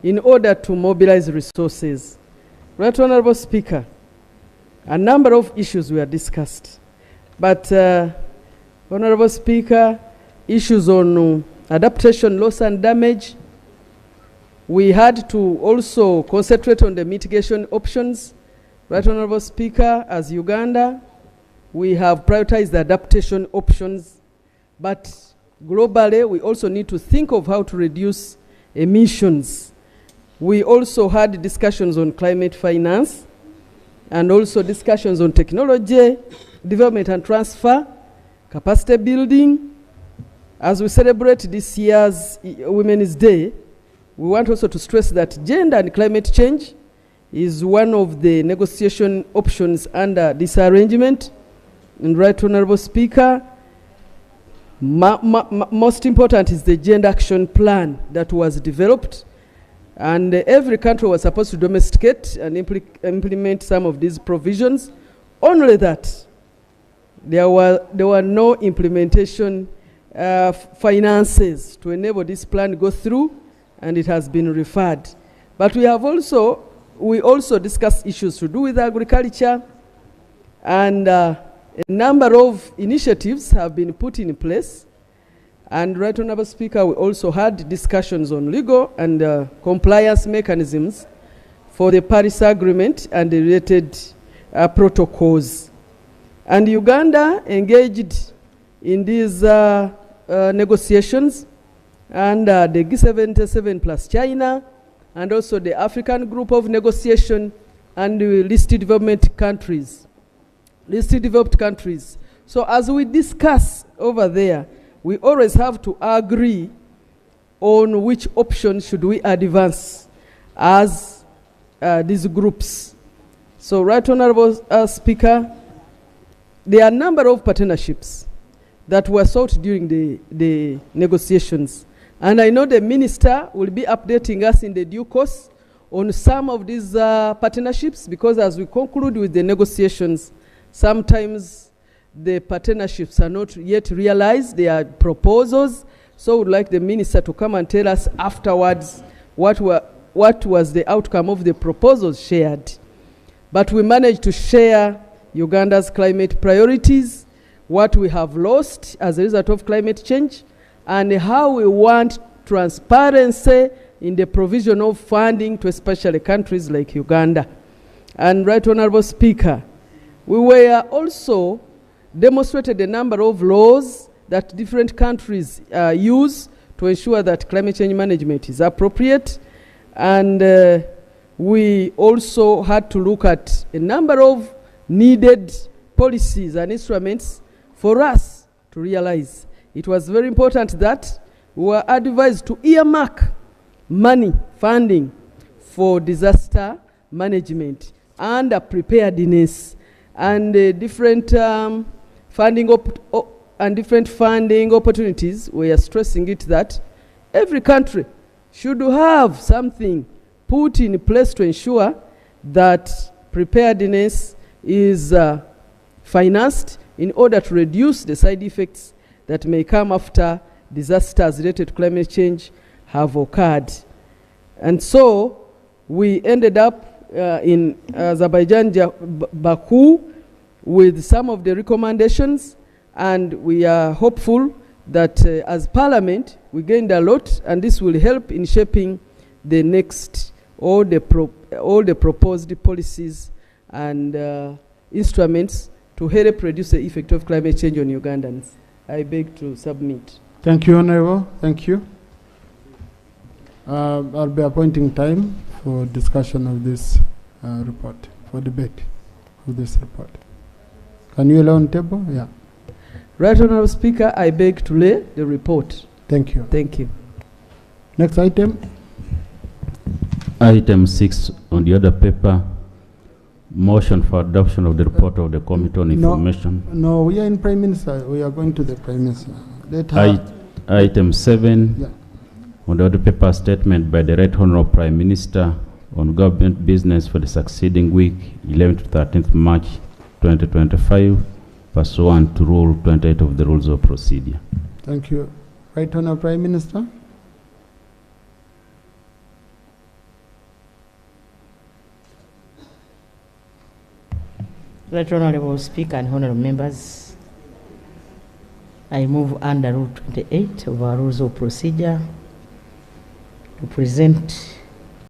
in order to mobilize resources. Right Honourable Speaker, a number of issues were discussed. But, Honourable Speaker, issues on adaptation, loss and damage, we had to also concentrate on the mitigation options. Right Honourable Speaker, as Uganda, we have prioritized the adaptation options, but globally we also need to think of how to reduce emissions. We also had discussions on climate finance and also discussions on technology, development and transfer, capacity building. As we celebrate this year's Women's Day, we want also to stress that gender and climate change is one of the negotiation options under this arrangement. And Right Honourable Speaker, most important is the Gender Action Plan that was developed. And every country was supposed to domesticate and implement some of these provisions. Only that there were no implementation finances to enable this plan to go through, and it has been referred. But we also discussed issues to do with agriculture, and a number of initiatives have been put in place. And Right Honourable Speaker, we also had discussions on legal and compliance mechanisms for the Paris Agreement and the related protocols. And Uganda engaged in these negotiations under the G77 plus China, and also the African Group of Negotiation and the listed developed countries. So as we discuss over there, we always have to agree on which option should we advance as these groups. So, Right Honourable Speaker, there are a number of partnerships that were sought during the negotiations. And I know the Minister will be updating us in the due course on some of these partnerships, because as we conclude with the negotiations, sometimes the partnerships are not yet realized. They are proposals. So I would like the Minister to come and tell us afterwards what what was the outcome of the proposals shared. But we managed to share Uganda's climate priorities, what we have lost as a result of climate change, and how we want transparency in the provision of funding to especially countries like Uganda. And Right Honorable Speaker, we were also demonstrated a number of laws that different countries use to ensure that climate change management is appropriate. And we also had to look at a number of needed policies and instruments for us to realize. It was very important that we were advised to earmark money, funding for disaster management and preparedness, and different funding opportunities. We are stressing it that every country should have something put in place to ensure that preparedness is financed in order to reduce the side effects that may come after disasters related to climate change have occurred. And so we ended up in Azerbaijan, Baku, with some of the recommendations, and we are hopeful that as Parliament we gained a lot, and this will help in shaping the next, all the proposed policies and instruments to help reduce the effect of climate change on Ugandans. I beg to submit. Thank you, Honorable. Thank you. I'll be appointing time for discussion of this report, for debate of this report. Can you allow on table? Yeah. Right Honorable Speaker, I beg to lay the report. Thank you. Thank you. Next item. Item 6 on the other paper, motion for adoption of the report of the Committee on Information. No, we are in Prime Minister. We are going to the Prime Minister. Item 7 yeah. on the other paper, statement by the Right Honorable Prime Minister on government business for the succeeding week, 11th to 13th March 2025, pursuant to Rule 28 of the Rules of Procedure. Thank you. Right Honorable Prime Minister. Right Honorable Speaker and Honorable Members, I move under Rule 28 of our Rules of Procedure to present